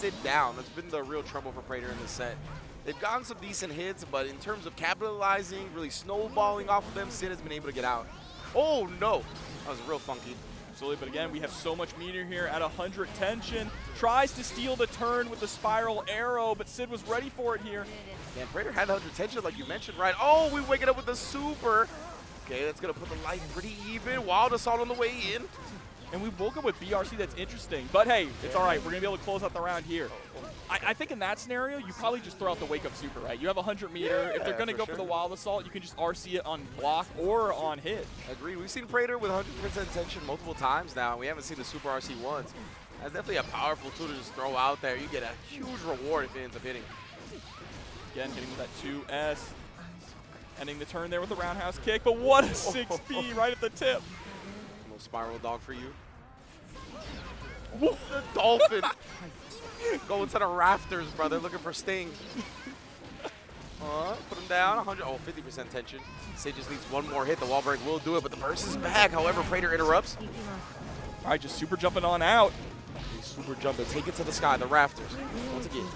Sid down. That's been the real trouble for Preyter in this set. They've gotten some decent hits, but in terms of capitalizing, really snowballing off of them, Sid has been able to get out. Oh no, that was real funky. Absolutely, but again, we have so much meter here at 100 tension. Tries to steal the turn with the spiral arrow, but Sid was ready for it here. And Preyter had 100 tension like you mentioned, right? Oh, we wake it up with the super. Okay, that's going to put the life pretty even. Wild Assault on the way in. And we woke up with BRC. That's interesting. But hey, it's all right. We're going to be able to close out the round here. I think in that scenario, you probably just throw out the wake up super, right? You have 100 meter. Yeah, if they're going to go for the Wild Assault, you can just RC it on block or on hit. Agreed. We've seen Preyter with 100% tension multiple times now. We haven't seen the super RC once. That's definitely a powerful tool to just throw out there. You get a huge reward if it ends up hitting. Again, hitting with that 2S. Ending the turn there with a roundhouse kick, but what a 6P right at the tip. A little spiral dog for you. The dolphin. Going to the rafters, brother, looking for Sting. Put him down, 100, 50% tension. Sid just needs one more hit. The wall break will do it, but the burst is back. However, Preyter interrupts. All right, just super jumping on out. He's super jumping, take it to the sky, the rafters. Once again.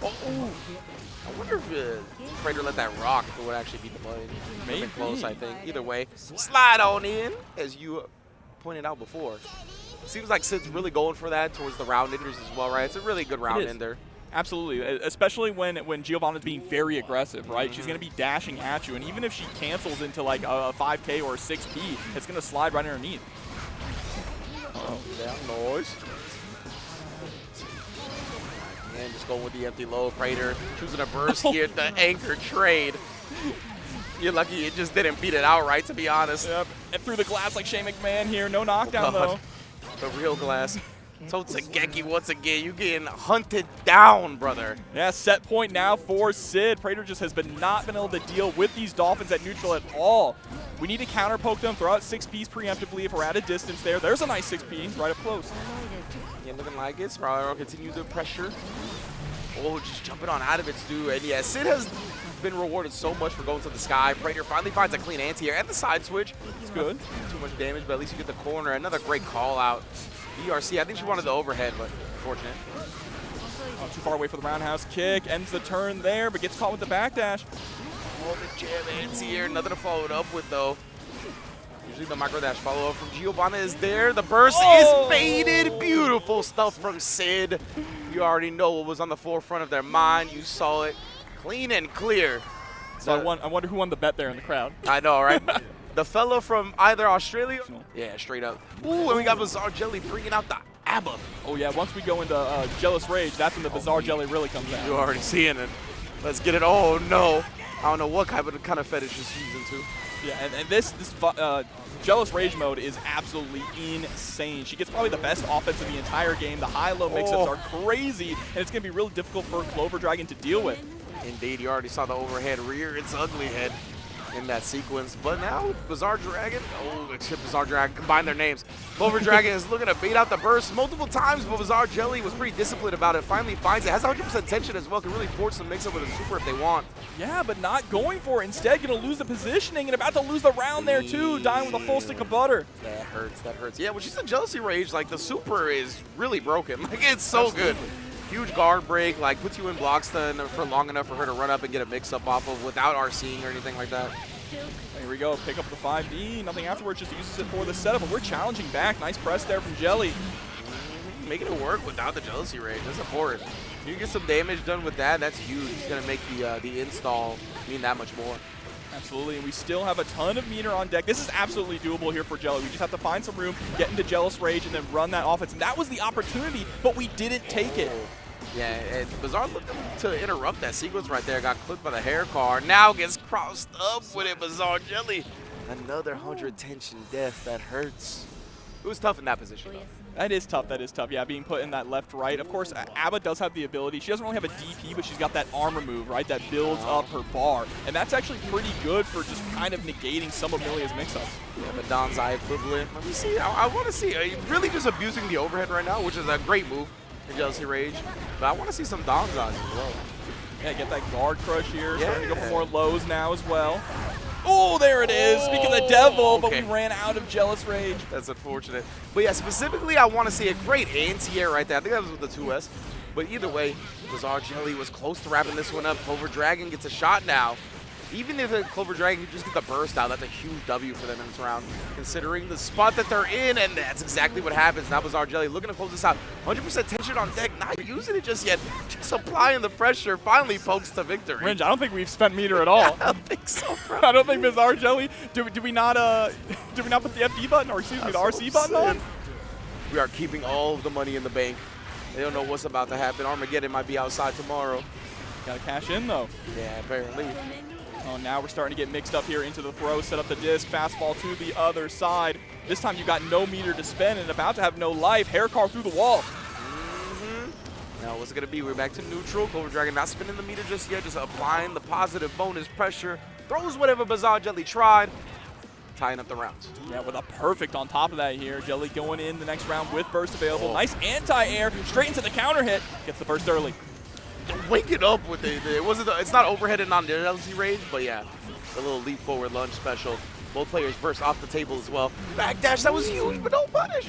I wonder if Preyter let that rock, if it would actually beat the mud. Maybe close, I think. Either way, slide on in, as you pointed out before. Seems like Sid's really going for that towards the round enders as well, right? It's a really good round ender. Absolutely, especially when Giovanna's being very aggressive, right? She's going to be dashing at you, and even if she cancels into like a 5K or a 6P, it's going to slide right underneath. That noise. And just going with the empty low. Preyter choosing a burst here at the anchor trade. You're lucky it just didn't beat it outright, to be honest. Yep, and through the glass like Shane McMahon here. No knockdown, though. The real glass. Totsugeki once again. You getting hunted down, brother. Yeah, set point now for Sid. Preyter just has not been able to deal with these Dolphins at neutral at all. We need to counter poke them, throw out 6Ps preemptively if we're at a distance there. There's a nice 6P right up close. Yeah, looking like it. Spiral Arrow continue the pressure. Oh, just jumping on out of it, too. And yeah, Sid has been rewarded so much for going to the sky. Preyter finally finds a clean anti-air and the side switch. It's good. Too much damage, but at least you get the corner. Another great call out. BRC, I think she wanted the overhead, but unfortunate. Too far away for the roundhouse kick. Ends the turn there, but gets caught with the backdash. Oh, the jab anti-air. Nothing to follow it up with, though. Usually the micro dash follow-up from Giovanna is there. The burst is baited. Beautiful stuff from Sid. You already know what was on the forefront of their mind. You saw it clean and clear. So I wonder who won the bet there in the crowd. I know, right? The fella from either Australia. Yeah, straight up. Ooh, and we got Bizarre Jelly bringing out the ABBA. Oh, yeah, once we go into Jealous Rage, that's when the Bizarre Jelly really comes out. You're already seeing it. Let's get it. Oh, no. I don't know what kind of fetish this she's into. Yeah, and this Jealous Rage mode is absolutely insane. She gets probably the best offense in the entire game. The high-low mix-ups are crazy, and it's going to be really difficult for CloverDragon to deal with. Indeed, you already saw the overhead rear its ugly head in that sequence. But now, Bizarre Dragon, Bizarre Dragon, combine their names. CloverDragon is looking to bait out the burst multiple times, but Bizarre Jelly was pretty disciplined about it. Finally finds it. Has 100% tension as well. Can really force some mix-up with a super if they want. Yeah, but not going for it. Instead, going to lose the positioning and about to lose the round there, too. Dying with a full stick of butter. That hurts. That hurts. Yeah, when she's in Jealousy Rage, like, the super is really broken. Like, it's so good. Huge guard break, like, puts you in block stun for long enough for her to run up and get a mix-up off of without RCing or anything like that. Here we go. Pick up the 5D. Nothing afterwards. Just uses it for the setup. But we're challenging back. Nice press there from Jelly. Making it work without the Jealousy Rage. That's important. You get some damage done with that, that's huge. It's going to make the install mean that much more. Absolutely, and we still have a ton of meter on deck. This is absolutely doable here for Jelly. We just have to find some room, get into Jealous Rage, and then run that offense. And that was the opportunity, but we didn't take it. Yeah, and Bizarre looking to interrupt that sequence right there. Got clipped by the hair car. Now gets crossed up with it, Bizarre Jelly. Another 100 tension death. That hurts. It was tough in that position, though. That is tough. That is tough. Yeah, being put in that left-right. Of course, ABBA does have the ability. She doesn't really have a DP, but she's got that armor move, right, that builds up her bar. And that's actually pretty good for just kind of negating some of Milia's mix-ups. Yeah, but Don's Eye equivalent. Let me see. I want to see. Really just abusing the overhead right now, which is a great move in Jealousy Rage. But I want to see some Don's Eyes as well. Yeah, get that guard crush here. Yeah. Starting to go for more lows now as well. Oh, there it is. Speaking of the devil, but we ran out of Jealous Rage. That's unfortunate. But yeah, specifically, I want to see a great anti-air right there. I think that was with the 2S. But either way, Bizarre Jelly was close to wrapping this one up. CloverDragon gets a shot now. Even if CloverDragon could just get the burst out, that's a huge W for them in this round, considering the spot that they're in, and that's exactly what happens. Now Bizarre Jelly looking to close this out. 100% tension on deck, not using it just yet, just applying the pressure, finally pokes to victory. Ringe, I don't think we've spent meter at all. I don't think so, bro. I don't think Bizarre Jelly, do we not put the FD button, or excuse me, the RC button on? We are keeping all of the money in the bank. They don't know what's about to happen. Armageddon might be outside tomorrow. Gotta cash in though. Yeah, apparently. Oh, now we're starting to get mixed up here into the throw, set up the disc, fastball to the other side. This time you got no meter to spend and about to have no life. Hair car through the wall. Now what's it gonna be? We're back to neutral. CloverDragon not spinning the meter just yet, just applying the positive bonus pressure. Throws whatever Bizarre Jelly tried. Tying up the rounds. Yeah, with a perfect on top of that here. Jelly going in the next round with burst available. Nice anti-air, straight into the counter hit. Gets the burst early. Wake it up with it's not overhead and non-jealousy rage, but yeah, the little leap forward lunge special. Both players burst off the table as well. Backdash, that was huge, but no punish.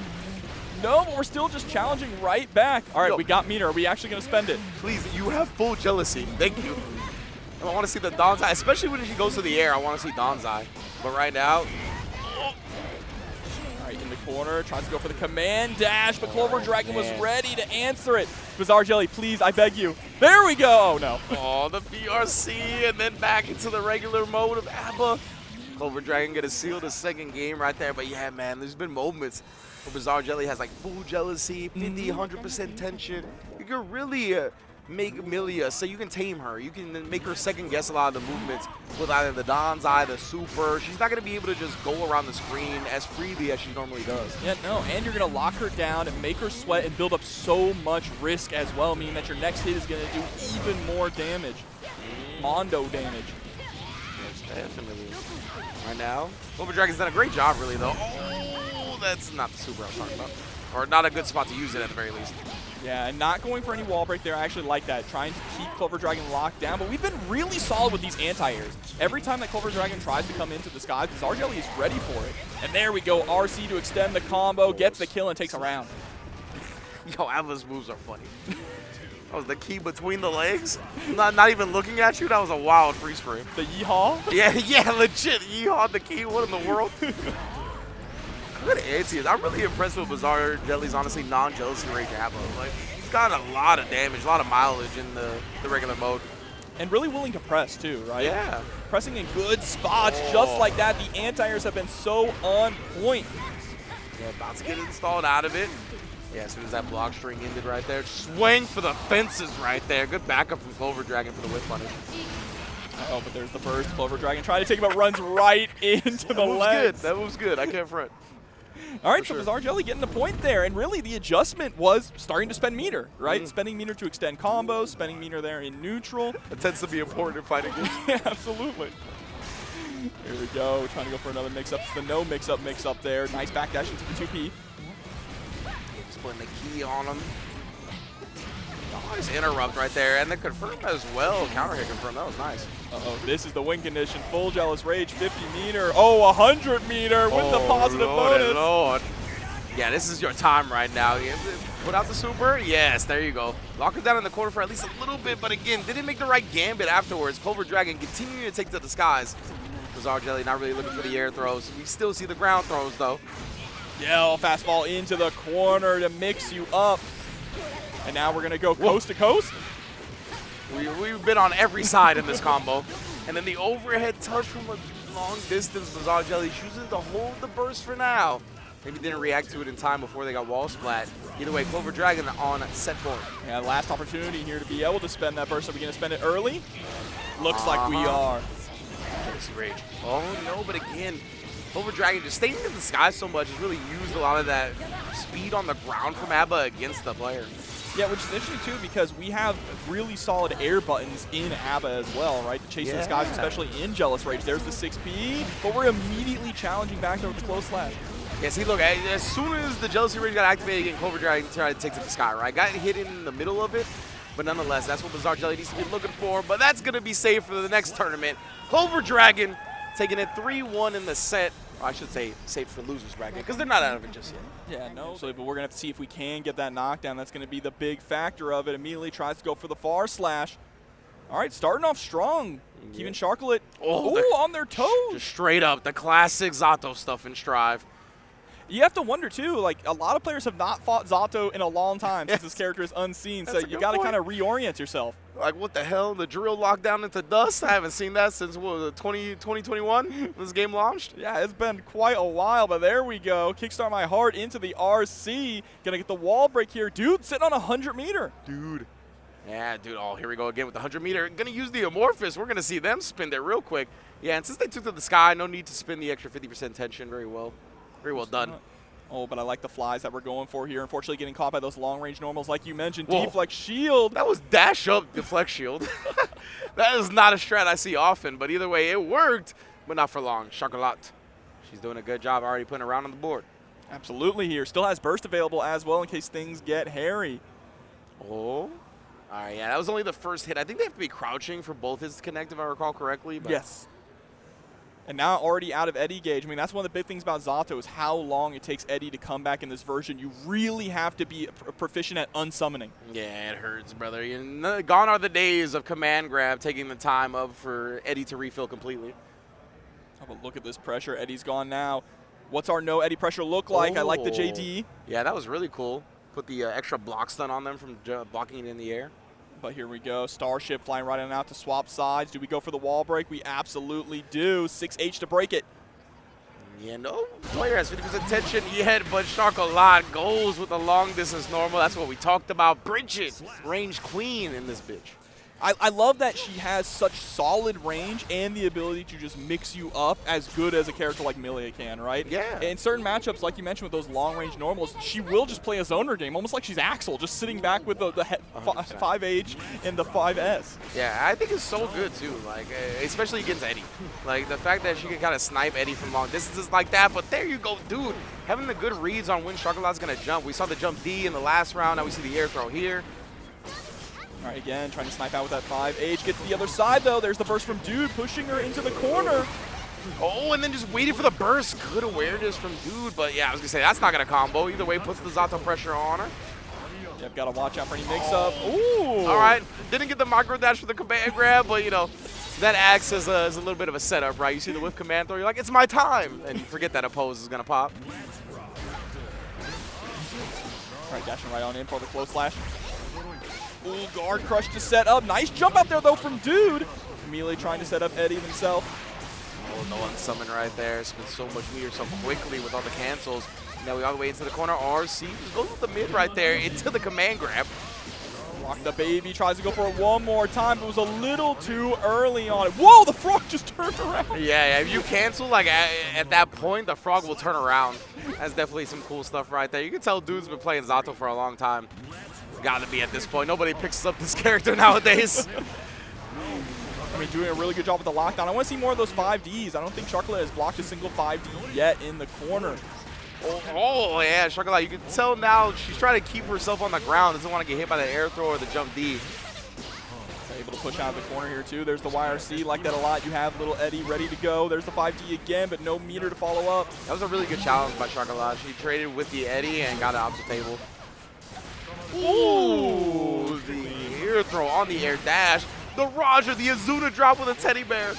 No, but we're still just challenging right back. All right, Yo. We got meter. Are we actually going to spend it? Please, you have full jealousy. Thank you. I want to see the Don's Eye, especially when she goes to the air. I want to see Don's Eye. But right now, all right, in the corner, tries to go for the command dash, but CloverDragon was ready to answer it. Bizarre Jelly, please, I beg you. There we go. Oh, no. Oh, the BRC, and then back into the regular mode of ABBA. CloverDragon gonna seal the second game right there. But yeah, man, there's been moments where Bizarre Jelly has like full jealousy, 50, 100% tension. You can really make Amelia so you can tame her. You can make her second guess a lot of the movements with either the Don's Eye, the Super. She's not going to be able to just go around the screen as freely as she normally does. Yeah, no, and you're going to lock her down and make her sweat and build up so much risk as well, meaning that your next hit is going to do even more damage. Mondo damage. Yes, definitely. Right now, CloverDragon's done a great job, really, though. Oh, that's not the Super I was talking about. Or not a good spot to use it at the very least. Yeah, and not going for any wall break there. I actually like that, trying to keep CloverDragon locked down. But we've been really solid with these anti-airs. Every time that CloverDragon tries to come into the skies, Bizarre Jelly is ready for it. And there we go, RC to extend the combo, gets the kill and takes a round. Yo, Atlas moves are funny. That was the key between the legs. Not even looking at you. That was a wild freeze frame. The yeehaw? Yeah, legit. Yeehaw the key. What in the world? Good anti. I'm really impressed with Bizarre Jelly's honestly non-jealousy rage ammo. Like, he's got a lot of damage, a lot of mileage in the regular mode. And really willing to press too, right? Yeah. Pressing in good spots just like that. The anti-airs have been so on point. Yeah, about to get installed out of it. Yeah, as soon as that block string ended right there. Swing for the fences right there. Good backup from CloverDragon for the whip punish. Oh, but there's the burst. CloverDragon trying to take him, but runs right into the legs. That move's good. I can't front. All right, so Bizarre Jelly getting the point there, and really the adjustment was starting to spend meter, right? Spending meter to extend combos, spending meter there in neutral. It tends to be important in fighting games. Yeah, absolutely. Here we go, trying to go for another mix-up. It's the no mix-up there. Nice backdash into the 2P. Just putting the key on him. Nice interrupt right there, and the confirm as well. Counter hit confirm, that was nice. Uh-oh, this is the win condition. Full Jealous Rage, 50 meter. Oh, 100 meter with the positive bonus. Lord. Yeah, this is your time right now. Put out the Super. Yes, there you go. Lock her down in the corner for at least a little bit, but again, didn't make the right gambit afterwards. CloverDragon continuing to take to the skies. Bizarre Jelly not really looking for the air throws. We still see the ground throws, though. Yeah, fastball into the corner to mix you up. And now we're going to go coast to coast. We've been on every side in this combo. And then the overhead touch from a long distance. Bizarre Jelly choosing to hold the burst for now. Maybe didn't react to it in time before they got wall splat. Either way, CloverDragon on set point. Yeah, last opportunity here to be able to spend that burst. Are we going to spend it early? Looks like we are. Rage. Oh, no, but again, CloverDragon just staying in the sky so much has really used a lot of that speed on the ground from ABBA against the player. Yeah, which is interesting, too, because we have really solid air buttons in ABBA as well, right? The chasing the skies, especially in Jealous Rage. There's the 6P, but we're immediately challenging back there with the close slash. Yeah, see, look, as soon as the Jealousy Rage got activated again, CloverDragon tried to take to the sky, right? Got hit in the middle of it, but nonetheless, that's what Bizarre Jelly needs to be looking for, but that's going to be safe for the next tournament. CloverDragon taking it 3-1 in the set. I should say saved for losers bracket, because they're not out of it just yet. Yeah, no, but we're going to have to see if we can get that knockdown. That's going to be the big factor of it. Immediately tries to go for the far slash. All right, starting off strong. Keeping Charcolotte on their toes. Just straight up, the classic Zato stuff in Strive. You have to wonder, too, like, a lot of players have not fought Zato in a long time since this character is unseen, so you got to kind of reorient yourself. Like, what the hell? The drill locked down into dust? I haven't seen that since, what was it, 2021 when this game launched? Yeah, it's been quite a while, but there we go. Kickstart my heart into the RC. Gonna get the wall break here. Dude, sitting on 100 meter. Dude. Yeah, dude. Oh, here we go again with the 100 meter. Gonna use the Amorphous. We're gonna see them spin there real quick. Yeah, and since they took to the sky, no need to spin the extra 50% tension. Very well done. Oh, but I like the flies that we're going for here. Unfortunately, getting caught by those long-range normals, like you mentioned. Deflect shield. That was dash up deflect shield. That is not a strat I see often, but either way, it worked, but not for long. Charcolotte, she's doing a good job already putting a round on the board. Absolutely here. Still has burst available as well in case things get hairy. Oh. All right, yeah, that was only the first hit. I think they have to be crouching for both his connect, if I recall correctly. But yes. And now already out of Eddie gauge. I mean, that's one of the big things about Zato is how long it takes Eddie to come back in this version. You really have to be proficient at unsummoning. Yeah, it hurts, brother. Gone are the days of command grab taking the time up for Eddie to refill completely. Oh, but look at this pressure. Eddie's gone now. What's our no Eddie pressure look like? I like the JD. Yeah, that was really cool. Put the extra block stun on them from blocking it in the air. But here we go. Starship flying right on out to swap sides. Do we go for the wall break? We absolutely do. 6H to break it. Yeah, no player has 50% tension yet, but Charcolotte goes with the long distance normal. That's what we talked about. Bridget, range queen in this bitch. I love that she has such solid range and the ability to just mix you up as good as a character like Milia can, right? Yeah. In certain matchups, like you mentioned with those long-range normals, she will just play a zoner game, almost like she's Axel, just sitting back with the 5H and the 5S. Yeah, I think it's so good, too, like, especially against Eddie. Like, the fact that she can kind of snipe Eddie from long distances like that, but there you go, dude. Having the good reads on when Charcolotte's going to jump. We saw the jump D in the last round. Now we see the air throw here. All right, again, trying to snipe out with that 5H. Gets to the other side, though. There's the burst from Dude, pushing her into the corner. Oh, and then just waiting for the burst. Good awareness from Dude, but yeah, I was going to say, that's not going to combo. Either way, puts the Zato pressure on her. Yep, got to watch out for any mix-up. Ooh! All right, didn't get the micro dash for the command grab, but, you know, that acts as a little bit of a setup, right? You see the whip command throw, you're like, it's my time, and you forget that oppose is going to pop. All right, dashing right on in for the close slash. Ooh, guard crush to set up. Nice jump out there, though, from Dude. Melee trying to set up Eddie himself. Oh, no one summon right there. It's been so much meter so quickly with all the cancels. Now we all the way into the corner. RC just goes with the mid right there into the command grab. Rock the baby. Tries to go for it one more time, but was a little too early on it. Whoa, the frog just turned around. Yeah, if you cancel, like, at that point, the frog will turn around. That's definitely some cool stuff right there. You can tell Dude's been playing Zato for a long time. Gotta be at this point. Nobody picks up this character nowadays. I mean, doing a really good job with the lockdown. I want to see more of those 5Ds. I don't think Charcolotte has blocked a single 5D yet in the corner. Oh yeah, Charcolotte. You can tell now she's trying to keep herself on the ground. Doesn't want to get hit by the air throw or the jump D. Able to push out of the corner here, too. There's the YRC. Like that a lot. You have little Eddie ready to go. There's the 5D again, but no meter to follow up. That was a really good challenge by Charcolotte. She traded with the Eddie and got it off the table. Ooh, the air throw on the air dash. The Roger, the Azuna drop with a teddy bear.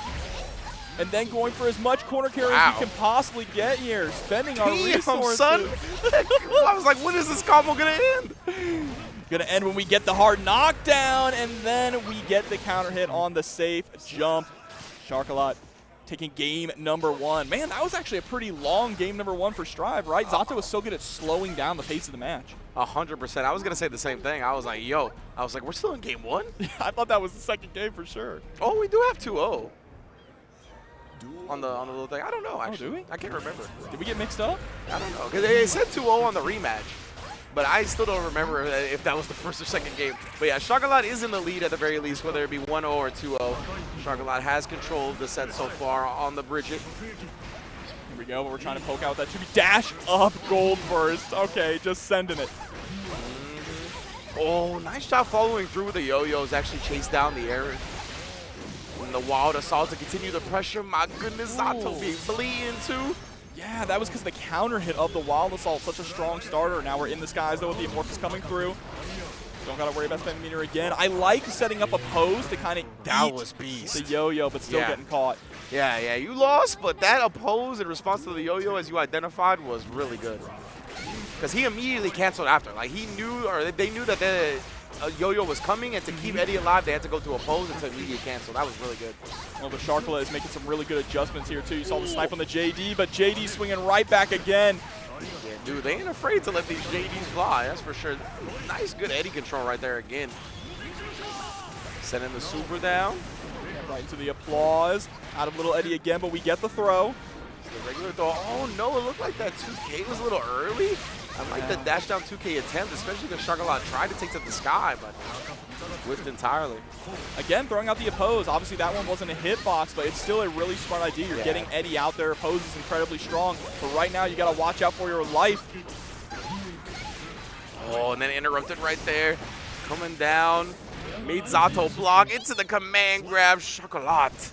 And then going for as much corner carry as we can possibly get here. Spending our resources. Son. I was like, when is this combo going to end? Going to end when we get the hard knockdown, and then we get the counter hit on the safe jump. Charcolotte taking game number 1. Man, that was actually a pretty long game number 1 for Strive, right? Zato was so good at slowing down the pace of the match. 100%. I was going to say the same thing. I was like, we're still in game 1? I thought that was the second game for sure. Oh, we do have 2-0. On the little thing. I don't know, actually. Oh, do we? I can't remember. Did we get mixed up? I don't know. Because they said 2-0 on the rematch. But I still don't remember if that was the first or second game. But yeah, Charcolotte is in the lead at the very least, whether it be 1-0 or 2-0. Charcolotte has controlled the set so far on the Bridget. Here we go, but we're trying to poke out that should be dash up gold burst. Okay, just sending it. Oh, nice job following through with the yo-yos. Actually chased down the air. And the wild assault to continue the pressure. My goodness, Zato being bleeding too. Yeah, that was because the counter hit of the Wild Assault, such a strong starter. Now we're in the skies, though, with the Amorphous coming through. Don't got to worry about spending meter again. I like setting up a pose to kind of eat the yo-yo, but still getting caught. Yeah, you lost, but that oppose in response to the yo-yo, as you identified, was really good. Because he immediately canceled after. Like, he knew, or they knew that the yo-yo was coming, and to keep Eddie alive, they had to go to oppose and to immediate cancel. That was really good. Well, the Charcolotte is making some really good adjustments here, too. You saw the snipe on the JD, but JD swinging right back again. Yeah, dude, they ain't afraid to let these JDs fly, that's for sure. Nice, good Eddie control right there again. Sending the super down. Right into the applause. Out of little Eddie again, but we get the throw. The regular throw. Oh, no, it looked like that 2K was a little early. I like the dash down 2K attempt, especially because Charcolotte tried to take to the sky, but whiffed entirely. Again, throwing out the oppose. Obviously, that one wasn't a hitbox, but it's still a really smart idea. You're getting Eddie out there. Oppose is incredibly strong, but right now you got to watch out for your life. Oh, and then interrupted right there. Coming down. Made Zato block into the command grab. Charcolotte.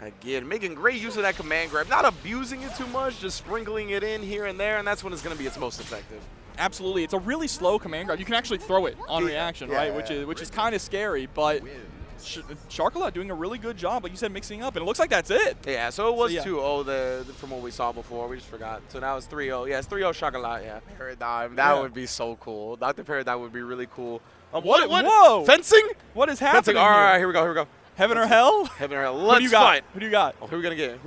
Again, making great use of that command grab. Not abusing it too much, just sprinkling it in here and there, and that's when it's going to be its most effective. Absolutely. It's a really slow command grab. You can actually throw it on reaction, right? Which is kind of scary, but Charcolotte doing a really good job, like you said, mixing up, and it looks like that's it. Yeah, so it was 2-0 from what we saw before. We just forgot. So now it's 3-0. Yeah, it's 3-0 Charcolotte, yeah. Paradigm, that would be so cool. Dr. Paradigm would be really cool. What? Whoa! Fencing? What is happening? Fencing. All right, here we go. Heaven or hell? Heaven or hell. Let's fight. Who do you got? Oh, who are we gonna get?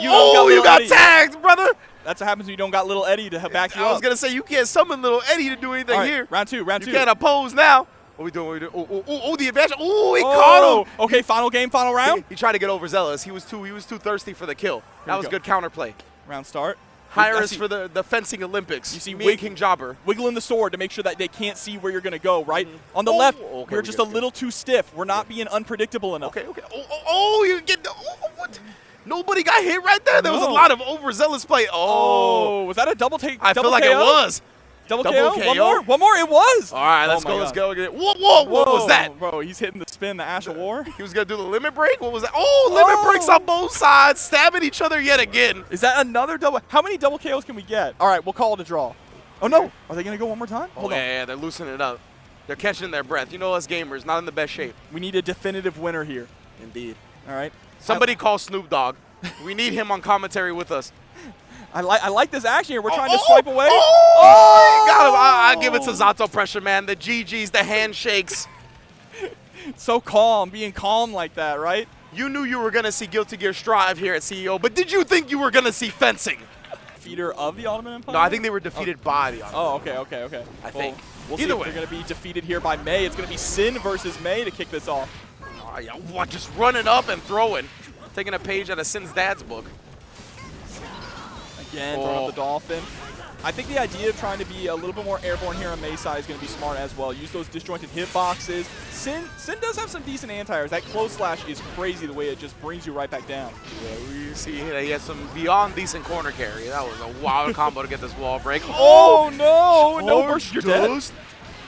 You got tagged, brother. That's what happens when you don't got little Eddie to back you up. I was gonna say you can't summon little Eddie to do anything here. Round two. You can't oppose now. What we doing? Oh, the advantage. Oh, he caught him. Okay, final game, final round. He tried to get overzealous. He was too thirsty for the kill. That was good counterplay. Round start. Hire us for the fencing Olympics. You see King Jobber. Wiggling the sword to make sure that they can't see where you're going to go, right? On the left, we're just a little too stiff. We're not being unpredictable enough. Okay. You get what? Nobody got hit right there. There was a lot of overzealous play. Oh, was that a double take? I feel like it was. Double KO? One more. It was. All right, let's go. Whoa, what was that? Bro, he's hitting the spin, the Ash of War. He was going to do the limit break? What was that? Oh, limit breaks on both sides, stabbing each other yet again. Is that another double? How many double KOs can we get? All right, we'll call it a draw. Oh, no. Are they going to go one more time? Hold on. Yeah, they're loosening it up. They're catching their breath. You know us gamers, not in the best shape. We need a definitive winner here. Indeed. All right. Somebody call Snoop Dogg. We need him on commentary with us. I like this action here. We're trying to swipe away. Oh, got him. I give it to Zato pressure, man. The GGs, the handshakes. So calm, being calm like that, right? You knew you were going to see Guilty Gear Strive here at CEO, but did you think you were going to see fencing? Defeater of the Ottoman Empire? No, I think they were defeated by the Ottoman Empire. Okay. I think. We'll see if they're going to be defeated here by May. It's going to be Sin versus May to kick this off. Just running up and throwing. Taking a page out of Sin's dad's book. Again, throwing up the Dolphin. I think the idea of trying to be a little bit more airborne here on May's side is going to be smart as well. Use those disjointed hitboxes. Sin does have some decent anti-airs. That close slash is crazy the way it just brings you right back down. Yeah, we see he has some beyond decent corner carry. That was a wild combo to get this wall break. Oh, no. No burst. You're dead.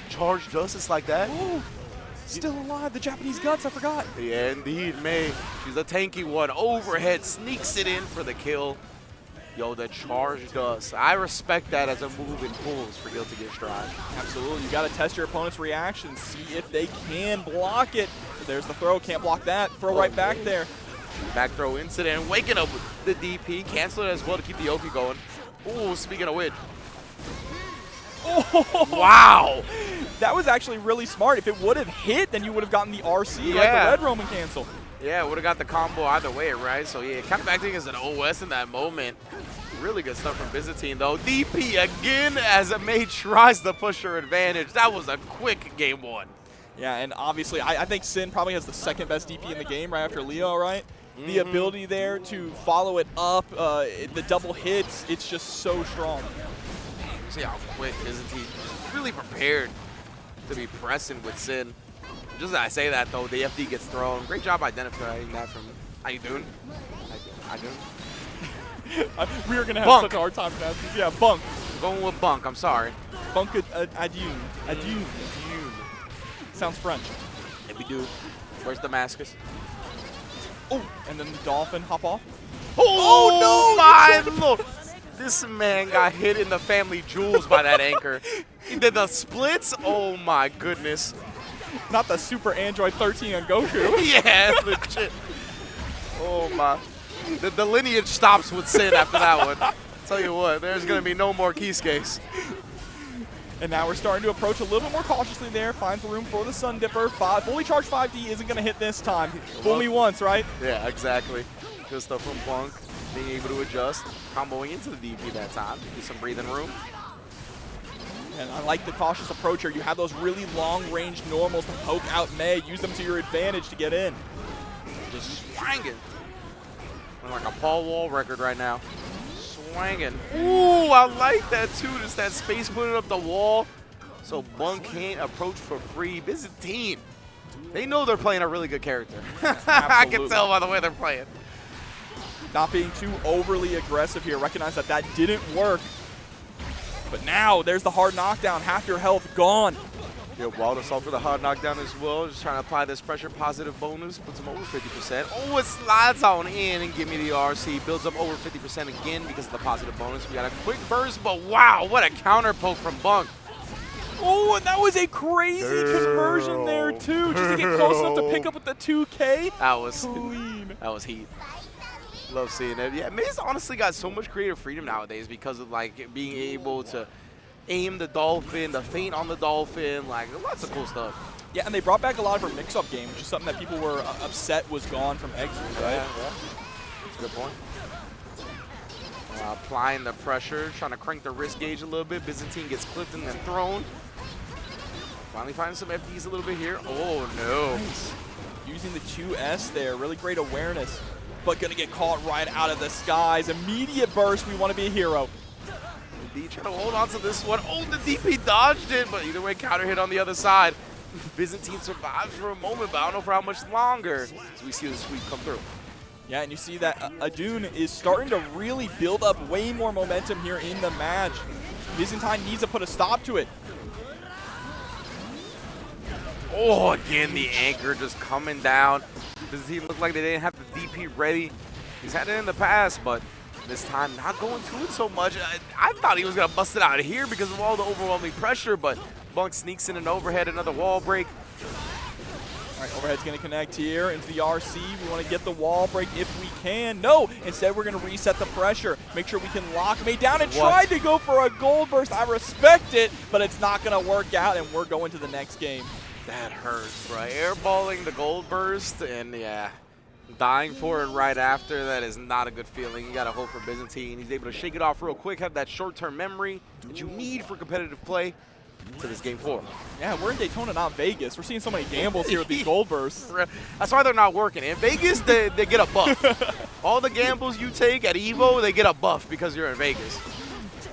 Charge dust. It's like that. Ooh. Still alive. The Japanese guts. I forgot. Yeah, indeed. May. She's a tanky one. Overhead. Sneaks it in for the kill. Yo, the charge dust. I respect that as a move in pulls for Guilty Gear Strive. Absolutely. You got to test your opponent's reaction. See if they can block it. There's the throw. Can't block that. Throw right back there. Back throw incident. Waking up with the DP. Cancel it as well to keep the OP going. Ooh, speaking of which. Oh, wow. That was actually really smart. If it would have hit, then you would have gotten the RC, like the Red Roman cancel. Yeah, would have got the combo either way, right? So, yeah, kind of acting as an OS in that moment. Really good stuff from Byzantine, though. DP again as May tries to push her advantage. That was a quick game one. Yeah, and obviously, I think Sin probably has the second best DP in the game right after Leo, right? The ability there to follow it up, the double hits, it's just so strong. See how quick Byzantine really prepared to be pressing with Sin. Just as I say that, though, the FD gets thrown. Great job identifying that from Adyune. We are going to have such a hard time pronouncing this. Yeah, BUNK. Going with BUNK, I'm sorry. BUNK Adyune. Adyune. Sounds French. Yeah, we do. Where's Damascus? Oh, and then the dolphin hop off. Oh no, my lord. This man got hit in the family jewels by that anchor. He did the splits. Oh my goodness. Not the Super Android 13 on Goku. Yeah, legit. Oh my. The lineage stops with Sin after that one. Tell you what, there's going to be no more Kisuke's. And now we're starting to approach a little bit more cautiously there. Finds the room for the Sun Dipper. Fully charged 5D isn't going to hit this time. Fool me once, right? Yeah, exactly. Good stuff from BUNK. Being able to adjust. Comboing into the DP that time. Get some breathing room. And I like the cautious approach here. You have those really long-range normals to poke out May. Use them to your advantage to get in. Just swanging. Like a Paul Wall record right now. Swanging. Ooh, I like that too. Just that space putting up the wall. So BUNK can't approach for free. Byzantine. They know they're playing a really good character. I can tell by the way they're playing. Not being too overly aggressive here. Recognize that that didn't work. But now there's the hard knockdown. Half your health gone. Yeah, Wallace off for the hard knockdown as well. Just trying to apply this pressure positive bonus. Puts him over 50%. Oh, it slides on in and give me the RC. Builds up over 50% again because of the positive bonus. We got a quick burst, but wow, what a counter poke from BUNK. Oh, and that was a crazy conversion there too. Just to get close enough to pick up with the 2K. That was clean. That was heat. Love seeing it. Yeah, May's honestly got so much creative freedom nowadays because of like being able to aim the dolphin, the feint on the dolphin, like lots of cool stuff. Yeah, and they brought back a lot of her mix-up game, which is something that people were upset was gone from Aigis, right? Yeah. That's a good point. Applying the pressure, trying to crank the wrist gauge a little bit. Byzantine gets clipped and then thrown. Finally finding some FDs a little bit here. Oh, no. Nice. Using the 2S there, really great awareness, but gonna get caught right out of the skies. Immediate burst, we want to be a hero. D trying to hold on to this one. Oh, the DP dodged it, but either way, counter hit on the other side. Byzantine survives for a moment, but I don't know for how much longer. So we see the sweep come through. Yeah, and you see that Adyune is starting to really build up way more momentum here in the match. Byzantine needs to put a stop to it. Oh, again, the anchor just coming down. Byzantine looked like they didn't have the DP ready. He's had it in the past, but this time not going to it so much. I thought he was going to bust it out of here because of all the overwhelming pressure, but BUNK sneaks in an overhead, another wall break. All right, overhead's going to connect here into the RC. We want to get the wall break if we can. No, instead we're going to reset the pressure. Make sure we can lock May down and tried to go for a gold burst. I respect it, but it's not going to work out, and we're going to the next game. That hurts, right? Airballing the gold burst, and yeah, dying for it right after, that is not a good feeling. You got to hope for Byzantine. He's able to shake it off real quick, have that short-term memory that you need for competitive play to this game 4. Yeah, we're in Daytona, not Vegas. We're seeing so many gambles here with these gold bursts. That's why they're not working. In Vegas, they get a buff. All the gambles you take at EVO, they get a buff because you're in Vegas.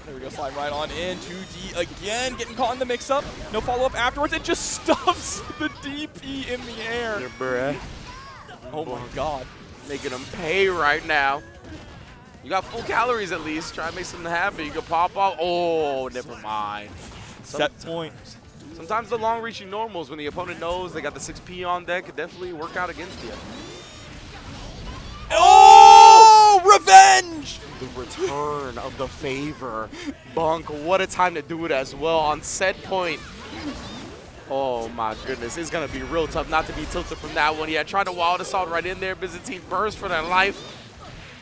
There we go, slide right on in. 2D again, getting caught in the mix-up. No follow-up afterwards. It just stuffs the DP in the air. Oh my god. Making them pay right now. You got full calories at least. Try to make something happen. You can pop off. Oh, never mind. Set point. Sometimes the long-reaching normals, when the opponent knows they got the 6P on deck, could definitely work out against you. Oh, revenge! The return of the favor. BUNK, what a time to do it as well on set point. Oh my goodness, it's gonna be real tough not to be tilted from that one. Yeah, trying to wild assault right in there. Byzantine burst for their life.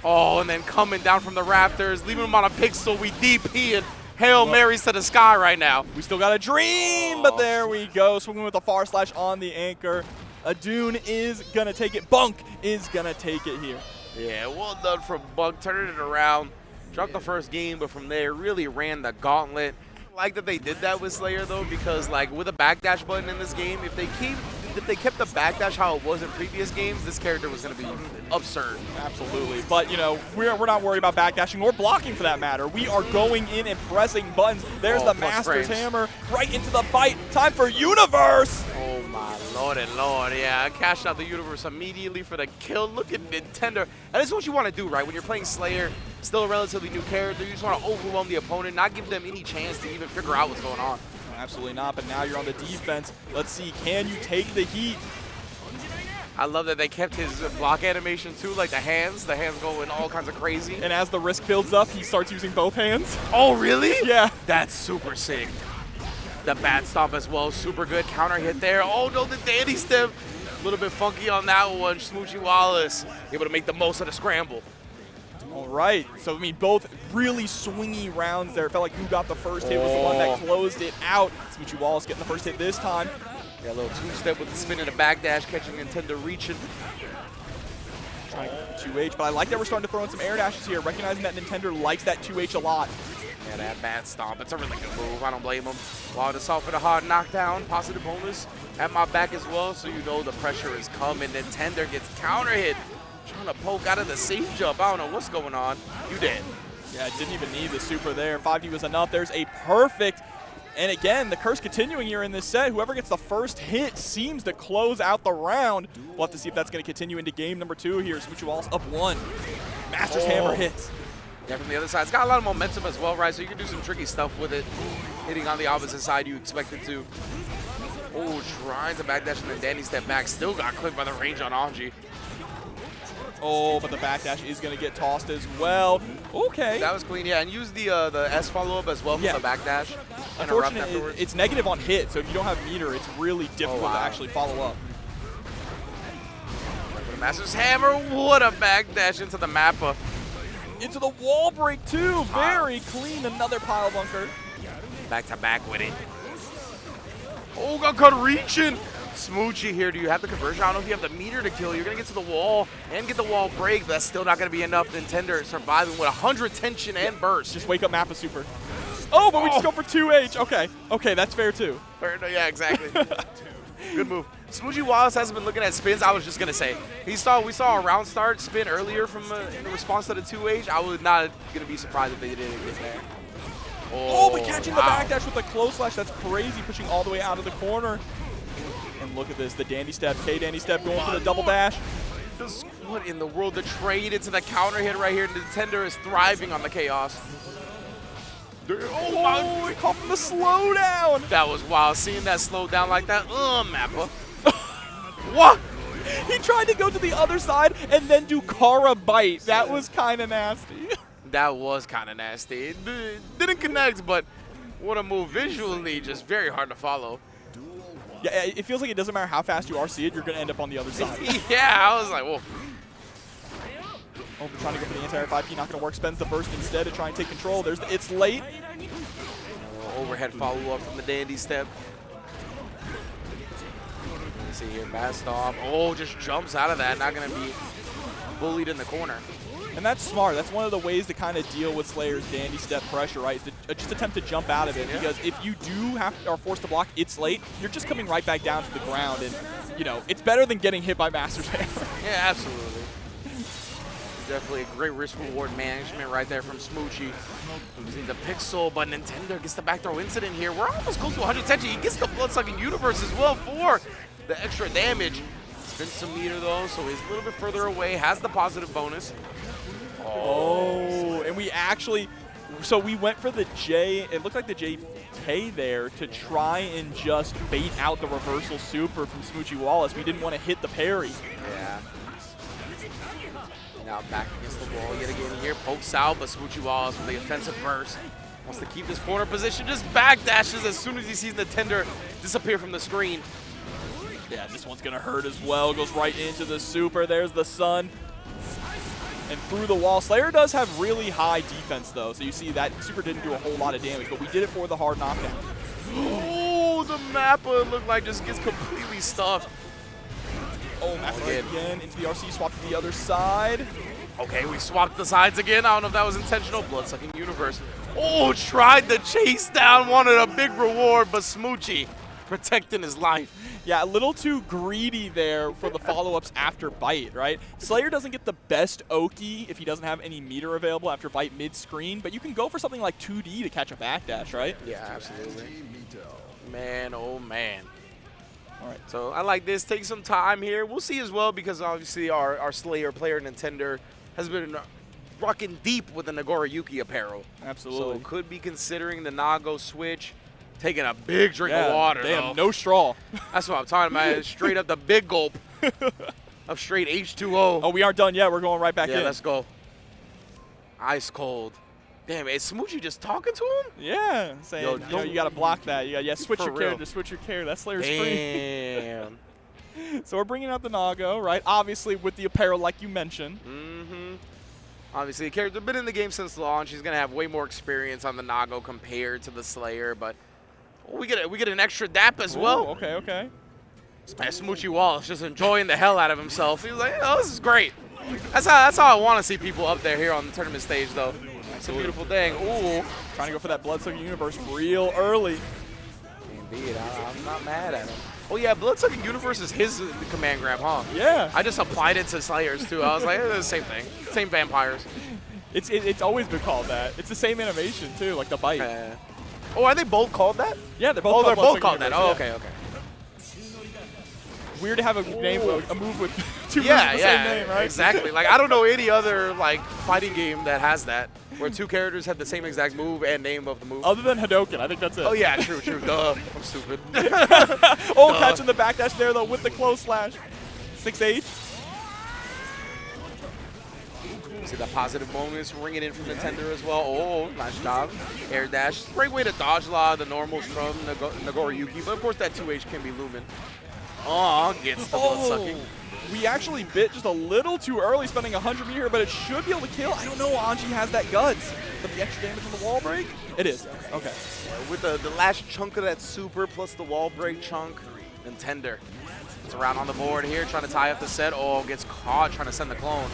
Oh, and then coming down from the rafters, leaving them on a pixel. We DP and Hail Marys to the sky right now. We still got a dream, but there we go. Swinging with the far slash on the anchor. Adyune is gonna take it. BUNK is gonna take it here. Yeah, well done from BUNK, turning it around. Dropped the first game, but from there really ran the gauntlet. I like that they did that with Slayer though, because like with a backdash button in this game, if they kept the backdash how it was in previous games, this character was going to be absurd. Absolutely, but you know, we're not worried about backdashing or blocking for that matter. We are going in and pressing buttons. There's the Master's Hammer right into the bite. Time for Universe. Oh my lord and lord, yeah, I cashed out the Universe immediately for the kill. Look at Nintender. And this is what you want to do, right? When you're playing Slayer, still a relatively new character, you just want to overwhelm the opponent, not give them any chance to even figure out what's going on. Absolutely not, but now you're on the defense. Let's see, can you take the heat? I love that they kept his block animation too, like the hands going all kinds of crazy. And as the risk builds up, he starts using both hands. Oh, really? Yeah. That's super sick. The bat stomp as well, super good counter hit there. Oh no, the dandy step. A little bit funky on that one. Smoochie Wallace able to make the most of the scramble. All right, so I mean, both really swingy rounds there. It felt like who got the first hit was the one that closed it out. Smoochie Wallace getting the first hit this time. Yeah, a little two-step with the spin and a backdash, catching Nintendo reaching. Trying 2H, but I like that we're starting to throw in some air dashes here, recognizing that Nintendo likes that 2H a lot. Yeah, that bad stomp. It's a really good move. I don't blame him. Wallace off for the hard knockdown. Positive bonus at my back as well, so you know the pressure is coming. Nintendo gets counter hit. Trying to poke out of the safe jump. I don't know what's going on. You dead. Yeah, didn't even need the super there. 5D was enough. There's a perfect. And again, the curse continuing here in this set. Whoever gets the first hit seems to close out the round. We'll have to see if that's going to continue into game number 2 here. Smoochie Wallace up 1. Master's Hammer hits. Yeah, from the other side. It's got a lot of momentum as well, right? So you can do some tricky stuff with it. Hitting on the opposite side you expect it to. Oh, trying to backdash and then Danny step back. Still got clipped by the range on Aigis. Oh, but the backdash is going to get tossed as well. Okay. That was clean, yeah. And use the S follow-up as well for the backdash. Unfortunately, it's negative on hit, so if you don't have meter, it's really difficult to actually follow up. Master's Hammer, what a backdash into the Mappa. Into the wall break, too. Very clean. Another pile bunker. Back to back with it. Oh, got caught reaching. Smoochie here. Do you have the conversion? I don't know if you have the meter to kill. You're going to get to the wall and get the wall break, but that's still not going to be enough. Nintendo surviving with 100 tension and burst. Just wake up Mappa super. Oh, but we just go for 2H. Okay. Okay, that's fair, too. Fair, yeah, exactly. Good move. Smoochie Wallace hasn't been looking at spins. I was just going to say. We saw a round start spin earlier from in response to the 2H. I was not going to be surprised if they didn't get there. Oh, but catching the backdash with the close slash. That's crazy, pushing all the way out of the corner. And look at this, the dandy step, K-dandy step going for the double dash. What in the world? The trade into the counter hit right here. Nintendo is thriving on the chaos. Oh, he caught from the slowdown. That was wild. Seeing that slow down like that. Mappa. What? He tried to go to the other side and then do Kara bite. That was kind of nasty. That was kind of nasty. It didn't connect, but what a move. Visually, just very hard to follow. Yeah, it feels like it doesn't matter how fast you RC it, you're going to end up on the other side. Yeah, I was like, whoa. Oh, trying to go for the anti-air 5P, not going to work. Spends the burst instead to try and take control. There's the, it's late. Overhead follow-up from the dandy step. Let's see here, bad stop. Oh, just jumps out of that. Not going to be bullied in the corner. And that's smart. That's one of the ways to kind of deal with Slayer's dandy step pressure, right? Is to just attempt to jump out of it. Because if you do are forced to block, it's late. You're just coming right back down to the ground, and you know it's better than getting hit by Master's Hammer. Yeah, absolutely. Definitely a great risk-reward management right there from Smoochie. Using the pixel, but Nintendo gets the back throw incident here. We're almost close to 100 tension. He gets the blood-sucking universe as well for the extra damage. Spins some meter though, so he's a little bit further away. Has the positive bonus. Oh, and we actually, so we went for the J, it looked like the JK there to try and just bait out the reversal super from Smoochie Wallace. We didn't want to hit the parry. Yeah. Now back against the wall yet again here. Pokes out, but Smoochie Wallace with the offensive burst. Wants to keep this corner position, just backdashes as soon as he sees Nintendo disappear from the screen. Yeah, this one's going to hurt as well. Goes right into the super. There's the sun. And through the wall. Slayer does have really high defense, though. So you see that super didn't do a whole lot of damage, but we did it for the hard knockdown. Oh, the Mappa looked like just gets completely stuffed. Oh, Mappa again into the RC, swap to the other side. Okay, we swapped the sides again. I don't know if that was intentional. Blood-sucking universe. Oh, tried to chase down, wanted a big reward, but Smoochie protecting his life. Yeah, a little too greedy there for the follow-ups after bite, right? Slayer doesn't get the best Oki if he doesn't have any meter available after bite mid-screen, but you can go for something like 2D to catch a backdash, right? Yeah, absolutely. Man, oh man. All right. So I like this. Take some time here. We'll see as well, because obviously our Slayer player, Nintendo, has been rocking deep with the Nagoriyuki apparel. Absolutely. So could be considering the Nago switch. Taking a big drink of water, damn, though. no straw. That's what I'm talking about. Straight up the big gulp. of straight H2O. Oh, we aren't done yet. We're going right back in. Yeah, let's go. Ice cold. Damn, is Smoochie just talking to him? Yeah, saying, Yo, you know, you got to block that. You got switch For your real. character, switch your character. That Slayer's free. Damn. So we're bringing out the Nago, right? Obviously with the apparel like you mentioned. Obviously, the character's been in the game since launch. He's going to have way more experience on the Nago compared to the Slayer, but we get an extra dap as well. Okay, okay. Smoochie Wallace just enjoying the hell out of himself. He's like, oh, this is great. That's how I want to see people up there here on the tournament stage, though. It's a beautiful thing. Ooh. Trying to go for that Bloodsucking Universe real early. Indeed, I'm not mad at him. Oh yeah, Bloodsucking Universe is his command grab, huh? Yeah. I just applied it to Slayers too. I was like, it's the same thing. Same vampires. It's always been called that. It's the same animation too, like the bite. Oh, are they both called that? Yeah, they're both called both called Bloodsucking that. Oh, Universe, okay. Weird to have a move with two moves Yeah, with the same name, right? exactly. Like I don't know any other like fighting game that has that, where two characters have the same exact move and name of the move. Other than Hadoken, I think that's it. Oh yeah, true. Duh, I'm stupid. Oh, catching the backdash there though with the close slash. 6H. See the positive moments ringing in from Nintender as well. Oh, nice job. Air dash. Great way to dodge a lot of the normals from Nagoriyuki, but of course that 2H can be looming. Oh, gets the blood sucking. We actually bit just a little too early, spending 100 here, but it should be able to kill. I don't know, Anji has that guts. But the extra damage on the wall break? It is. Okay. With the last chunk of that super plus the wall break chunk, Nintender. It's around on the board here, trying to tie up the set. Oh, gets caught trying to send the clone.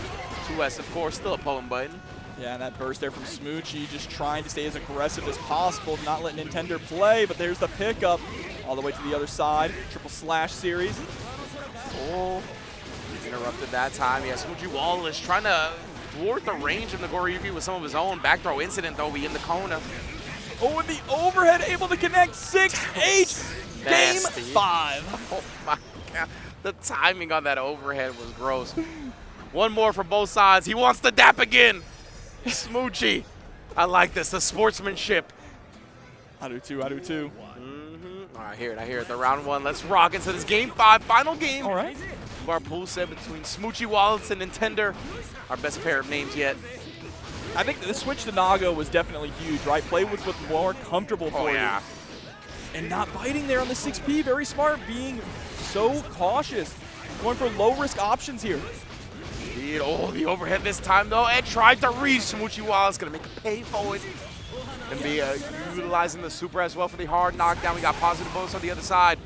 2S, of course, still a poem button. Yeah, and that burst there from Smoochie, just trying to stay as aggressive as possible, not let Nintender play, but there's the pickup all the way to the other side. Triple slash series. Oh, interrupted that time. Yeah, Smoochie Wallace trying to thwart the range of Nagoriyuki with some of his own. Back throw incident, though, we in the Kona. Oh, and the overhead able to connect 6-8. Game 5. Oh, my God. The timing on that overhead was gross. One more for both sides. He wants the dap again. Smoochie. I like this, the sportsmanship. I do too, I do too. I hear it. The round one. Let's rock into this game 5, final game. All right. Of our pool set between Smoochie Wallace and Nintender. Our best pair of names yet. I think the switch to Nago was definitely huge, right? Play with what's more comfortable for you. And not biting there on the 6P. Very smart, being so cautious. Going for low-risk options here. Indeed. Oh, the overhead this time, though. And tried to reach. Smoochie Wallace going to make a pay for it. And be utilizing the super as well for the hard knockdown. We got positive bonus on the other side.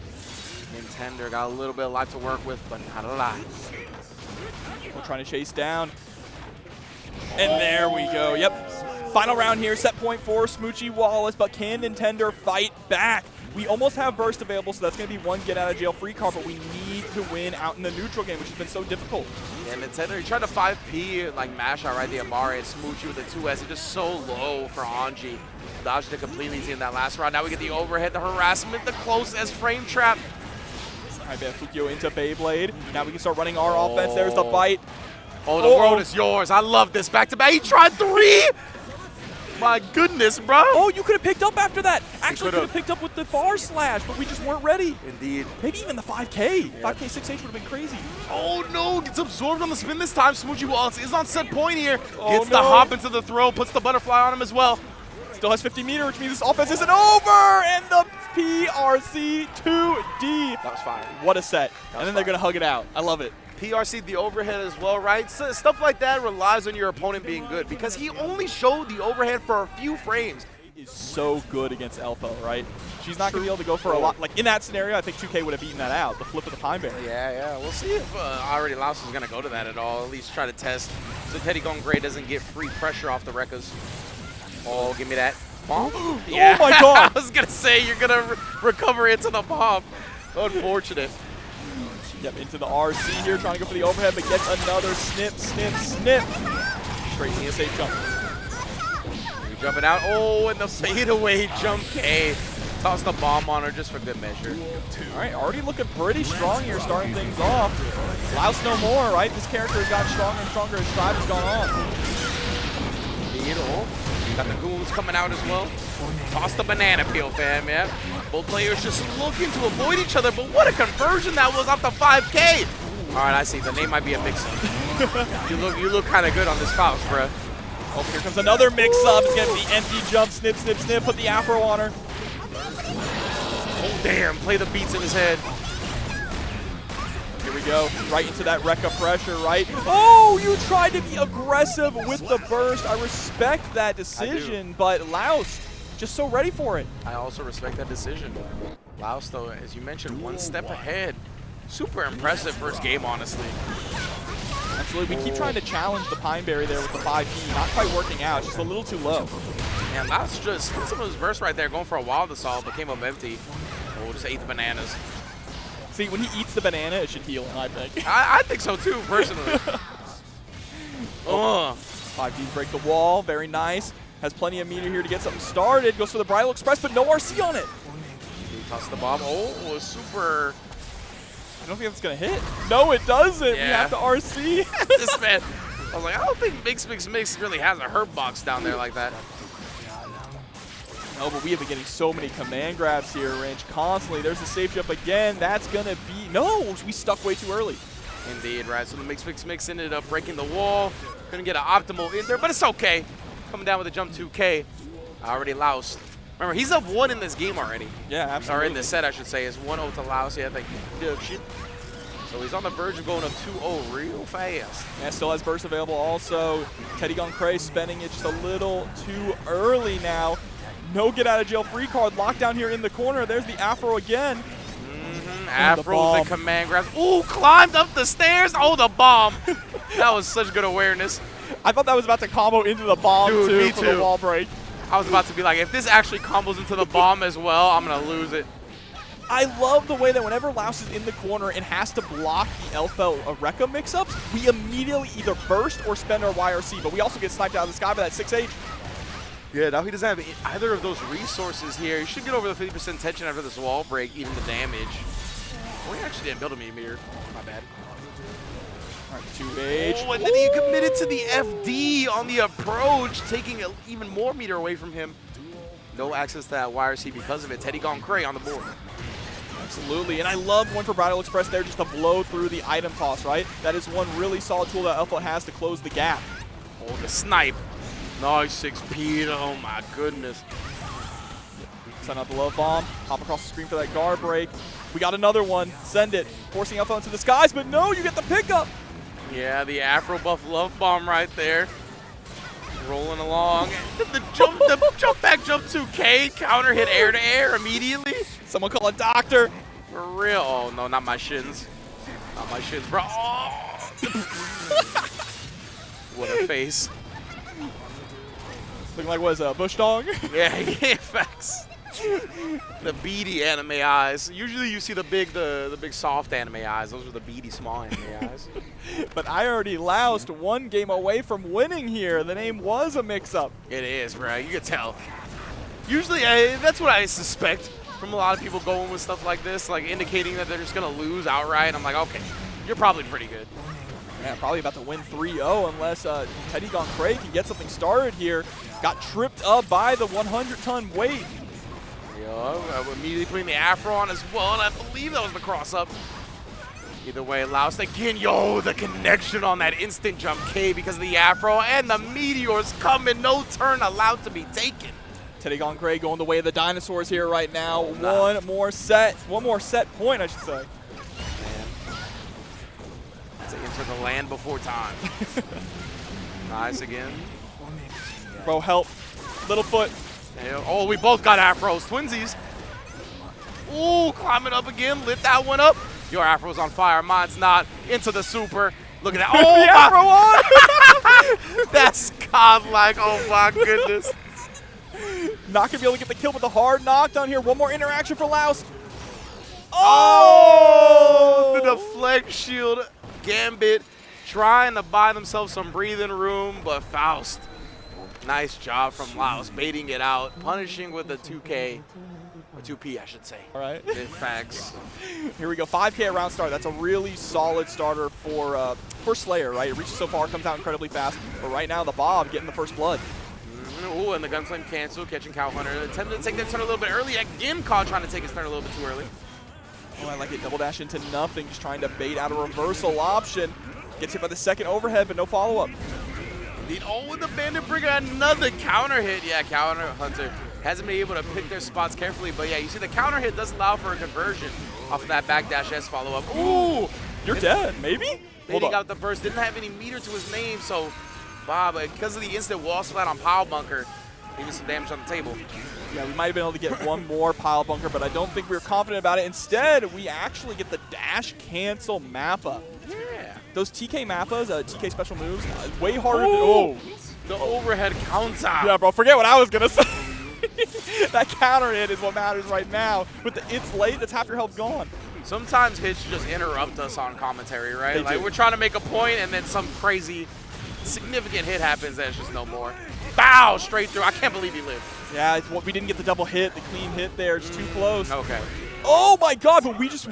Nintender got a little bit of life to work with, but not a lot. We're trying to chase down. And there we go. Yep. Final round here. Set point for Smoochie Wallace, but can Nintender fight back? We almost have burst available, so that's going to be one get out of jail free card, but we need to win out in the neutral game, which has been so difficult. Yeah, Nintender, he tried to 5P, like mash out right the Amari and Smoochie with the 2S. It's just so low for Anji. Dodged it completely in that last round. Now we get the overhead, the harassment, the close as frame trap. I bet Fukio into Beyblade. Now we can start running our offense. There's the bite. Oh, the world is yours. I love this. Back to back. He tried 3. My goodness, bro. Oh, you could have picked up after that. Actually, could have picked up with the far slash, but we just weren't ready. Indeed. Maybe even the 5K. Yep. 5K 6H would have been crazy. Oh, no. Gets absorbed on the spin this time. Smoochie Wallace is on set point here. Gets the hop into the throw. Puts the butterfly on him as well. Still has 50 meter, which means this offense isn't over. And the PRC 2D. That was fire. What a set. And then they're going to hug it out. I love it. PRC the overhead as well, right? So stuff like that relies on your opponent being good because he only showed the overhead for a few frames. Is so good against Elfo, right? She's not going to be able to go for a lot. Like in that scenario, I think 2K would have beaten that out. The flip of the Pine Bear. Yeah. We'll see if already Laust is going to go to that at all. At least try to test so TenTeddyGoneKray doesn't get free pressure off the Rekkas. Oh, give me that. Bomb? Yeah. Oh my God. I was going to say you're going to recover into the bomb. Unfortunate. Yep, into the RC here, trying to go for the overhead, but gets another snip. Straight ESA jump. Jumping out. Oh, and the fadeaway jump K. Toss the bomb on her just for good measure. All right, already looking pretty strong here, starting things off. Laust no more, right? This character has gotten stronger and stronger as time has gone on. Got the goons coming out as well. Toss the banana peel, fam, yeah. Both players just looking to avoid each other, but what a conversion that was off the 5K. All right, I see. The name might be a mix-up. you look kind of good on this Faust, bruh. Oh, here comes another mix-up. It's going to be empty jump, snip, snip, snip. Put the afro on her. Oh, damn. Play the beats in his head. Here we go. Right into that Rekka pressure, right? Oh, you tried to be aggressive with the burst. I respect that decision, but Laust just so ready for it. I also respect that decision. Laust, though, as you mentioned, one step ahead. Super impressive first game, honestly. Absolutely. We keep trying to challenge the Pineberry there with the 5P. Not quite working out. Just a little too low. Man, Laust just spent some of his burst right there, going for a wild assault, but came up empty. Oh, just ate the bananas. See, when he eats the banana, it should heal him, I think. I think so, too, personally. 5Ps break the wall. Very nice. Has plenty of meter here to get something started. Goes for the Bridal Express, but no RC on it. He tossed the bomb. Oh, super. I don't think that's going to hit. No, it doesn't. Yeah. We have to RC. This man. I was like, I don't think Mix really has a herb box down there like that. No, but we have been getting so many command grabs here, Wrench, constantly. There's a safe jump again. That's going to be... No, we stuck way too early. Indeed, right. So the Mix ended up breaking the wall. Couldn't get an optimal in there, but it's okay. Coming down with a jump 2K. Already Laust. Remember, he's up 1 in this game already. Yeah, absolutely. Or in this set, I should say. It's 1-0 to Laust. Yeah, thank you. So he's on the verge of going up 2-0 real fast. Yeah, still has burst available also. TenTeddyGoneKray spending it just a little too early now. No get out of jail free card. Lockdown here in the corner. There's the Afro again. Afro, the command grabs. Ooh, climbed up the stairs. Oh, the bomb. That was such good awareness. I thought that was about to combo into the bomb, dude, too, me for too. the wall break. I was about to be like, if this actually combos into the bomb as well, I'm going to lose it. I love the way that whenever Laust is in the corner and has to block the Elfel Rekka mix-ups, we immediately either burst or spend our YRC, but we also get sniped out of the sky by that 6H. Yeah, now he doesn't have either of those resources here. He should get over the 50% tension after this wall break, even the damage. Oh, he actually didn't build a meter. My bad. All right, 2H. Oh, and then he committed to the FD on the approach, taking even more meter away from him. No access to that YRC because of it. TenTeddyGoneKray on the board. Absolutely, and I love one for Bridal Express there just to blow through the item toss, right? That is one really solid tool that Elfel has to close the gap. Oh, the snipe. Nice 6P. Oh, my goodness. Send out the love bomb. Hop across the screen for that guard break. We got another one. Send it. Forcing Elfel into the skies, but no, you get the pickup. Yeah, the Afro buff love bomb right there. Rolling along. The jump back jump 2K. Counter hit air to air immediately. Someone call a doctor. For real. Oh, no, not my shins. Not my shins, bro. Oh. What a face. Looking like, what is that, a bush dog? Yeah, facts. The beady anime eyes. Usually you see the big soft anime eyes. Those are the beady small anime eyes. But I already loused one game away from winning here. The name was a mix-up. It is, bro. You can tell. Usually, that's what I suspect from a lot of people going with stuff like this, like indicating that they're just going to lose outright. I'm like, okay, you're probably pretty good. Yeah, probably about to win 3-0 unless TenTeddyGoneKray can get something started here. Got tripped up by the 100-ton weight. Yeah, immediately putting the Afro on as well, and I believe that was the cross-up. Either way, Laust again. Yo, the connection on that instant jump K because of the Afro, and the Meteor's coming. No turn allowed to be taken. TenTeddyGoneKray going the way of the dinosaurs here right now. One more set point, I should say. To enter the land before time. Nice again. Bro, help. Littlefoot. Oh, we both got Afros. Twinsies. Ooh, climbing up again. Lit that one up. Your Afro's on fire. Mine's not. Into the super. Look at that. Oh, the Afro on! That's godlike. Oh, my goodness. Not going to be able to get the kill with the hard knockdown here. One more interaction for Laust. Oh! The deflect shield. Gambit trying to buy themselves some breathing room, but Faust, nice job from Laust, baiting it out, punishing with the 2K, or 2P I should say. All right. Facts. Here we go, 5K around start. That's a really solid starter for Slayer, right? It reaches so far, comes out incredibly fast, but right now the Bob getting the first blood. Ooh, and the Gunslam cancel, catching Cowhunter. Attempted to take that turn a little bit early. Again, Cog trying to take his turn a little bit too early. Oh, I like it. Double dash into nothing. Just trying to bait out a reversal option. Gets hit by the second overhead, but no follow-up. Indeed. Oh, with the Bandit Bringer, another counter hit. Yeah, Cowhunter hasn't been able to pick their spots carefully. But yeah, you see the counter hit does allow for a conversion off of that backdash S follow-up. Ooh! You're dead, maybe? Maybe he got the burst. Didn't have any meter to his name, so Bob, because of the instant wall splat on Pile Bunker, maybe some damage on the table. Yeah, we might have been able to get one more Pile Bunker, but I don't think we were confident about it. Instead, we actually get the dash cancel Mappa. Yeah. Those TK Mappas, TK special moves, way harder to... Oh! The overhead counter. Yeah, bro, forget what I was going to say. That counter hit is what matters right now. With the it's late, that's half your health gone. Sometimes hits just interrupt us on commentary, right? They Like do. we're trying to make a point and then some crazy, significant hit happens and it's just no more. Bow! Straight through. I can't believe he lived. Yeah, it's what we didn't get the double hit, the clean hit there. It's too close. Okay. Oh my god, but we just...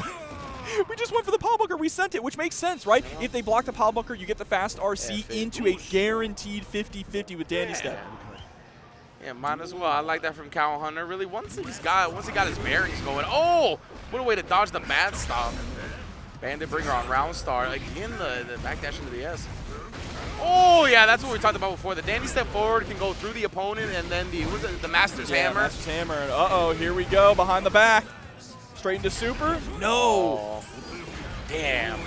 We just went for the Pile Bunker, we sent it, which makes sense, right? If they block the Pile Bunker, you get the fast RC into a guaranteed 50-50 with Dandy Step. Yeah, might as well. I like that from Cowhunter. Really, once he got his bearings going. Oh, what a way to dodge the bad stop. Bandit Bringer on round star. Again, the backdash into the S. Oh yeah, that's what we talked about before. The Dandy Step forward can go through the opponent, and then the Master's Hammer. Master's Hammer. Uh-oh, here we go, behind the back. Straight into super. No. Oh, damn.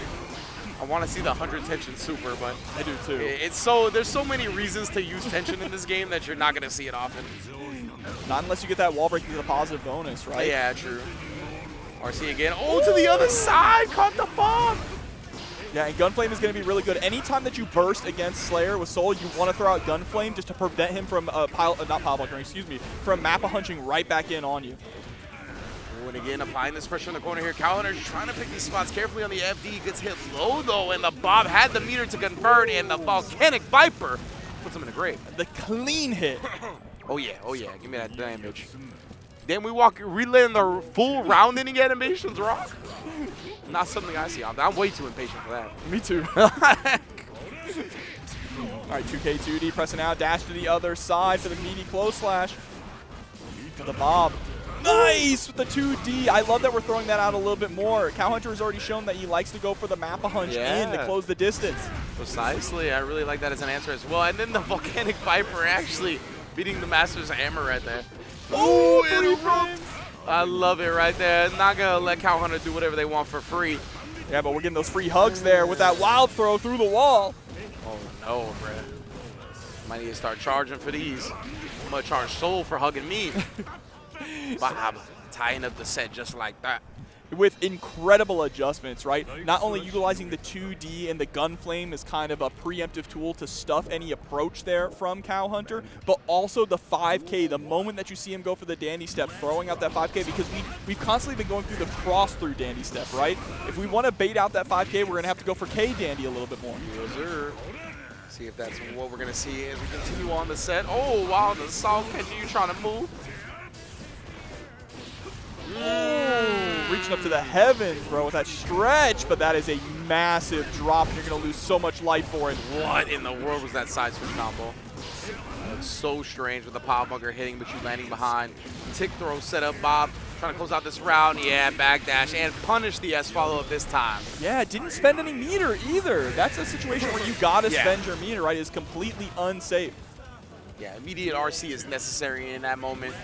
I want to see the 100 tension super, but I do too. There's so many reasons to use tension in this game that you're not going to see it often. Not unless you get that wall break to the positive bonus, right? Yeah, true. RC again. Oh, to the other side. Caught the bomb. Yeah, and Gunflame is going to be really good. Anytime that you burst against Slayer with Soul, you want to throw out Gunflame just to prevent him from not Pile Bunker, excuse me, from Mappa hunching right back in on you. And again, applying this pressure in the corner here. Cowhunter trying to pick these spots carefully on the FD. Gets hit low, though, and the Bob had the meter to convert, and the Volcanic Viper puts him in the grave. The clean hit. Oh, yeah. Give me that damage. Then we relaying the full round inning animations, Rock. Not something I see. I'm way too impatient for that. Me too. All right, 2K2D pressing out. Dash to the other side for the meaty close slash. For the Bob. Nice with the 2D. I love that we're throwing that out a little bit more. Cowhunter has already shown that he likes to go for the Mappa hunch in to close the distance. Precisely. I really like that as an answer as well. And then the Volcanic Viper actually beating the Master's Hammer right there. Oh, 3 frames. I love it right there. Not going to let Cowhunter do whatever they want for free. Yeah, but we're getting those free hugs there with that wild throw through the wall. Oh, no, bruh. Might need to start charging for these. I'm going to charge Soul for hugging me. Bob tying up the set just like that. With incredible adjustments, right? Not only utilizing the 2D and the Gunflame as kind of a preemptive tool to stuff any approach there from Cowhunter, but also the 5K, the moment that you see him go for the Dandy Step, throwing out that 5K, because we've constantly been going through the cross-through Dandy Step, right? If we want to bait out that 5K, we're going to have to go for K-Dandy a little bit more. Yes, sir. See if that's what we're going to see as we continue on the set. Oh, wow, the Salt catching you trying to move. Reaching up to the heavens, bro, with that stretch, but that is a massive drop, and you're going to lose so much life for it. What in the world was that side switch combo? Looks so strange with the Pile Bunker hitting, but you landing behind. Tick throw set up, Bob trying to close out this round. Yeah, backdash and punish the S follow-up this time. Yeah, didn't spend any meter either. That's a situation where you got to spend your meter, right? It's completely unsafe. Yeah, immediate RC is necessary in that moment.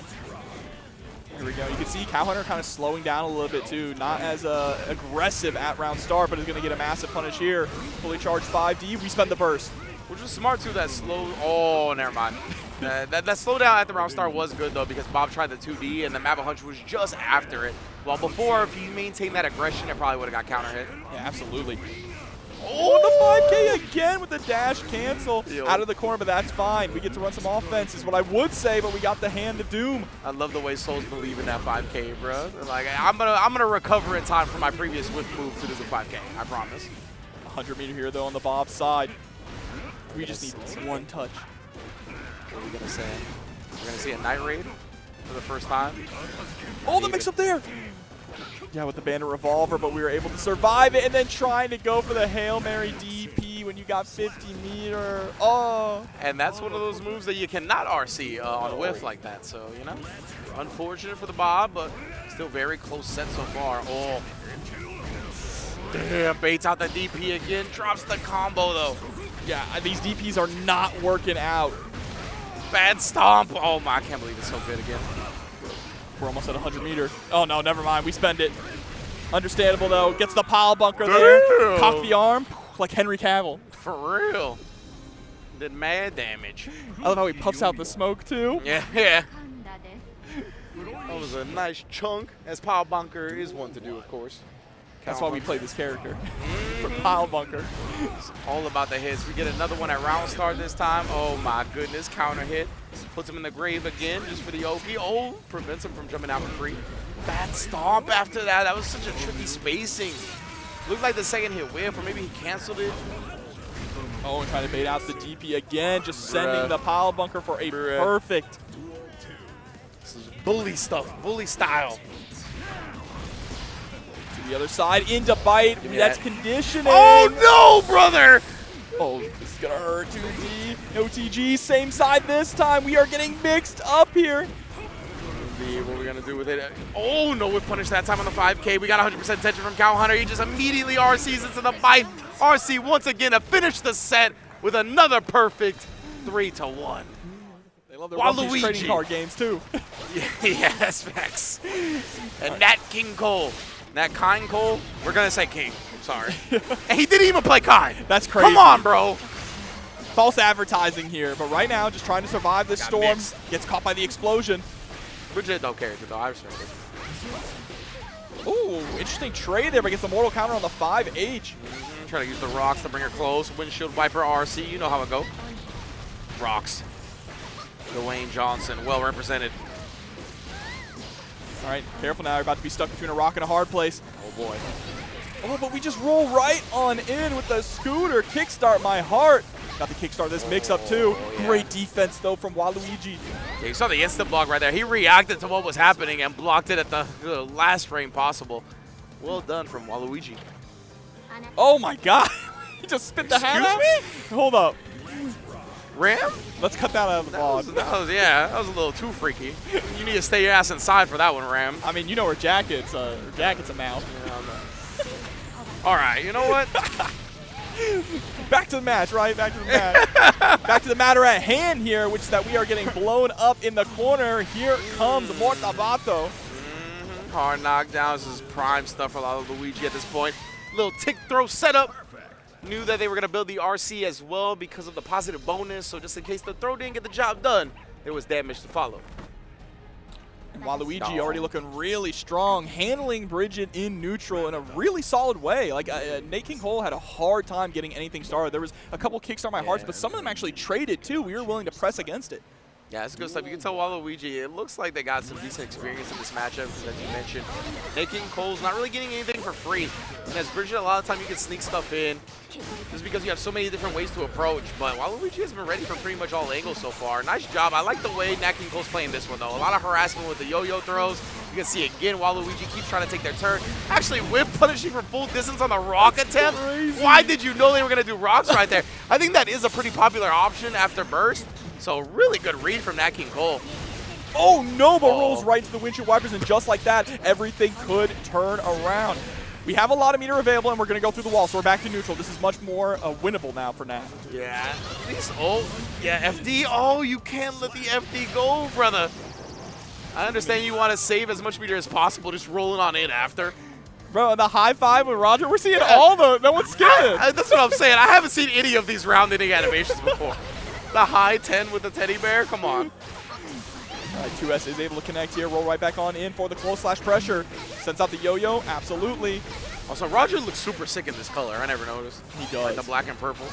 Here we go. You can see Cowhunter kind of slowing down a little bit too. Not as aggressive at round start, but is going to get a massive punish here. Fully charged 5D. We spend the burst. Which was smart too, that slow. Oh, never mind. that slowdown at the round start was good though, because Bob tried the 2D and the Mappa hunch was just after it. While before, if he maintained that aggression, it probably would have got counter hit. Yeah, absolutely. Oh, the 5K again with the dash cancel out of the corner, but that's fine. We get to run some offense is what I would say, but we got the hand of doom. I love the way Souls believe in that 5K, bro. Like, I'm gonna recover in time from my previous whip move to do the 5K, I promise. 100 meter here, though, on the Bob side. We just need one touch. What are we gonna say? We're gonna see a Night Raid for the first time. Oh, the mix-up there! Yeah, with the Bandit Revolver, but we were able to survive it, and then trying to go for the Hail Mary DP when you got 50 meter. Oh. And that's one of those moves that you cannot RC on a whiff like that. So, you know, unfortunate for the Bob, but Still very close set so far. Oh. Damn, baits out the DP again. Drops the combo, though. Yeah, these DPs are not working out. Bad stomp. Oh, my, I can't believe it's so good again. We're almost at 100 meter. Oh, no, never mind. We spend it. Understandable, though. Gets the pile bunker there. Damn. Cock the arm like Henry Cavill. For real. Did mad damage. I love how he puffs out the smoke, too. Yeah. That was a nice chunk, as pile bunker is one to do, of course. That's why we play this character. For pile bunker. It's all about the hits. We get another one at round start this time. Oh my goodness, counter hit. Puts him in the grave again just for the Oki. Oh, prevents him from jumping out for free. Bad stomp after that. That was such a tricky spacing. Looked like the second hit whiff, or maybe he canceled it. Oh, and trying to bait out the DP again, just sending the pile bunker for a perfect. This is bully stuff, bully style. To the other side, into bite. That's conditioning. Oh no, brother! Oh, this is gonna hurt. 2D, OTG, same side this time. We are getting mixed up here. What are we gonna do with it? Oh no, we punished that time on the 5K. We got 100% tension from Cowhunter. He just immediately RCs into the bite. RC once again to finish the set with another perfect 3-1. They love their Walooiji trading card games too. Yeah, that's facts. And NateKyngCole. NateKyngCole? We're gonna say King. I'm sorry. And he didn't even play Kai. That's crazy. Come on, bro. False advertising here, but right now just trying to survive this storm. Mixed. Gets caught by the explosion. Bridget don't care though. I respect it. Ooh, interesting trade there, but gets the mortal counter on the 5H. Try to use the rocks to bring her close. Windshield Viper RC. You know how it go. Rocks. Dwayne Johnson, well represented. All right, careful now. You're about to be stuck between a rock and a hard place. Oh boy. Oh, but we just roll right on in with the scooter. Kickstart my heart. Got the kickstart this mix-up too. Yeah. Great defense though from Walooiji. Yeah, you saw the instant block right there. He reacted to what was happening and blocked it at the last frame possible. Well done from Walooiji. Oh my God! He just spit the hat out. Excuse me? Hold up. Ram? Let's cut that out of the vlog. That was a little too freaky. You need to stay your ass inside for that one, Ram. I mean, you know her jacket's a mouth. Yeah, all right, you know what? Back to the match, right? Back to the match. Back to the matter at hand here, which is that we are getting blown up in the corner. Here comes Mortabato. Hard knockdowns is prime stuff for Walooiji at this point. Little tick throw setup. Knew that they were going to build the RC as well because of the positive bonus, so just in case the throw didn't get the job done, there was damage to follow. And Walooiji already looking really strong, handling Bridget in neutral in a really solid way. Like, NateKyngCole had a hard time getting anything started. There was a couple kickstart my hearts, but some of them actually traded too. We were willing to press against it. Yeah, it's good stuff. You can tell Walooiji, it looks like they got some decent experience in this matchup, as you mentioned. NateKyngCole's not really getting anything for free. And as Bridget, a lot of time you can sneak stuff in just because you have so many different ways to approach. But Walooiji has been ready for pretty much all angles so far. Nice job. I like the way NateKyngCole's playing this one, though. A lot of harassment with the yo-yo throws. You can see again, Walooiji keeps trying to take their turn. Actually, whiff punishing for full distance on the rock attempt. Why did you know they were going to do rocks right there? I think that is a pretty popular option after burst. So really good read from NateKyngCole. Oh no, but rolls right to the windshield wipers, and just like that, everything could turn around. We have a lot of meter available, and we're going to go through the wall, so we're back to neutral. This is much more winnable now for Nat. Yeah. FD. Oh, you can't let the FD go, brother. I understand you want to save as much meter as possible, just rolling on in after. Bro, the high five with Roger, we're seeing all the, no one's skipping. That's what I'm saying. I haven't seen any of these round-ending animations before. The high 10 with the teddy bear, come on. All right, 2S is able to connect here, roll right back on in for the close slash pressure. Sends out the yo-yo, absolutely. Also, Roger looks super sick in this color. I never noticed. He does. Like the black and purple.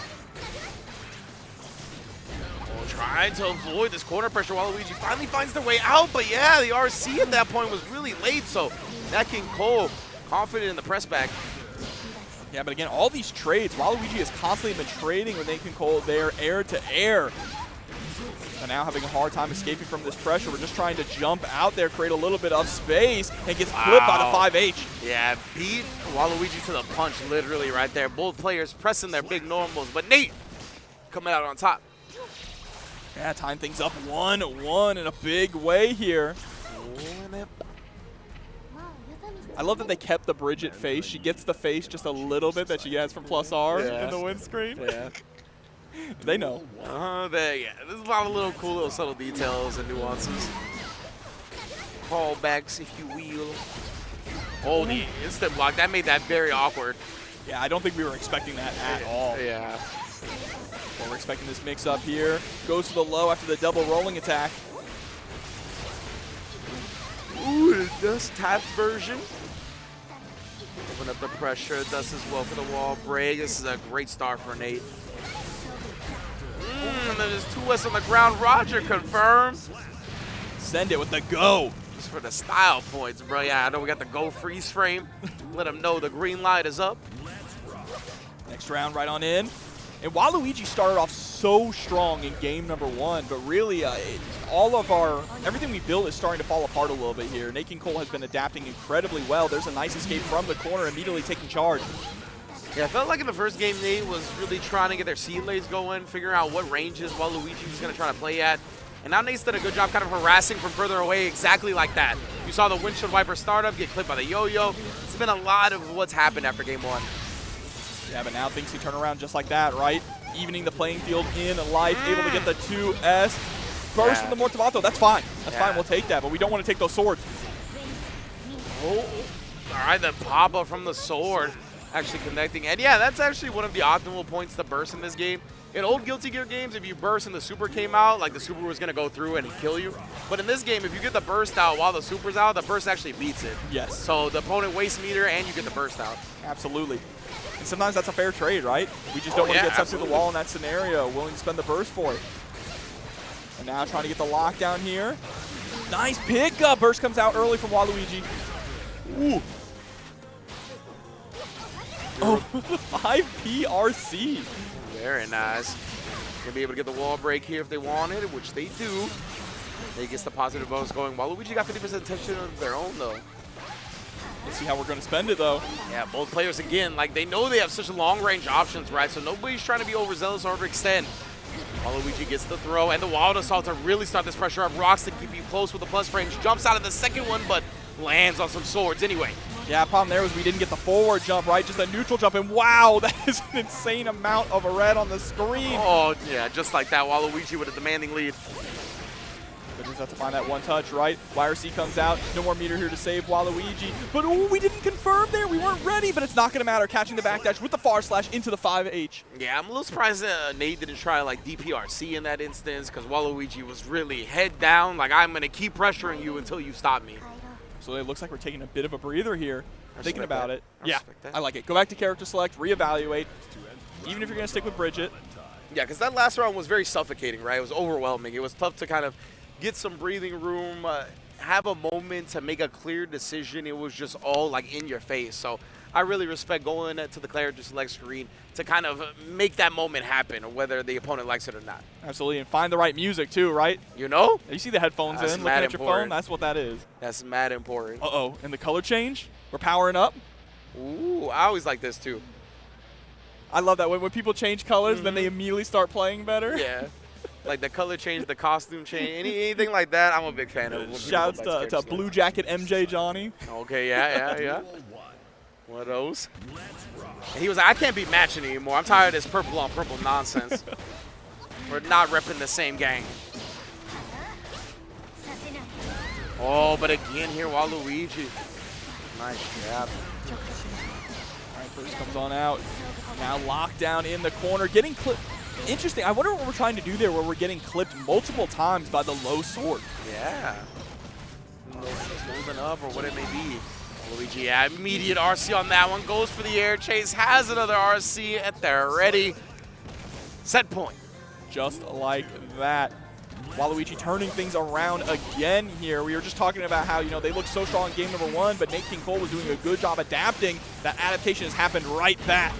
Oh, trying to avoid this corner pressure. Walooiji finally finds their way out, but yeah, the RC at that point was really late, so NateKyngCole confident in the press back. Yeah, but again, all these trades, Walooiji has constantly been trading with NateKyngCole there, air to air. And now having a hard time escaping from this pressure. We're just trying to jump out there, create a little bit of space, and gets clipped by the 5H. Yeah, beat Walooiji to the punch literally right there. Both players pressing their big normals, but Nate coming out on top. Yeah, time things up 1-1 in a big way here. I love that they kept the Bridget face. She gets the face just a little bit that she has from plus R in the windscreen. Yeah. They know. Yeah, there's a lot of little cool little subtle details and nuances. Callbacks, if you will. Oh, the instant block, that made that very awkward. Yeah, I don't think we were expecting that at all. Yeah. Well, we're expecting this mix-up here. Goes to the low after the double rolling attack. Ooh, the dust tapped version. Open up the pressure. Dust as well for the wall break. This is a great start for Nate. And then there's 2S on the ground. Roger confirmed. Send it with the go. Just for the style points, bro. Yeah, I know we got the go freeze frame. Let them know the green light is up. Next round right on in. And Walooiji started off so strong in game number 1, but really everything we built is starting to fall apart a little bit here. NateKyngCole has been adapting incredibly well. There's a nice escape from the corner, immediately taking charge. Yeah, I felt like in the first game, Nate was really trying to get their seed lays going, figuring out what ranges Walooiji was going to try to play at. And now Nate's done a good job kind of harassing from further away exactly like that. You saw the windshield wiper startup get clipped by the yo-yo. It's been a lot of what's happened after game 1. Yeah, but now things can turn around just like that, right? Evening the playing field in life, able to get the 2S. Burst from the Mortavato, that's fine. That's fine, we'll take that, but we don't want to take those swords. Oh, all right, the pop-up from the sword actually connecting. And yeah, that's actually one of the optimal points to burst in this game. In old Guilty Gear games, if you burst and the super came out, like the super was going to go through and kill you. But in this game, if you get the burst out while the super's out, the burst actually beats it. Yes. So the opponent wastes meter and you get the burst out. Absolutely. And sometimes that's a fair trade, right? We just don't want to get stuff through the wall in that scenario. Willing to spend the burst for it. And now trying to get the lockdown here. Nice pickup. Burst comes out early from Walooiji. Ooh. Oh, the 5 PRC. Very nice. Gonna be able to get the wall break here if they want it, which they do. They gets the positive bonus going. Walooiji got 50% attention of their own, though. Let's see how we're going to spend it, though. Yeah, both players, again, like they know they have such long-range options, right? So nobody's trying to be overzealous or overextend. Walooiji gets the throw and the wild assault to really start this pressure up. Rocks to keep you close with the plus frames. Jumps out of the second one, but lands on some swords anyway. Yeah, problem there was we didn't get the forward jump, right? Just a neutral jump, and wow, that is an insane amount of a red on the screen. Oh, yeah, just like that, Walooiji with a demanding lead. But just have to find that one touch, right? YRC comes out, no more meter here to save Walooiji. But oh, we didn't confirm there, we weren't ready, but it's not gonna matter. Catching the backdash with the far slash into the 5H. Yeah, I'm a little surprised Nate didn't try like DPRC in that instance, because Walooiji was really head down, like I'm gonna keep pressuring you until you stop me. So it looks like we're taking a bit of a breather here, thinking about it. Yeah, I like it. Go back to character select, reevaluate, even if you're gonna stick with Bridget. Yeah, because that last round was very suffocating, right? It was overwhelming. It was tough to kind of get some breathing room, have a moment to make a clear decision. It was just all like in your face. So I really respect going to the character select screen to kind of make that moment happen, whether the opponent likes it or not. Absolutely, and find the right music too, right? You know? You see the headphones That's in, looking at your phone, that's what that is. That's mad important. Uh-oh, and the color change? We're powering up. Ooh, I always like this too. I love that. When people change colors, then they immediately start playing better. Yeah. Like the color change, the costume change, anything like that, I'm a big fan of. Shouts to Blue Jacket MJ Johnny. Okay, yeah. One of those. And he was like, I can't be matching anymore. I'm tired of this purple on purple nonsense. We're not repping the same gang. Oh, but again here, Walooiji. Nice jab. All right, first comes on out. Now locked down in the corner, getting clipped. Interesting. I wonder what we're trying to do there where we're getting clipped multiple times by the low sword. Yeah. Moving up or what it may be. Walooiji, yeah, immediate RC on that one. Goes for the air chase. Has another RC at the ready. Set point. Just like that. Walooiji turning things around again here. We were just talking about how, they looked so strong in game number 1, but NateKyngCole was doing a good job adapting. That adaptation has happened right back.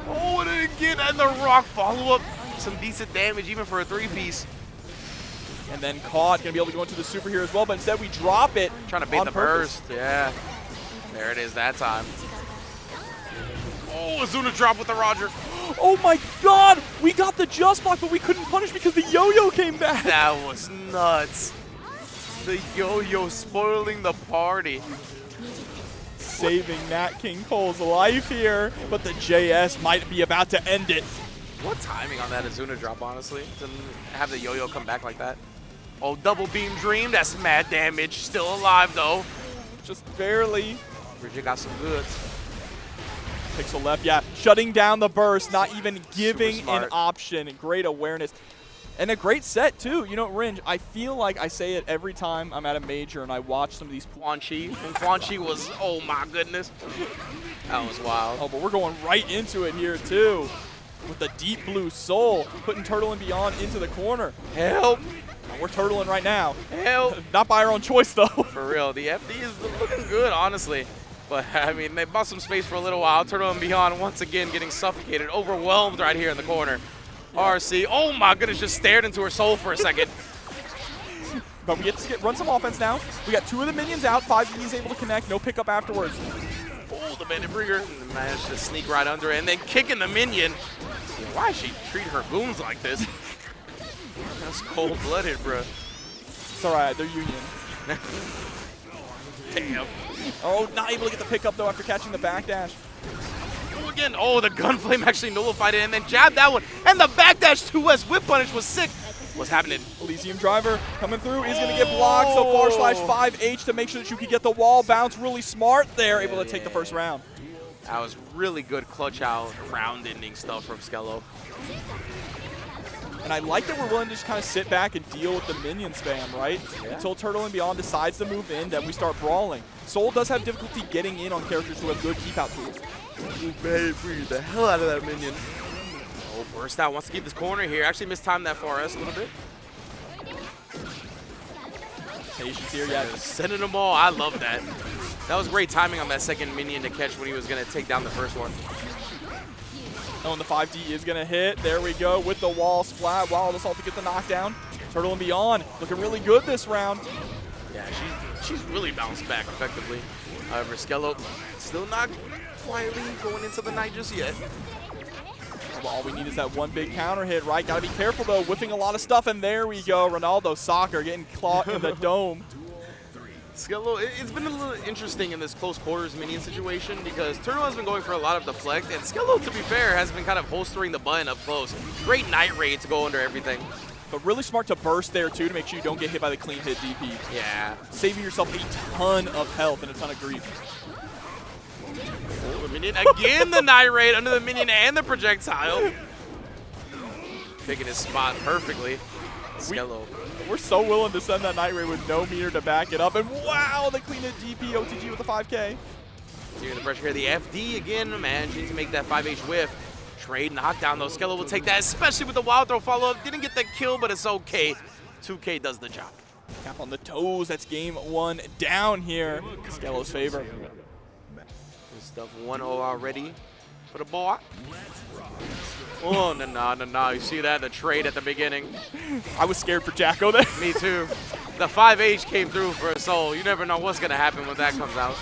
Oh, and again, and the rock follow-up. Some decent damage even for a 3-piece. And then caught, gonna be able to go into the super here as well, but instead we drop it. Trying to bait the burst, yeah. There it is that time. Oh, Azuna drop with the Roger. Oh my god, we got the just block, but we couldn't punish because the yo-yo came back. That was nuts. The yo-yo spoiling the party. saving NateKyngCole's life here, but the JS might be about to end it. What timing on that Adyune drop, honestly, to have the yo-yo come back like that. Oh, double beam dream, that's mad damage. Still alive, though. Just barely. Bridget got some goods. Pixel left, yeah, shutting down the burst, not even giving an option. Great awareness. And a great set, too. You know, Ringe, I feel like I say it every time I'm at a major and I watch some of these. Quan Chi. And Quan Chi was, oh my goodness. That was wild. Oh, but we're going right into it here, too. With the deep blue soul, putting TurtleAndBeyond into the corner. Help. We're turtling right now. Help. Not by our own choice, though. For real. The FD is looking good, honestly. But, I mean, they bought some space for a little while. TurtleAndBeyond once again getting suffocated, overwhelmed right here in the corner. Yeah. RC, oh my goodness, just stared into her soul for a second. But we get to run some offense now. We got 2 of the minions out, 5D's able to connect, no pickup afterwards. Oh, the Bandit Bringer managed to sneak right under it and then kicking the minion. Why does she treat her goons like this? That's cold-blooded, bro. It's all right, they're union. Damn. Oh, not able to get the pickup, though, after catching the backdash. Oh, again. Oh, the Gunflame actually nullified it and then jabbed that one. And the backdash 2S whip punish was sick. What's happening? Elysium Driver coming through is going to get blocked so far /5H to make sure that you can get the wall bounce. Really smart there, able to take the first round. That was really good clutch out, round-ending stuff from Skel0. And I like that we're willing to just kind of sit back and deal with the minion spam, right? Yeah. Until TurtleAndBeyond decides to move in, then we start brawling. Soul does have difficulty getting in on characters who have good keep-out tools. Ooh, baby, breathe the hell out of that minion. Oh, burst out, wants to keep this corner here. Actually mistimed that 4S a little bit. Patience here, yeah. Sending them all, I love that. That was great timing on that second minion to catch when he was going to take down the first one. Oh, and the 5D is going to hit. There we go with the wall splat. Wow, the Salt to get the knockdown. TurtleAndBeyond looking really good this round. Yeah, she's really bounced back effectively. However, Skel0 still not quietly going into the night just yet. Well, all we need is that one big counter hit, right? Got to be careful, though. Whiffing a lot of stuff, and there we go. Ronaldo Soccer getting caught in the dome. Skel0, it's been a little interesting in this close quarters minion situation because Turtle has been going for a lot of deflect, and Skel0, to be fair, has been kind of holstering the button up close. Great night raid to go under everything. But really smart to burst there, too, to make sure you don't get hit by the clean hit DP. Yeah. Saving yourself a ton of health and a ton of grief. Oh, the minion again, the night raid under the minion and the projectile. Picking his spot perfectly. Skel0. We're so willing to send that night raid with no meter to back it up. And wow, the clean hit DP OTG with the 5K. Seeing the pressure here. The FD again managing to make that 5H whiff. Trade knockdown though. Skel0 will take that, especially with the wild throw follow-up. Didn't get the kill, but it's okay. 2K does the job. Tap on the toes. That's game 1 down here. Skel0's favor. Good stuff. 1-0 already for the boy. Oh, no. You see that? The trade at the beginning. I was scared for Jacko there. Me too. The 5H came through for a soul. You never know what's going to happen when that comes out.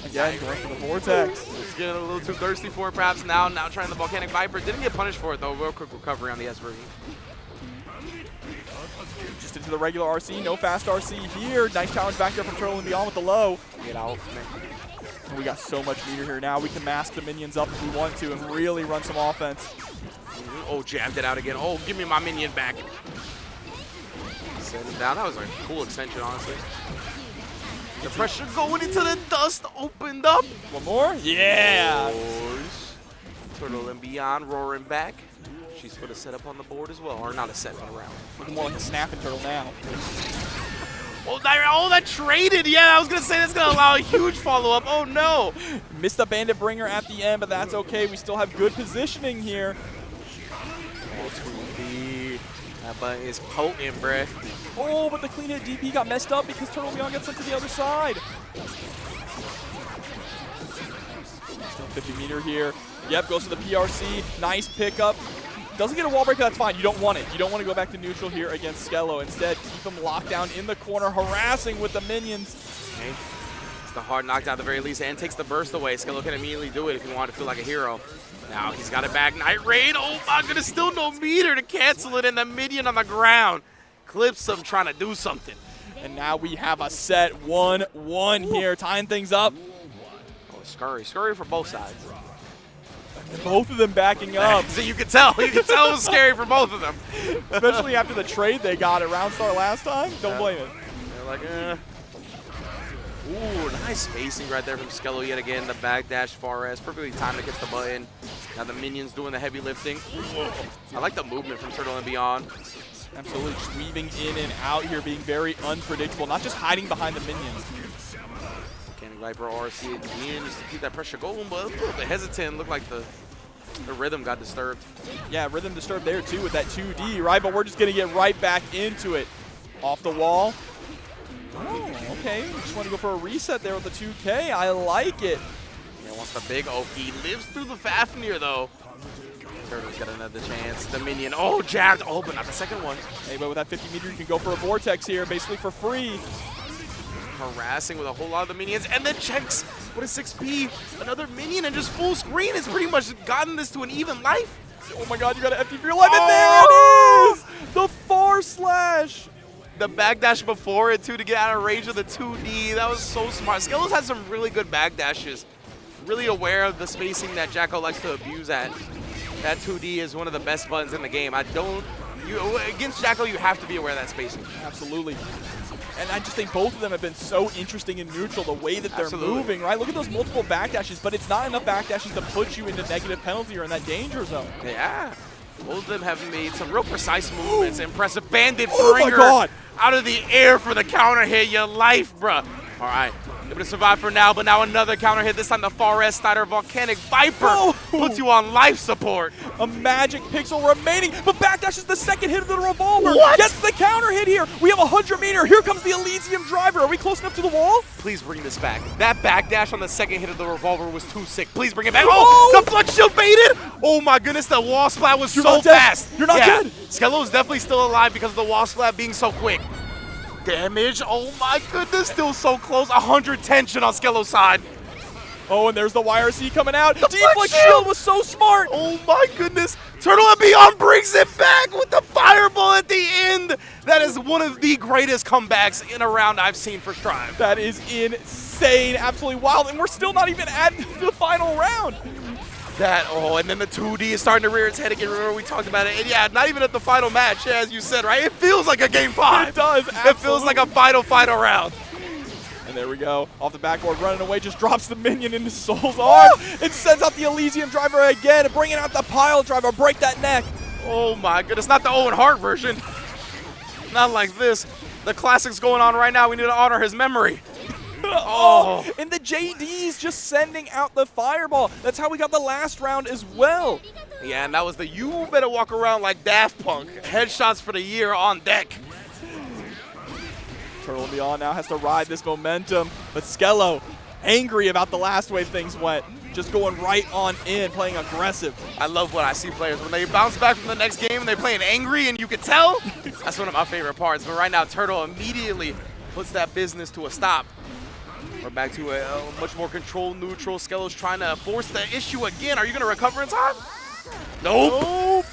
Again, going for the vortex. He's getting a little too thirsty for it perhaps now. Now trying the Volcanic Viper. Didn't get punished for it though. Real quick recovery on the S version. Just into the regular RC. No fast RC here. Nice challenge back there from TurtleAndBeyond with the low. Get out, man. And we got so much meter here now. We can mask the minions up if we want to and really run some offense. Oh, jabbed it out again. Oh, give me my minion back. Send him down. That was a cool extension, honestly. The pressure going into the dust opened up. One more? Yeah. TurtleAndBeyond roaring back. She's put a setup on the board as well. Or not a set, but a round. Looking more like a snapping turtle now. Oh, that traded. Yeah, I was going to say that's going to allow a huge follow-up. Oh, no. Missed the Bandit Bringer at the end, but that's okay. We still have good positioning here. That button is potent, bruh. Oh, but the clean hit DP got messed up because TurtleAndBeyond got sent to the other side. Still 50 meter here. Yep, goes to the PRC. Nice pickup. Doesn't get a wall breaker, that's fine. You don't want it. You don't want to go back to neutral here against Skel0. Instead, keep him locked down in the corner, harassing with the minions. Okay. It's the hard knockdown at the very least, and takes the burst away. Skel0 can immediately do it if you want to feel like a hero. Now he's got it back. Night raid. Oh my goodness, still no meter to cancel it, and the minion on the ground clips him trying to do something. And now we have a set 1-1 here, tying things up. Scurry for both sides. Both of them backing up. So you can tell it was scary for both of them. Especially after the trade they got at Round Start last time. Don't blame it. They're like, eh. Ooh, nice spacing right there from Skel0 yet again. The backdash far S, perfectly timed to catch the button. Now the minions doing the heavy lifting. I like the movement from TurtleAndBeyond. Absolutely, just weaving in and out here, being very unpredictable, not just hiding behind the minions. Mechanic Viper RC again just to keep that pressure going, but a little bit hesitant. Looked like the rhythm got disturbed. Yeah, rhythm disturbed there too with that 2D, right? But we're just gonna get right back into it. Off the wall. Oh, okay. We just want to go for a reset there with the 2K. I like it. Yeah, wants the big Oki. Lives through the Fafnir though. Turtle's got another chance. The minion. Oh, jabbed. Oh, but not the second one. Hey, but with that 50 meter, you can go for a vortex here, basically for free. Harassing with a whole lot of the minions, and then checks. What is 6P? Another minion and just full screen has pretty much gotten this to an even life. Oh my God, you got an FD for your life, and there it is! The far slash. The backdash before it too to get out of range of the 2D. That was so smart. Skel0's had some really good backdashes. Really aware of the spacing that Jacko likes to abuse at. That 2D is one of the best buttons in the game. Against Jacko, you have to be aware of that spacing. Absolutely. And I just think both of them have been so interesting in neutral, the way that they're moving, right? Look at those multiple backdashes, but it's not enough backdashes to put you into negative penalty or in that danger zone. Yeah. Both of them have made some real precise movements. Impressive bandit Oh bringer my God. out of the air for the counter hit. Your life, bruh. All right. Able to survive for now, but now another counter hit. This time the far S Snyder Volcanic Viper puts you on life support. A magic pixel remaining, but backdash is the second hit of the revolver. What? Gets the counter hit here. We have a 100 meter. Here comes the Elysium driver. Are we close enough to the wall? Please bring this back. That backdash on the second hit of the revolver was too sick. Please bring it back. Oh, the flex shield baited. Oh my goodness, the wall splat was so fast. You're not dead. Skel0's definitely still alive because of the wall splat being so quick. Damage, oh my goodness, still so close. 100 tension on Skel0's side. Oh, and there's the YRC coming out. Deflect shield was so smart. Oh my goodness. TurtleAndBeyond brings it back with the fireball at the end. That is one of the greatest comebacks in a round I've seen for Strive. That is insane, absolutely wild, and we're still not even at the final round. And then the 2D is starting to rear its head again. Remember we talked about it. And yeah, not even at the final match, as you said, right? It feels like a game 5. It does, absolutely. It feels like a final round. And there we go. Off the backboard, running away, just drops the minion into Soul's arm. It sends out the Elysium driver again, bringing out the pile driver, break that neck. Oh my goodness, not the Owen Hart version. Not like this. The classic's going on right now. We need to honor his memory. Oh, and the JD's just sending out the fireball. That's how we got the last round as well. Yeah, and that was the you better walk around like Daft Punk. Headshots for the year on deck. TurtleAndBeyond now has to ride this momentum, but Skel0 angry about the last way things went. Just going right on in, playing aggressive. I love when I see players when they bounce back from the next game and they're playing angry and you can tell. That's one of my favorite parts. But right now, Turtle immediately puts that business to a stop. We're back to a much more controlled neutral. Skel0's trying to force the issue again. Are you going to recover in time? Nope.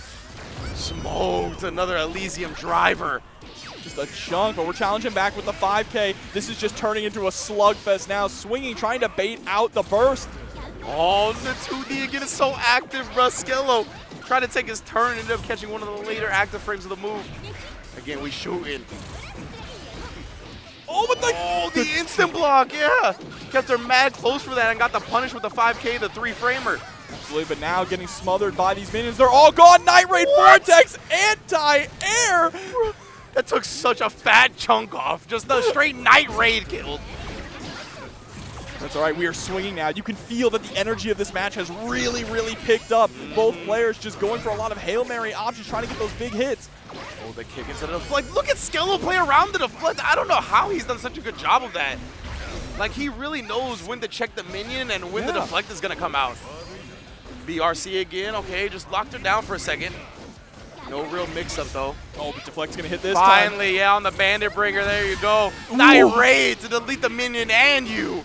Smoked another Elysium driver. Just a chunk, but we're challenging back with the 5K. This is just turning into a slugfest now. Swinging, trying to bait out the burst. Oh, the 2D again is so active, bro. Skel0 trying to take his turn and ended up catching one of the later active frames of the move. Again, we shooting. Oh, but the instant block, yeah. Kept her mad close for that and got the punish with the 5K, the 3-framer. Absolutely, but now getting smothered by these minions. They're all gone. Night Raid Vortex, anti-air. That took such a fat chunk off. Just the straight Night Raid killed. That's all right. We are swinging now. You can feel that the energy of this match has really, really picked up. Both players just going for a lot of Hail Mary options, trying to get those big hits. Oh, the kick into the deflect. Look at Skel0 play around the deflect. I don't know how he's done such a good job of that. Like, he really knows when to check the minion and when the deflect is going to come out. BRC again. Okay, just locked her down for a second. No real mix-up, though. Oh, but deflect's going to hit this time. Finally, yeah, on the bandit bringer. There you go. Night Raid to delete the minion and you.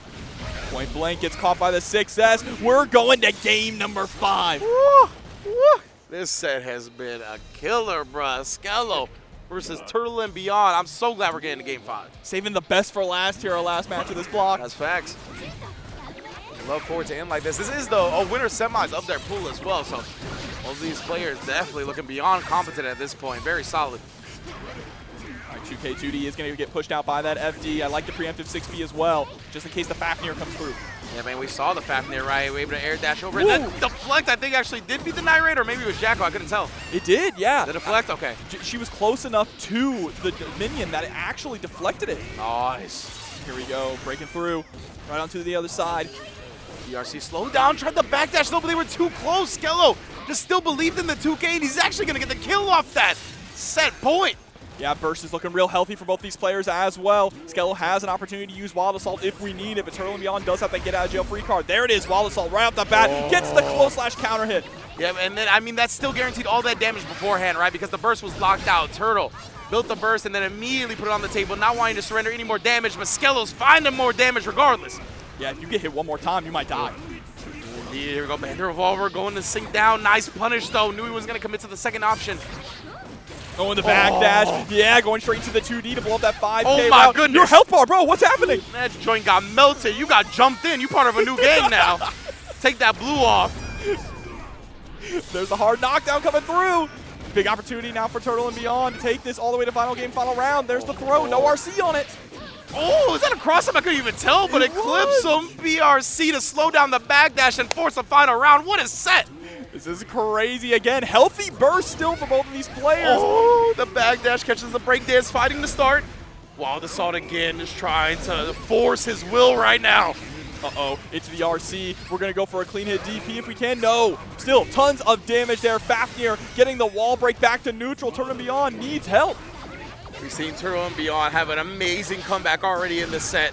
Point blank gets caught by the 6S. We're going to game number 5. Woo, woo. This set has been a killer, bruh. Skel0 versus TurtleAndBeyond. I'm so glad we're getting to game 5. Saving the best for last here, our last match of this block. That's facts. Love forward to end like this. This is the winner semis of their pool as well, so both of these players definitely looking beyond competent at this point. Very solid. All right, 2K2D is going to get pushed out by that FD. I like the preemptive 6B as well, just in case the Fafnir comes through. Yeah, man, we saw the Fafnir, right? We were able to air dash over it. That deflect, I think, actually did beat the Night Raid, or maybe it was Jacko. I couldn't tell. It did, yeah. The deflect? Okay. She was close enough to the minion that it actually deflected it. Nice. Here we go, breaking through, right onto the other side. BRC slowed down, tried the backdash, though, but they were too close. Skel0 just still believed in the 2K, and he's actually going to get the kill off that set point. Yeah, Burst is looking real healthy for both these players as well. Skel0 has an opportunity to use Wild Assault if we need it, but TurtleAndBeyond does have that get out of jail free card. There it is, Wild Assault right off the bat, gets the close slash counter hit. Yeah, and then, I mean, that's still guaranteed all that damage beforehand, right? Because the burst was locked out. Turtle built the burst and then immediately put it on the table, not wanting to surrender any more damage, but Skel0's finding more damage regardless. Yeah, if you get hit one more time, you might die. Indeed, here we go, Bandit Revolver going to sink down. Nice punish, though. Knew he was going to commit to the second option. Going the backdash. Yeah, going straight to the 2D to blow up that 5K. Oh, my goodness. Your health bar, bro. What's happening? That joint got melted. You got jumped in. You part of a new gang now. Take that blue off. There's a hard knockdown coming through. Big opportunity now for TurtleAndBeyond to take this all the way to final game, final round. There's the throw. No RC on it. Oh, is that a cross-up? I couldn't even tell, but it clips him. BRC to slow down the backdash and force a final round. What a set. This is crazy. Again, healthy burst still for both of these players. Oh, the backdash catches the breakdance, fighting to start. Wild Assault again is trying to force his will right now. Uh-oh, it's the RC. We're going to go for a clean hit DP if we can. No, still tons of damage there. Fafnir getting the wall break back to neutral. TurtleAndBeyond needs help. We've seen TurtleAndBeyond have an amazing comeback already in this set.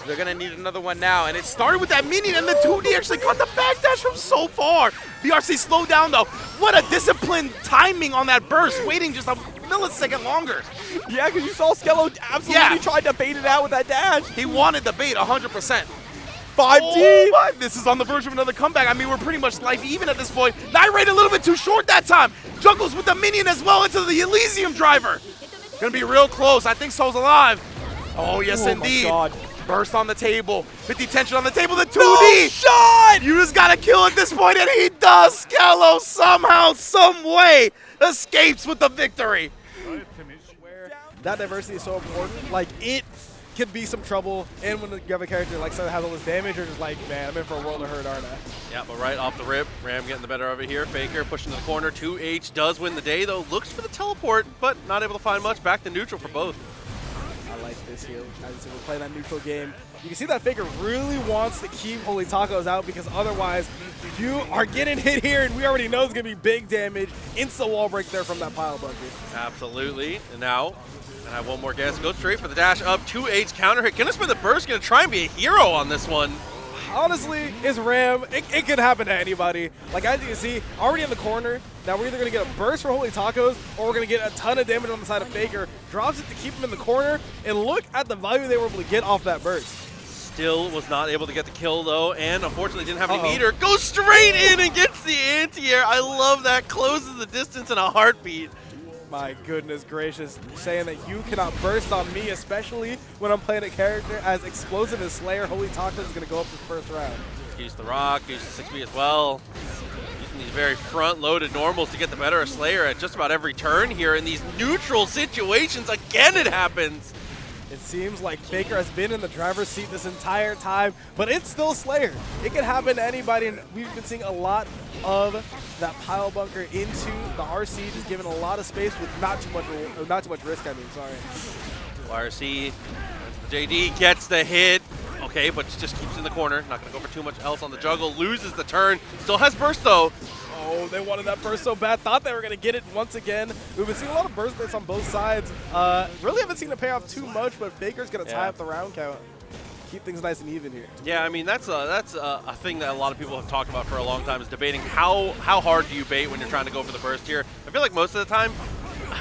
They're going to need another one now, and it started with that minion, and the 2D actually caught the backdash from so far. BRC slowed down, though. What a disciplined timing on that burst, waiting just a millisecond longer. Yeah, because you saw Skel0 absolutely tried to bait it out with that dash. He wanted the bait 100%. 5D. Oh, this is on the verge of another comeback. I mean, we're pretty much life even at this point. Night Raid a little bit too short that time. Juggles with the minion as well into the Elysium driver. Gonna be real close. I think Soul's alive. Oh, yes, indeed. My God. Burst on the table. 50 tension on the table. The 2D. No shot! You just gotta kill at this point, and he does. Skel0 somehow, some way escapes with the victory. That diversity is so important. Like, it can be some trouble, and when you have a character like someone has all this damage, you're just like, man, I'm in for a world of hurt, aren't I? Yeah, but right off the rip, Ram getting the better of it here. Faker pushing to the corner. 2H does win the day, though. Looks for the teleport, but not able to find much. Back to neutral for both. I like this here. As we're playing that neutral game, you can see that Faker really wants to keep HolyTacos out, because otherwise you are getting hit here, and we already know it's going to be big damage. Insta wall break there from that pile bunker. Absolutely. And now, and I have one more guess. Go straight for the dash up. 2H counter hit. Gonna spin the burst. Gonna try and be a hero on this one. Honestly, it's Ram. It could happen to anybody. Like, as you can see, already in the corner. Now we're either going to get a burst for HolyTacos, or we're going to get a ton of damage on the side of Faker. Drops it to keep him in the corner, and look at the value they were able to get off that burst. Still was not able to get the kill, though, and unfortunately didn't have any meter. Goes straight in and gets the anti-air. I love that. Closes the distance in a heartbeat. My goodness gracious, saying that you cannot burst on me, especially when I'm playing a character as explosive as Slayer. HolyTacos is going to go up this first round. Use the rock, use the 6B as well. Using these very front-loaded normals to get the better of Slayer at just about every turn here in these neutral situations. Again, it happens. It seems like Faker has been in the driver's seat this entire time, but it's still Slayer. It can happen to anybody, and we've been seeing a lot of that pile bunker into the RC, just giving a lot of space with not too much risk. I mean, sorry. RC, the JD gets the hit. Okay, but just keeps in the corner. Not going to go for too much else on the juggle. Loses the turn. Still has burst, though. Oh, they wanted that burst so bad. Thought they were going to get it once again. We've been seeing a lot of burst bits on both sides. Really haven't seen it pay off too much, but Faker's going to tie up the round count. Keep things nice and even here. Yeah, I mean, that's a thing that a lot of people have talked about for a long time, is debating how hard do you bait when you're trying to go for the burst here. I feel like most of the time,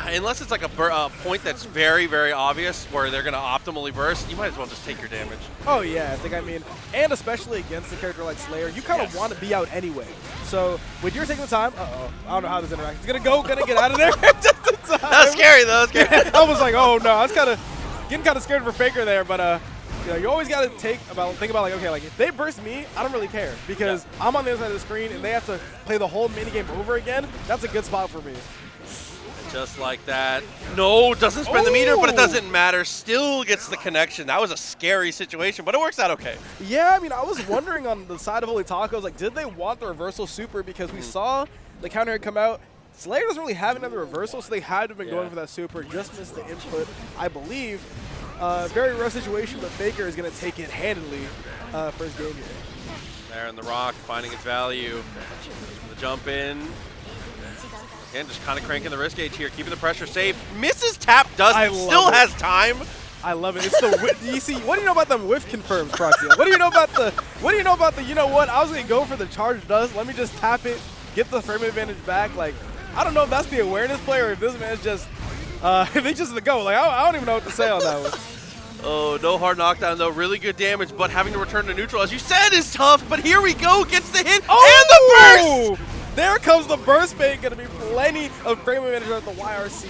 unless it's like a point that's very, very obvious where they're going to optimally burst, you might as well just take your damage. Oh, yeah. I mean, and especially against a character like Slayer, you kind of want to be out anyway. So when you're taking the time, I don't know how this interacts. It's going to get out of there just in time. That's scary, though. That's scary. I was like, oh, no. I was getting kind of scared for Faker there, but You know, you always got to think about like, okay, like if they burst me, I don't really care because I'm on the other side of the screen and they have to play the whole minigame over again. That's a good spot for me. Just like that. No, doesn't spend the meter, but it doesn't matter. Still gets the connection. That was a scary situation, but it works out okay. Yeah, I mean, I was wondering on the side of HolyTacos, like, did they want the reversal super? Because we saw the counter hit come out. Slayer doesn't really have another reversal, so they had to have been going for that super. Just missed the input, I believe. Very rough situation, but Faker is going to take it handily for his game here. There in the rock, finding its value. The jump in. Again, just kind of cranking the risk gauge here, keeping the pressure safe. Misses tap dust, still has time. I love it. It's the you see. What do you know about them whiff confirms, Proxy? What do you know about the? What do you know about the? You know what? I was gonna go for the charge dust. Let me just tap it, get the frame advantage back. Like, I don't know if that's the awareness play or if this man's just, if they just the go. Like, I don't even know what to say on that one. Oh, no hard knockdown though. Really good damage, but having to return to neutral, as you said, is tough. But here we go. Gets the hit and the burst. There comes the burst bait. Going to be plenty of frame advantage at the YRC.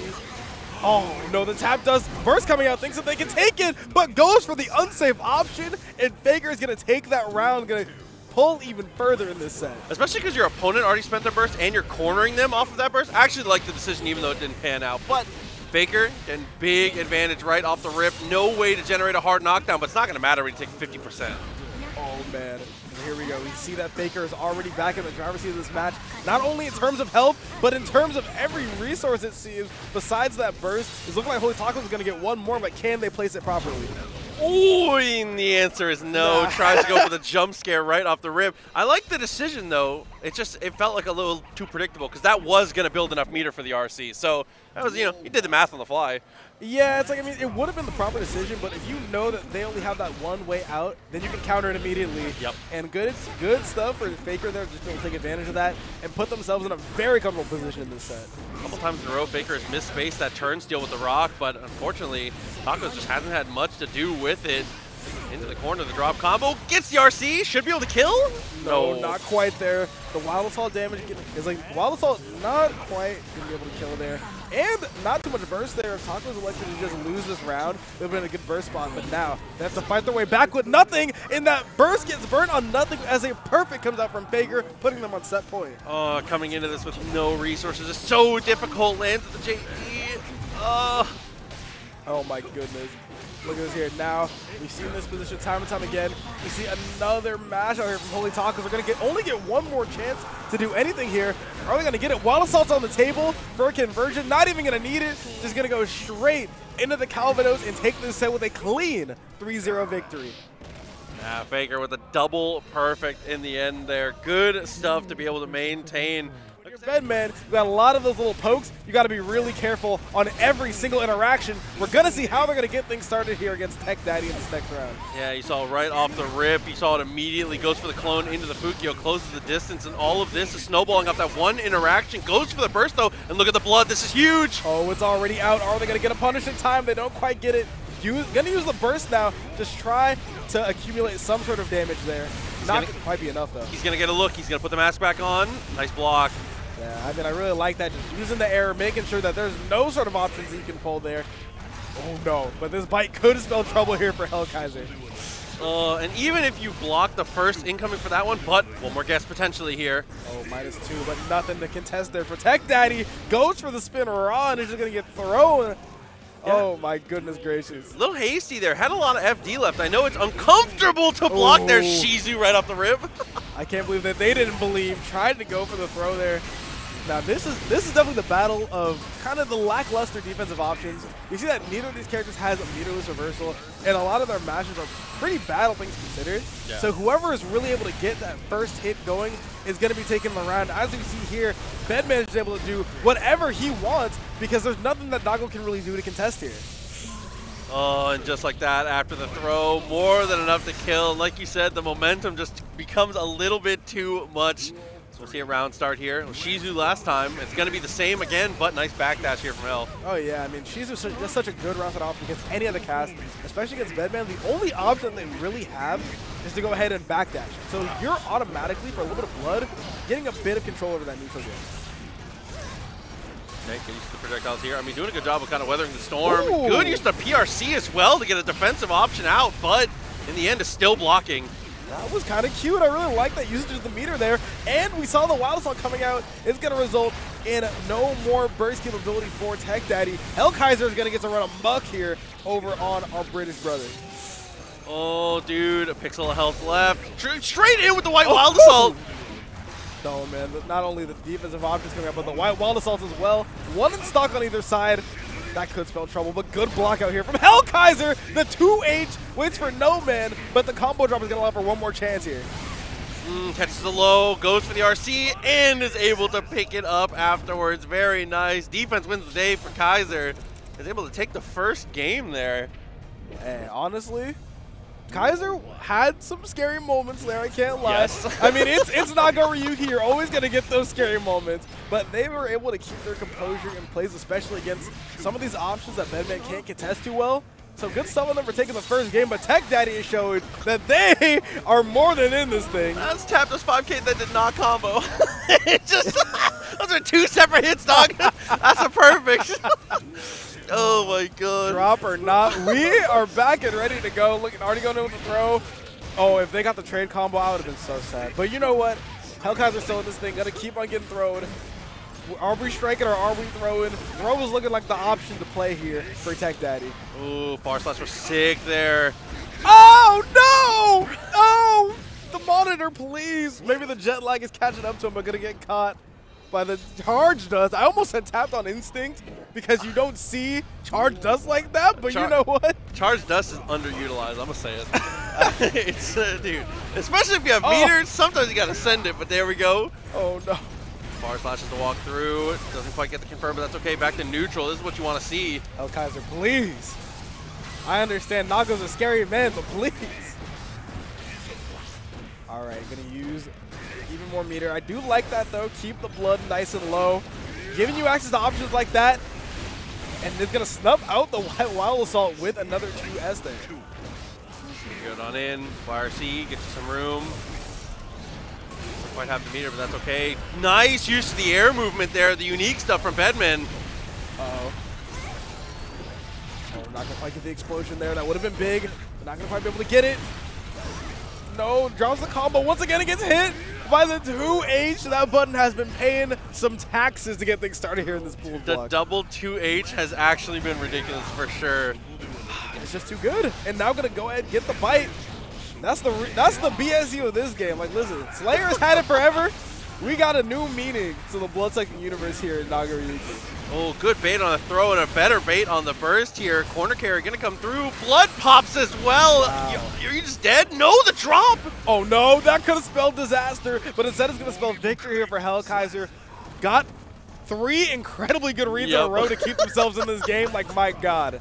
Oh, no, the tap does. Burst coming out, thinks that they can take it, but goes for the unsafe option, and Faker is going to take that round, going to pull even further in this set. Especially because your opponent already spent their burst, and you're cornering them off of that burst. I actually like the decision, even though it didn't pan out. But Faker, and big advantage right off the rip. No way to generate a hard knockdown, but it's not going to matter when you take 50%. Oh, man. Here we go. We see that Faker is already back in the driver's seat of this match, not only in terms of health, but in terms of every resource it seems. Besides that burst, it's looking like HolyTacos is going to get one more, but can they place it properly? Oh, and the answer is no. Tries to go for the jump scare right off the rip. I like the decision, though. It felt like a little too predictable because that was going to build enough meter for the RC. So that was, you know, he did the math on the fly. Yeah, it's like, I mean, it would have been the proper decision, but if you know that they only have that one way out, then you can counter it immediately. Yep. And good stuff for Faker there, just going to take advantage of that and put themselves in a very comfortable position in this set. A couple times in a row, Faker has misspaced that turn steal with the rock, but unfortunately, Tacos just hasn't had much to do with it. Into the corner, the drop combo, gets the RC, should be able to kill? No, not quite there. The Wild Assault damage is like, Wild Assault not quite going to be able to kill there. And not too much burst there. If Tacos elected to just lose this round, they've been in a good burst spot, but now they have to fight their way back with nothing, and that burst gets burnt on nothing as a perfect comes out from Faker, putting them on set point. Oh, coming into this with no resources is so difficult. Lands at the JE. Oh my goodness. Look at this here. Now, we've seen this position time and time again. We see another mash out here from HolyTacos. We're going to only get one more chance to do anything here. Are they going to get it? Wild Assault's on the table for a conversion. Not even going to need it. Just going to go straight into the Calvados and take this set with a clean 3-0 victory. Yeah, Faker with a double perfect in the end there. Good stuff to be able to maintain. Bacman, you got a lot of those little pokes. You got to be really careful on every single interaction. We're going to see how they're going to get things started here against Techdaddy in this next round. Yeah, you saw right off the rip. You saw it immediately. Goes for the clone into the Fukio, closes the distance, and all of this is snowballing off that one interaction. Goes for the burst, though, and look at the blood. This is huge. Oh, it's already out. Are they going to get a punish in time? They don't quite get it. Going to use the burst now. Just try to accumulate some sort of damage there. Not quite be enough, though. He's going to get a look. He's going to put the mask back on. Nice block. Yeah, I mean, I really like that. Just using the air, making sure that there's no sort of options that you can pull there. Oh, no. But this bite could spell trouble here for Kaiser. And even if you block the first incoming for that one, but one more guess potentially here. Oh, -2, but nothing to contest there for Techdaddy. Goes for the spin raw and is just going to get thrown. Yeah. Oh, my goodness gracious. A little hasty there. Had a lot of FD left. I know it's uncomfortable to block there. Shizu right off the rip. I can't believe that they didn't believe. Tried to go for the throw there. Now, this is definitely the battle of kind of the lackluster defensive options. You see that neither of these characters has a meterless reversal, and a lot of their matches are pretty bad, all things considered. Yeah. So whoever is really able to get that first hit going is going to be taking the round. As you see here, Bacman is able to do whatever he wants because there's nothing that Noggle can really do to contest here. Oh, and just like that, after the throw, more than enough to kill. Like you said, the momentum just becomes a little bit too much. So we'll see a round start here. It was Shizu last time. It's going to be the same again, but nice backdash here from L. Oh, yeah. I mean, Shizu's just such a good rounded option against any other cast, especially against Bacman. The only option they really have is to go ahead and backdash. So you're automatically, for a little bit of blood, getting a bit of control over that neutral game. Okay, good use of the projectiles here. I mean, doing a good job of kind of weathering the storm. Ooh. Good use of the PRC as well to get a defensive option out, but in the end is still blocking. That was kind of cute. I really like that usage of the meter there. And we saw the Wild Assault coming out. It's going to result in no more burst capability for Techdaddy. Kaiser is going to get to run amok here over on our British brother. Oh, dude, a pixel of health left. Straight in with the white Wild Assault. No, man, not only the defensive options coming out, but the white Wild Assault as well. One in stock on either side. That could spell trouble, but good block out here from Kaiser. The 2H waits for no man, but the combo drop is going to allow for one more chance here. Catches the low, goes for the RC, and is able to pick it up afterwards. Very nice. Defense wins the day for Kaiser. Is able to take the first game there. Hey, honestly, Kaiser had some scary moments there, I can't lie. Yes. I mean, it's Naga Ryuki, you're always going to get those scary moments, but they were able to keep their composure in plays, especially against some of these options that Bacman can't contest too well. So good stuff on them for taking the first game, but Techdaddy is showing that they are more than in this thing. That's tapped us 5K that did not combo. It just, those are two separate hits, dog. That's a perfect. Oh my god. Drop or not, we are back and ready to go. Look, already going in with the throw. Oh, if they got the trade combo, I would have been so sad. But you know what? Kaiser's still in this thing. Gonna keep on getting thrown. Are we striking or are we throwing? Throw is looking like the option to play here for Techdaddy. Ooh, far slash was sick there. Oh no! Oh, the monitor, please. Maybe the jet lag is catching up to him, but gonna get caught by the charge dust. I almost had tapped on instinct because you don't see charge dust like that, but you know what? Charge dust is underutilized, I'm gonna say it. It's, dude, especially if you have meters, sometimes you gotta send it, but there we go. Oh no. Far slashes to walk through. Doesn't quite get the confirm, but that's okay. Back to neutral. This is what you want to see. Kaiser, please. I understand Naga's a scary man, but please. All right, gonna use even more meter. I do like that though. Keep the blood nice and low. Giving you access to options like that. And it's gonna snuff out the white Wild Assault with another 2S there. Good on in. YRC gets you some room. Quite have the meter, but that's okay. Nice use of the air movement there, the unique stuff from Bacman. Uh-oh. Oh, not gonna quite get the explosion there. That would have been big, but not gonna quite be able to get it. No, drops the combo. Once again, it gets hit by the 2H. That button has been paying some taxes to get things started here in this pool of The block. double 2H has actually been ridiculous for sure. It's just too good. And now gonna go ahead and get the bite. That's the BSU of this game. Like, listen, Slayer's had it forever. We got a new meaning to the Bloodsucking universe here in Naga Ryuki. Oh, good bait on a throw and a better bait on the burst here. Corner carry gonna come through. Blood pops as well. Wow. You're just dead? No, the drop! Oh no, that could have spelled disaster, but instead it's gonna spell victory here for Kaiser. Got 3 incredibly good reads in a row to keep themselves in this game. Like, my god.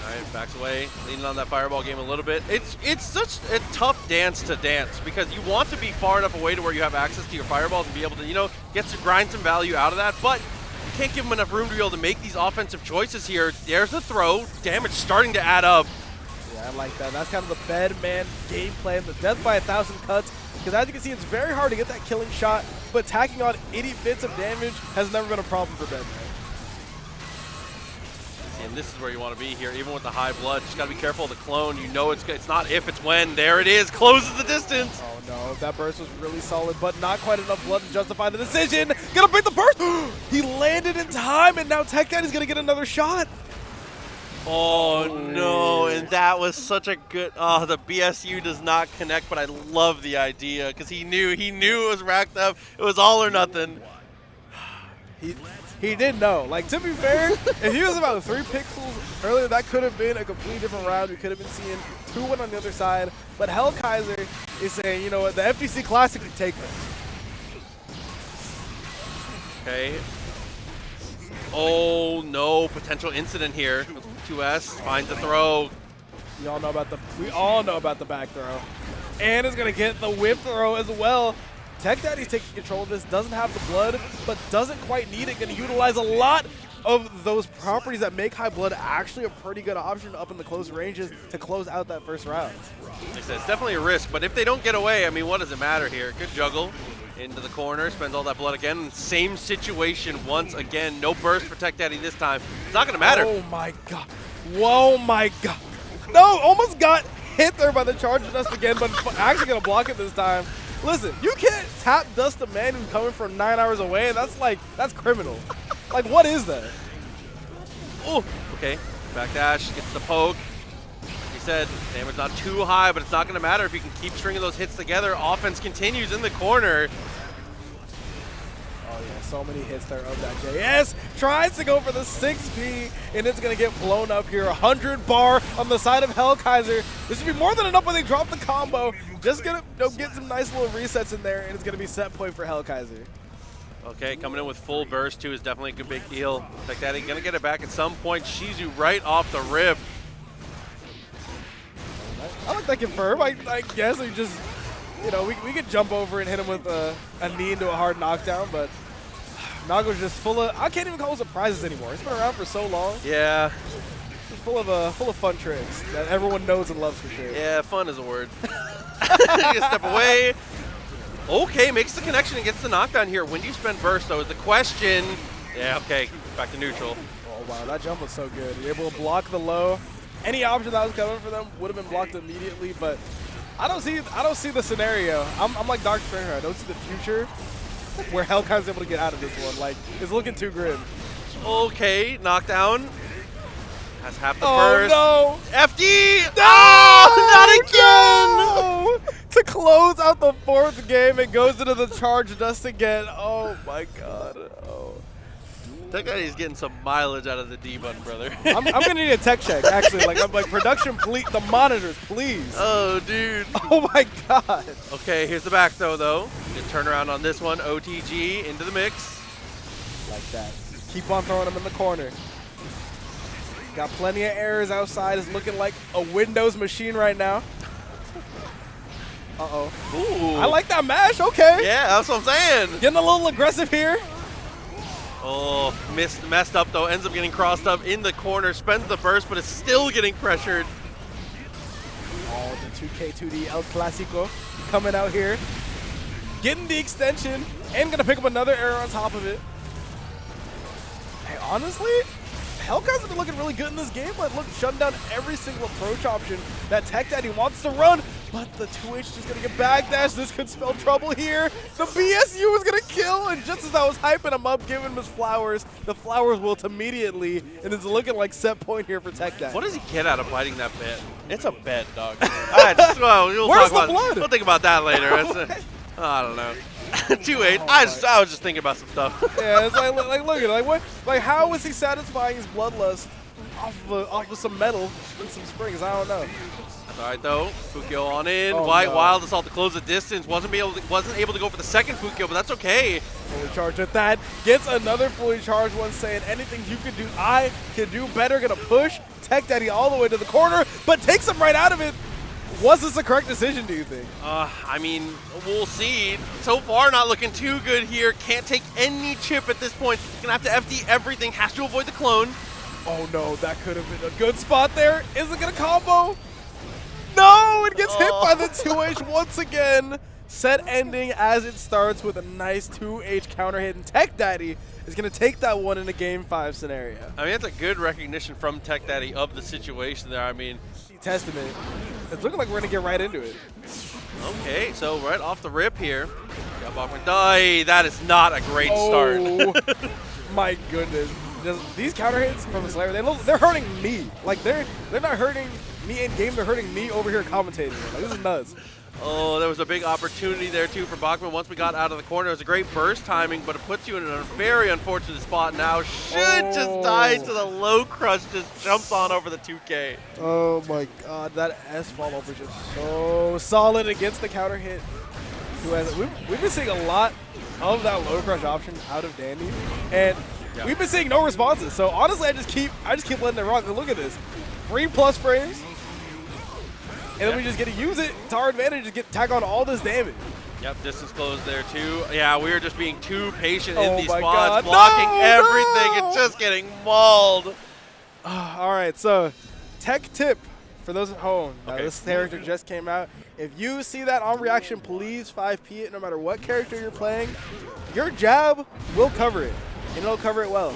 All right, backs away, leaning on that fireball game a little bit. It's such a tough dance to dance because you want to be far enough away to where you have access to your fireballs and be able to, you know, get to grind some value out of that, but you can't give them enough room to be able to make these offensive choices here. There's the throw. Damage starting to add up. Yeah, I like that. That's kind of the Bacman game plan, the death by 1,000 cuts, because as you can see, it's very hard to get that killing shot, but tacking on 80 bits of damage has never been a problem for Bacman. And this is where you want to be here, even with the high blood. Just got to be careful of the clone. You know it's not if, it's when. There it is. Closes the distance. Oh, no. That burst was really solid, but not quite enough blood to justify the decision. Gonna break the burst. He landed in time, and now Techdaddy's gonna get another shot. Oh, no. And that was such a good... Oh, the BSU does not connect, but I love the idea because he knew it was racked up. It was all or nothing. He did know. Like, to be fair, if he was about 3 pixels earlier, that could have been a completely different round. We could have been seeing 2-1 on the other side. But Kaiser is saying, you know what, the FTC Classic can take this. Okay. Oh, no. Potential incident here. 2S finds the throw. We all know about the back throw. And is going to get the whip throw as well. Techdaddy's taking control of this, doesn't have the blood, but doesn't quite need it. Going to utilize a lot of those properties that make high blood actually a pretty good option up in the close ranges to close out that first round. Like I said, it's definitely a risk, but if they don't get away, I mean, what does it matter here? Good juggle into the corner, spends all that blood again. Same situation once again. No burst for Techdaddy this time. It's not going to matter. Oh my god. Whoa, my god. No, almost got hit there by the charge dust again, but actually gonna block it this time. Listen, you can't tap dust a man who's coming from 9 hours away. That's criminal. Like, what is that? Oh, okay. Backdash gets the poke. Like you said, damage not too high, but it's not going to matter if you can keep stringing those hits together. Offense continues in the corner. Oh yeah, so many hits there of that JS. Tries to go for the 6P, and it's going to get blown up here. 100 bar on the side of Kaiser. This should be more than enough when they drop the combo. Just going to get some nice little resets in there, and it's going to be set point for Kaiser. Okay, coming in with full burst too is definitely a good big deal. Techdaddy going to get it back at some point. Shizu right off the rip. I like that confirm. I guess we just, you know, we could jump over and hit him with a knee into a hard knockdown, but Nago's just full of, I can't even call it surprises anymore. He's been around for so long. Yeah. He's full of fun tricks that everyone knows and loves for sure. Yeah, fun is a word. You step away. Okay, makes the connection and gets the knockdown here. When do you spend burst, though, is the question. Yeah, okay, back to neutral. Oh, wow, that jump was so good. You're able to block the low. Any option that was coming for them would have been blocked immediately, but I don't see the scenario. I'm like Dark Stranger. I don't see the future where Kaiser's able to get out of this one. Like, it's looking too grim. Okay, knockdown. Has half the Oh, burst. no. FD! No! Oh, not again! No! To close out the 4th game, it goes into the charge dust again. Oh, my God. Oh. That guy is getting some mileage out of the D-button, brother. I'm going to need a tech check, actually. Like, I'm like, production, please. The monitors, please. Oh, dude. Oh, my God. Okay, here's the back throw, though. Good turnaround on this one. OTG into the mix. Like that. Keep on throwing them in the corner. Got plenty of errors outside. It's looking like a Windows machine right now. Uh-oh. Ooh. I like that mash. Okay. Yeah, that's what I'm saying. Getting a little aggressive here. Oh, messed up, though. Ends up getting crossed up in the corner. Spends the burst, but is still getting pressured. Oh, the 2K2D El Clasico coming out here. Getting the extension and going to pick up another error on top of it. Hey, honestly, Kaiser's been looking really good in this game, but look, shutting down every single approach option that Techdaddy wants to run. But the 2H just going to get backdash. This could spell trouble here. The BSU is going to kill, and just as I was hyping him up, giving him his flowers, the flowers wilt immediately, and it's looking like set point here for Techdaddy. What does he get out of biting that bit? It's a bet, dog. We'll Where's talk the about, blood? We'll think about that later. I don't know. 2-8. I was just thinking about some stuff. Yeah, it's like look at it. Like what? Like how is he satisfying his bloodlust off of some metal and some springs? I don't know. That's all right though. Fukyo on in. Oh, White no. Wild Assault to close the distance. Wasn't able to go for the second Fukyo, but that's okay. Fully charged with that. Gets another fully charged one, saying anything you can do, I can do better. Gonna push Techdaddy all the way to the corner, but takes him right out of it. Was this the correct decision, do you think? I mean, we'll see. So far, not looking too good here. Can't take any chip at this point. Gonna have to FD everything. Has to avoid the clone. Oh no, that could have been a good spot there. Is it gonna combo? No, it gets hit by the 2H once again. Set ending as it starts with a nice 2H counter hit, and Techdaddy is gonna take that one in a Game 5 scenario. I mean, that's a good recognition from Techdaddy of the situation there. I mean, Testament. It's looking like we're gonna get right into it. okay, so right off the rip here. Got Bacman. Die. That is not a great start. My goodness. These counter hits from the Slayer, they're hurting me. Like they're not hurting me in game, they're hurting me over here commentating. Like this is nuts. Oh, there was a big opportunity there too for Bacman once we got out of the corner. It was a great burst timing, but it puts you in a very unfortunate spot now. Should just die to the low crush, just jumps on over the 2K. Oh my god, that S fall over just so solid against the counter hit. We've been seeing a lot of that low crush option out of Dandy, and we've been seeing no responses. So honestly, I just keep letting it rock. Look at this, 3+ frames. And then we just get to use it to our advantage to tack on all this damage. Yep, distance closed there too. Yeah, we were just being too patient in Oh these my spots, God. blocking No, everything no. and just getting mauled. All right, so tech tip for those at home. Now, Okay. this character just came out. If you see that on reaction, please 5P it no matter what character you're playing. Your jab will cover it, and it'll cover it well.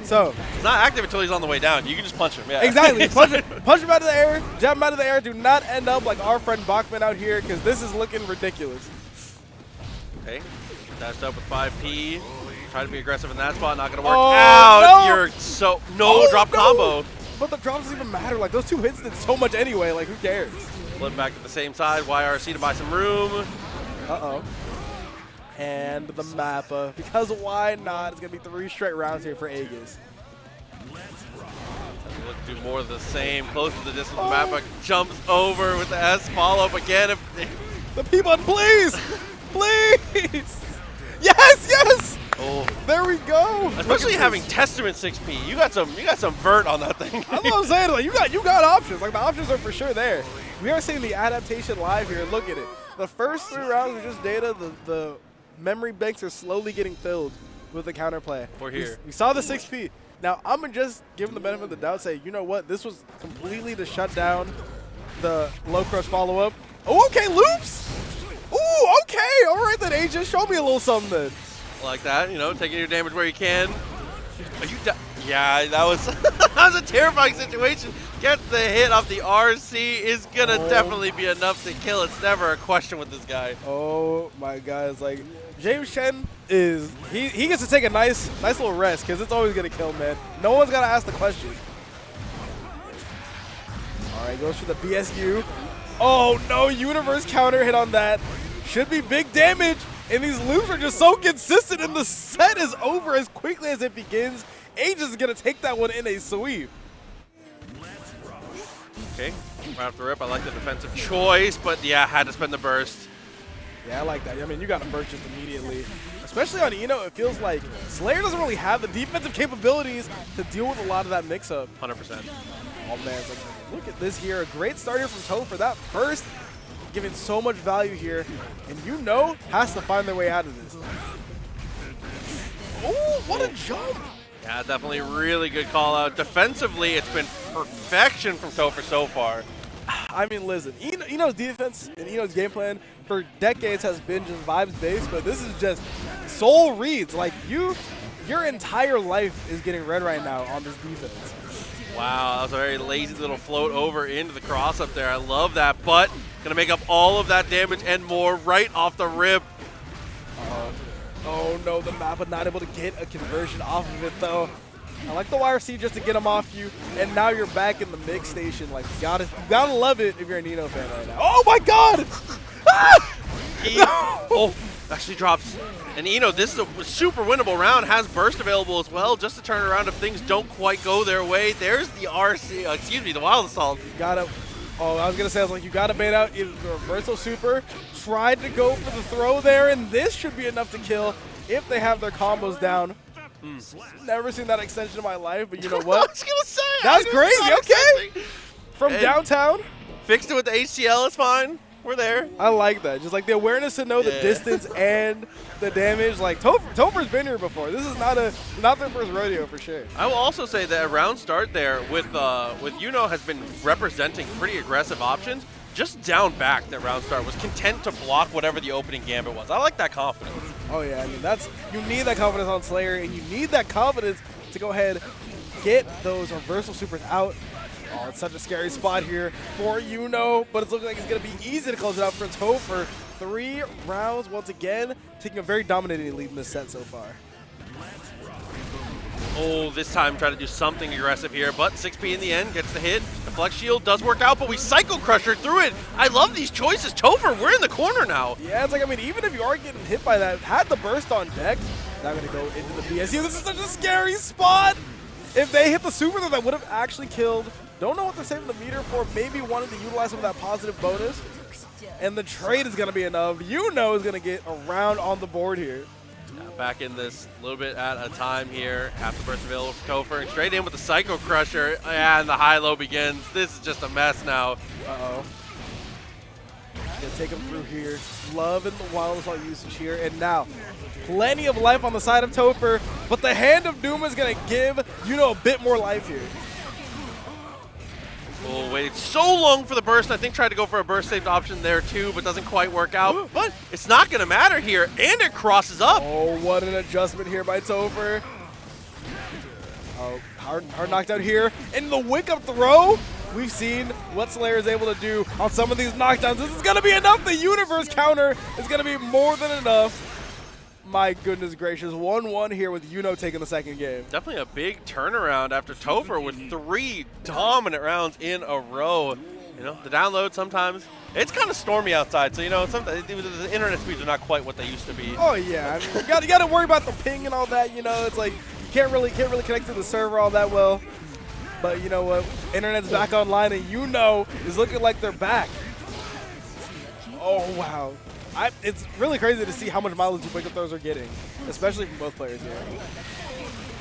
So It's not active until he's on the way down. You can just punch him. Yeah. exactly, punch him out of the air, jab him out of the air. Do not end up like our friend Bacman out here, because this is looking ridiculous. Okay. Dashed up with 5P. Try to be aggressive in that spot. Not going to work Oh, out. no. You're so drop combo. But the drop doesn't even matter. Like those 2 hits did so much anyway. Like who cares? Flip back to the same side. YRC to buy some room. Uh-oh. And the Mappa. Because why not? It's going to be 3 straight rounds here for Aigis. Look to do more of the same. Close to the distance. The Mappa jumps over with the S. Follow up again. The P-button, please! Please! Yes, yes! Oh. There we go. Especially having Testament 6P. You got some vert on that thing. That's what I'm saying. Like, you got options. Like the options are for sure there. We are seeing the adaptation live here. Look at it. The first 3 rounds are just data. The memory banks are slowly getting filled with the counterplay. We're here. We saw the 6P. Now I'm gonna just give him the benefit of the doubt. Say, you know what? This was completely to shut down the low crush follow up. Oh, okay, loops. Ooh, okay. All right, then Aegis, show me a little something then. Like that, you know, taking your damage where you can. Are you yeah, that was that was a terrifying situation. Gets the hit off the RC is gonna definitely be enough to kill. It's never a question with this guy. Oh my God, it's like James Chen is he gets to take a nice little rest because it's always gonna kill, man. No one's gotta ask the question. All right, goes for the BSU. Oh no, universe counter hit on that. Should be big damage. And these loops are just so consistent, and the set is over as quickly as it begins. Aegis is going to take that one in a sweep. Okay, right off the rip, I like the defensive choice, but yeah, had to spend the burst. Yeah, I like that. I mean, you got to burst just immediately. Especially on Eno, it feels like Slayer doesn't really have the defensive capabilities to deal with a lot of that mix-up. 100%. Oh, man, it's like, look at this here. A great start here from Topher. That burst giving so much value here, and YouKnow has to find their way out of this. Oh, what a jump! Yeah, definitely really good call out. Defensively, it's been perfection from Topher so far. I mean, listen, Eno's defense and Eno's game plan for decades has been just vibes based, but this is just soul reads. Like your entire life is getting read right now on this defense. Wow, that was a very lazy little float over into the cross up there. I love that, but gonna make up all of that damage and more right off the rip. Oh no, the Mappa not able to get a conversion off of it though. I like the YRC just to get him off you, and now you're back in the mix station. Like you gotta love it if you're an Eno fan right now. Oh my God! Oh, actually drops. And Eno, this is a super winnable round. Has burst available as well, just to turn around if things don't quite go their way. There's the RC, excuse me, the Wild Assault. Gotta. Oh, I was gonna say, I was like, you gotta bait out either the reversal super. Tried to go for the throw there, and this should be enough to kill if they have their combos down. Never seen that extension in my life, but you know what? I was gonna say That's crazy. Okay. From downtown. Fixed it with the HCL. It's fine. We're there. I like that. Just like the awareness to know the distance and the damage. Like Topher's been here before. This is not their first rodeo for sure. I will also say that a round start there with YouKnow has been representing pretty aggressive options. Just down back that round start was content to block whatever the opening gambit was. I like that confidence. Oh yeah, I mean you need that confidence on Slayer, and you need that confidence to go ahead get those reversal supers out. Oh, it's such a scary spot here for YouKnow, but it's looking like it's going to be easy to close it out for Topher. 3 rounds once again, taking a very dominating lead in this set so far. Oh, this time try to do something aggressive here, but 6P in the end gets the hit. The flex shield does work out, but we Psycho Crusher through it. I love these choices. Topher, we're in the corner now. Yeah, it's like, I mean, even if you are getting hit by that, had the burst on deck, now going to go into the BSU. This is such a scary spot. If they hit the super, then that would have actually killed. Don't know what they're saving the meter for. Maybe wanted to utilize some of that positive bonus. And the trade is going to be enough. YouKnow is going to get a round on the board here. Back in this a little bit at a time here. Half the burst available for Topher. And straight in with the Psycho Crusher. And the high-low begins. This is just a mess now. Uh-oh. Gonna take him through here. Loving the Wild Assault usage here. And now, plenty of life on the side of Topher. But the Hand of Doom is going to give YouKnow a bit more life here. Oh, waited so long for the burst. I think tried to go for a burst saved option there too, but doesn't quite work out. But it's not going to matter here, and it crosses up. Oh, what an adjustment here by Topher. Oh, hard knockdown here. And the wake-up throw, we've seen what Slayer is able to do on some of these knockdowns. This is going to be enough. The universe counter is going to be more than enough. My goodness gracious. 1-1 here with YouKnow taking the second game. Definitely a big turnaround after Topher with 3 dominant rounds in a row. You know, the download sometimes, it's kind of stormy outside, so you know, sometimes the internet speeds are not quite what they used to be. Oh yeah, I mean, you got to worry about the ping and all that. You know, it's like you can't really connect to the server all that well. But you know what, internet's back online, and YouKnow is looking like they're back. Oh wow, it's really crazy to see how much mileage the wake-up throws are getting, especially from both players here.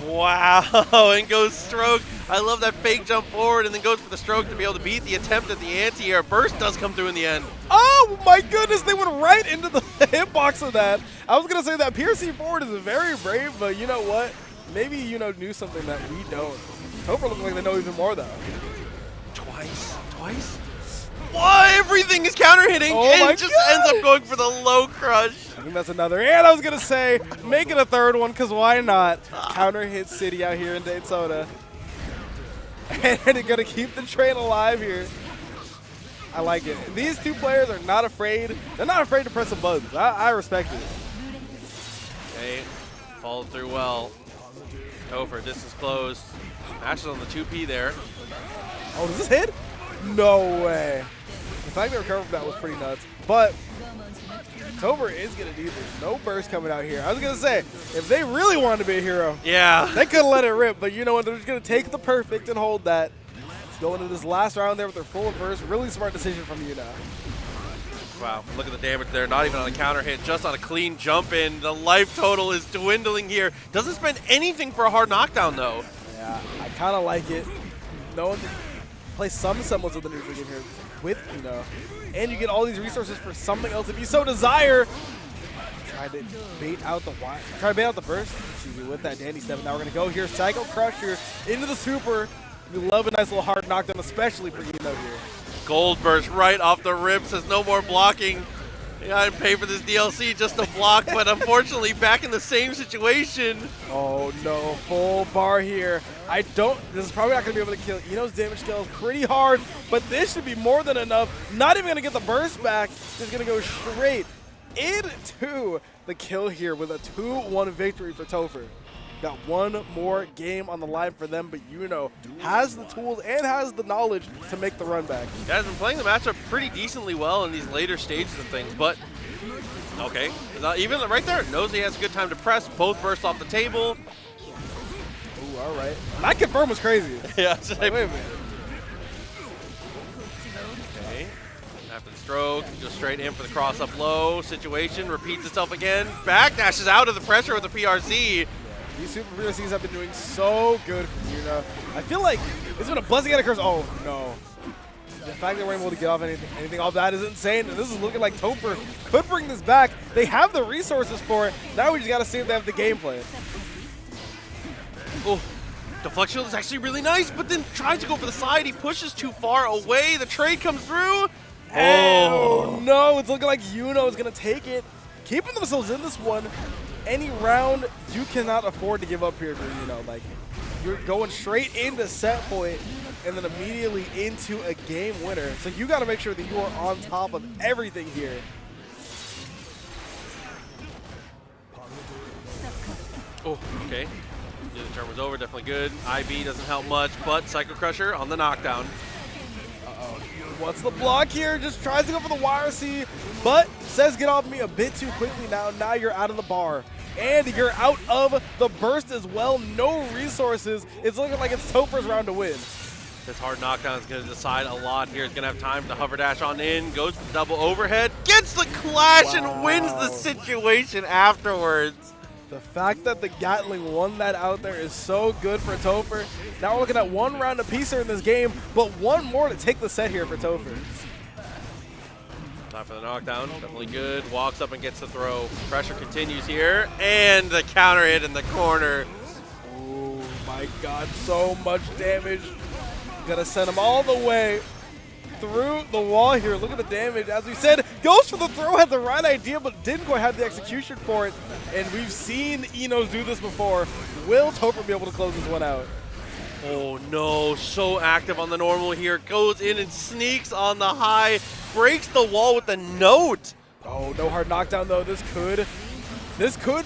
Wow, and goes stroke. I love that fake jump forward and then goes for the stroke to be able to beat the attempt at the anti-air. Burst does come through in the end. Oh my goodness, they went right into the hitbox of that. I was going to say that PRC forward is very brave, but you know what? Maybe YouKnow knew something that we don't. Topher looks like they know even more though. Twice? Why? Everything is counter hitting and just ends up going for the low crush. I think that's another. And I was going to say, make it a third one, because why not? Counter hit city out here in Daytona. And they're going to keep the train alive here. I like it. These two players are not afraid. They're not afraid to press the buttons. I respect it. Okay, followed through well. Topher, distance closed. Mashes on the 2P there. Oh, does this hit? No way. The fact they recovered from that was pretty nuts. But Topher is going to do this. No burst coming out here. I was going to say, if they really wanted to be a hero, yeah, they could have let it rip. But you know what? They're just going to take the perfect and hold that. Going into this last round there with their full burst. Really smart decision from YouKnow. Wow, look at the damage there. Not even on a counter hit, just on a clean jump in. The life total is dwindling here. Doesn't spend anything for a hard knockdown, though. Yeah, I kind of like it. No one play some semblance of the neutral game here with YouKnow. And you get all these resources for something else if you so desire. Try to bait out the burst. Excuse me, with that dandy step. Now we're going to go here. Psycho Crusher into the super. We love a nice little hard knockdown, especially for YouKnow here. Gold burst right off the rip, says no more blocking. I didn't pay for this DLC just to block, but unfortunately back in the same situation. Oh no, full bar here. This is probably not going to be able to kill. YouKnow's damage scale is pretty hard, but this should be more than enough. Not even going to get the burst back. Just going to go straight into the kill here with a 2-1 victory for Topher. Got one more game on the line for them, but YouKnow has the tools and has the knowledge to make the run back. Yeah, has been playing the matchup pretty decently well in these later stages and things, but okay. Even right there, knows he has a good time to press. Both bursts off the table. Ooh, all right. That confirm was crazy. Yeah. Like, wait a minute. Okay. After the stroke, just straight in for the cross up low. Situation repeats itself again. Backdashes out of the pressure with the PRC. These super PRCs have been doing so good for YouKnow. I feel like it's been a blessing and a curse. Oh, no. The fact that we're able to get off anything off that is insane. And this is looking like Topher could bring this back. They have the resources for it. Now we just got to see if they have the gameplay. Oh, deflection is actually really nice, but then tries to go for the side. He pushes too far away. The trade comes through. Oh, no. It's looking like YouKnow is going to take it. Keeping themselves in this one. Any round, you cannot afford to give up here for YouKnow. Like, you're going straight into set point and then immediately into a game winner. So you got to make sure that you are on top of everything here. Oh, okay. Yeah, the turn was over, definitely good. IB doesn't help much, but Psycho Crusher on the knockdown. What's the block here? Just tries to go for the YRC, but says get off me a bit too quickly now. Now you're out of the bar. And you're out of the burst as well. No resources. It's looking like it's Topher's round to win. This hard knockdown is going to decide a lot here. He's going to have time to hover dash on in. Goes for the double overhead. Gets the clash and wins the situation afterwards. The fact that the Gatling won that out there is so good for Topher. Now we're looking at one round apiece here in this game, but one more to take the set here for Topher. Time for the knockdown, definitely good. Walks up and gets the throw. Pressure continues here, and the counter hit in the corner. Oh my god, so much damage. Gonna send him all the way through the wall here. Look at the damage. As we said, goes for the throw, had the right idea, but didn't quite have the execution for it. And we've seen Enos do this before. Will Topher be able to close this one out? Oh no, so active on the normal here. Goes in and sneaks on the high. Breaks the wall with the note. Oh, no hard knockdown though. This could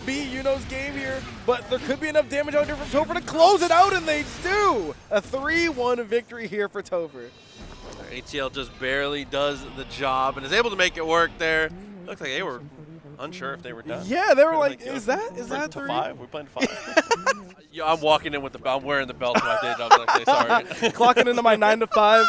be YouKnow's game here, but there could be enough damage out here from Topher to close it out, and they do! A 3-1 victory here for Topher. ATL just barely does the job and is able to make it work there. Looks like they were unsure if they were done. Yeah, they were like, yo, is that to 3? 5? We're playing to 5. Yo, I'm walking in with the belt. I'm wearing the belt to my day job. Okay, sorry. Clocking into my 9 to 5.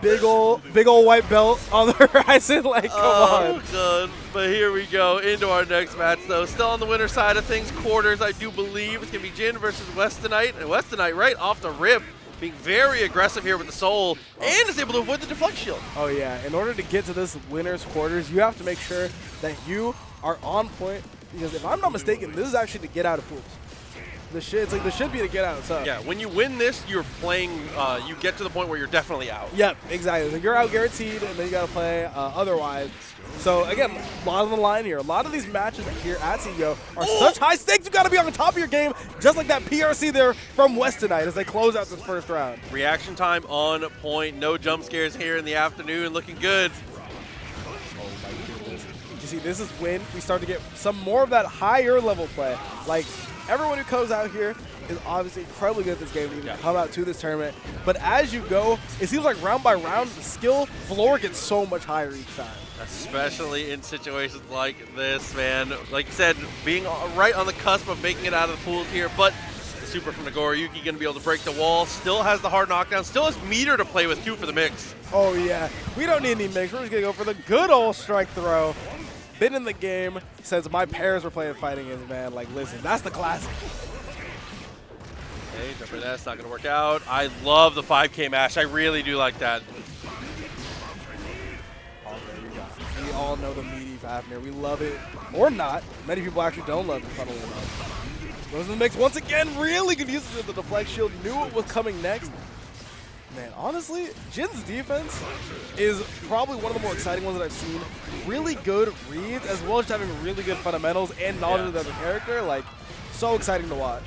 Big ol' white belt on the horizon. Like, come on. God. But here we go into our next match, though. Still on the winner side of things. Quarters, I do believe. It's going to be Jin versus Westinite. And Westinite right off the rip, being very aggressive here with the soul, and is able to avoid the deflect shield. Oh, yeah. In order to get to this winner's quarters, you have to make sure that you are on point. Because if I'm not mistaken, this is actually to get out of pools. This should be to get out. So Yeah, when you win this, you're playing, you get to the point where you're definitely out. Yep, exactly. So you're out guaranteed, and then you got to play otherwise. So, again, a lot on the line here. A lot of these matches here at CEO are such high stakes, you got to be on top of your game, just like that PRC there from Westinite as they close out this first round. Reaction time on point. No jump scares here in the afternoon. Looking good. Oh, my goodness. You see, this is when we start to get some more of that higher level play. Like, everyone who comes out here is obviously incredibly good at this game to even come out to this tournament. But as you go, it seems like round by round, the skill floor gets so much higher each time. Especially in situations like this, man. Like you said, being right on the cusp of making it out of the pools here, but the super from Nagoriyuki going to be able to break the wall. Still has the hard knockdown. Still has meter to play with, too, for the mix. Oh, yeah. We don't need any mix. We're just going to go for the good old strike throw. Been in the game since my parents were playing fighting games, man. Like, listen, that's the classic. Okay, jumper that's not going to work out. I love the 5K mash. I really do like that. We all know the meaty Fafnir. We love it. Or not. Many people actually don't love it, funnily enough. Goes in the mix once again. Really good use of the deflect shield. Knew what was coming next. Man, honestly, Jin's defense is probably one of the more exciting ones that I've seen. Really good reads, as well as having really good fundamentals and knowledge of the character. Like, so exciting to watch.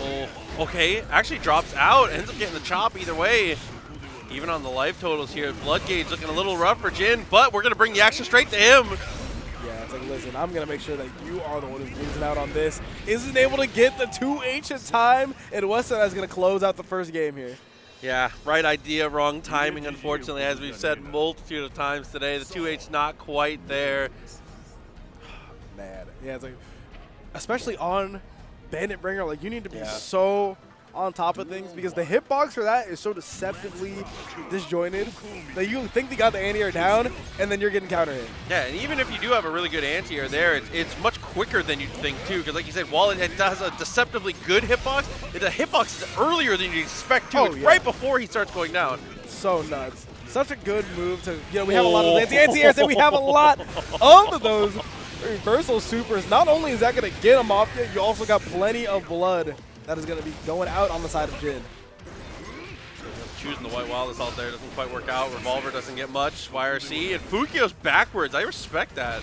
Oh, okay. Actually drops out. Ends up getting the chop either way. Even on the life totals here, blood gauge looking a little rough for Jin, but we're going to bring the action straight to him. Yeah, it's like, listen, I'm going to make sure that you are the one who's losing out on this. Isn't able to get the 2H in time, and Westinite is going to close out the first game here. Yeah, right idea, wrong timing, unfortunately, as we've said multitude of times today. The 2H not quite there. Man, yeah, it's like, especially on Bandit Bringer, like, you need to be so on top of things because the hitbox for that is so deceptively disjointed that you think they got the anti-air down and then you're getting counter hit. Yeah, and even if you do have a really good anti-air there, it's much quicker than you'd think too, because like you said, while it has a deceptively good hitbox, the hitbox is earlier than you expect too. It's right before he starts going down. So nuts. Such a good move to, you know, we have a lot of anti-airs and we have a lot of those reversal supers. Not only is that going to get him off you, you also got plenty of blood that is going to be going out on the side of Jin. Choosing the white Wallace out there doesn't quite work out. Revolver doesn't get much. YRC and Fukio's backwards. I respect that.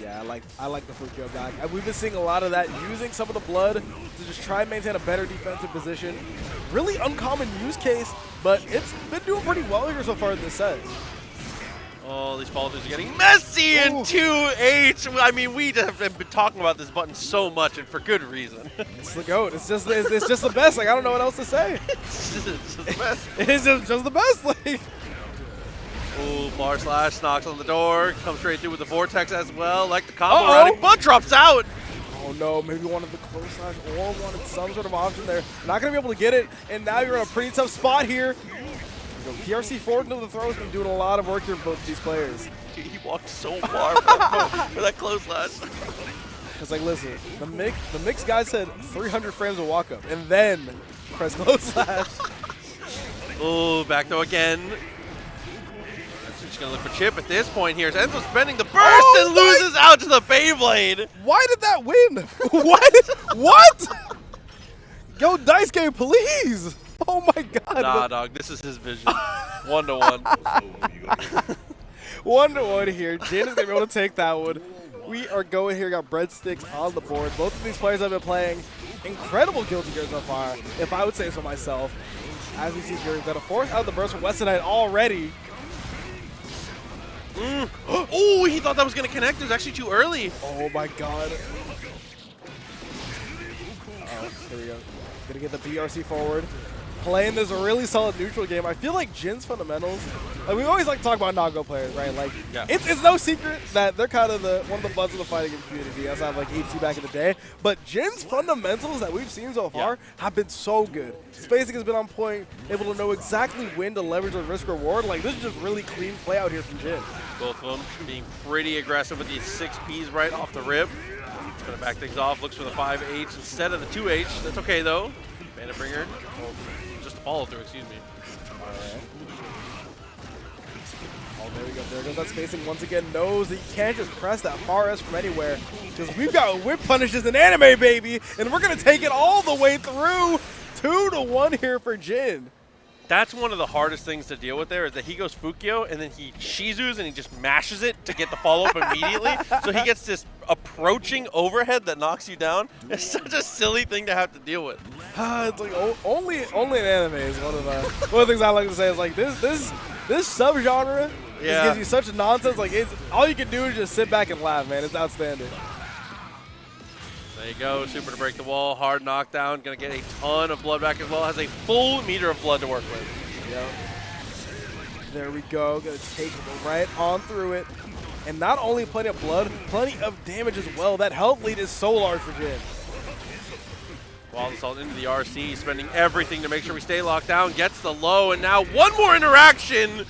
Yeah, I like the Fukio back. We've been seeing a lot of that, using some of the blood to just try and maintain a better defensive position. Really uncommon use case, but it's been doing pretty well here so far in this set. Oh, these followers are getting messy in 2H. I mean, we have been talking about this button so much, and for good reason. It's the GOAT. It's just the best. Like, I don't know what else to say. It's just the best. It's just the best. Like. Ooh, bar slash knocks on the door. Comes straight through with the vortex as well. Like the combo routing, but drops out. Oh no, maybe wanted the close slash or wanted some sort of option there. Not going to be able to get it, and now you're in a pretty tough spot here. PRC forward into the throw has been doing a lot of work here for both these players. Dude, he walked so far for that close slash. It's like, listen, the mix guy said 300 frames of walk up, and then press close slash. Ooh, back though again. Just gonna look for Chip at this point here. Enzo spending the burst and loses out to the Beyblade. Why did that win? What? Go Daisuke, please. Oh my god. Nah, dog, this is his vision. 1-1. 1-1 here. Jin is going to be able to take that one. We are going here. Got breadsticks on the board. Both of these players have been playing incredible guilty gear so far, if I would say so myself. As we see here, we've got a fourth out of the burst from Westinite already. Oh, he thought that was going to connect. It was actually too early. Oh my god. Here we go. Gonna get the BRC forward. Playing this really solid neutral game. I feel like Jin's fundamentals, like we always like to talk about Nago players, right? Like it's no secret that they're kind of one of the buzz of the fighting game community outside of like HC back in the day. But Jin's fundamentals that we've seen so far have been so good. Spacing has been on point, able to know exactly when to leverage the risk reward. Like this is just really clean play out here from Jin. Both of them being pretty aggressive with these 6Ps right off the rip. Gonna back things off, looks for the 5H instead of the 2H. That's okay though. Bandit Bringer. Just a follow through, excuse me. Alright. Oh, there we go. There goes that spacing once again. Knows that you can't just press that far S from anywhere. Because we've got whip punishes in anime, baby. And we're going to take it all the way through. 2-1 here for Jin. That's one of the hardest things to deal with there is that he goes Fukio and then he Shizus and he just mashes it to get the follow-up immediately. So he gets this approaching overhead that knocks you down. It's such a silly thing to have to deal with. It's like only in anime is one of the things I like to say is like this subgenre just gives you such nonsense. Like all you can do is just sit back and laugh, man. It's outstanding. There you go, super to break the wall, hard knockdown, gonna get a ton of blood back as well, has a full meter of blood to work with. Yep. There we go, gonna take it right on through it. And not only plenty of blood, plenty of damage as well. That health lead is so large for Jin. Wallace assault into the RC, spending everything to make sure we stay locked down, gets the low, and now one more interaction!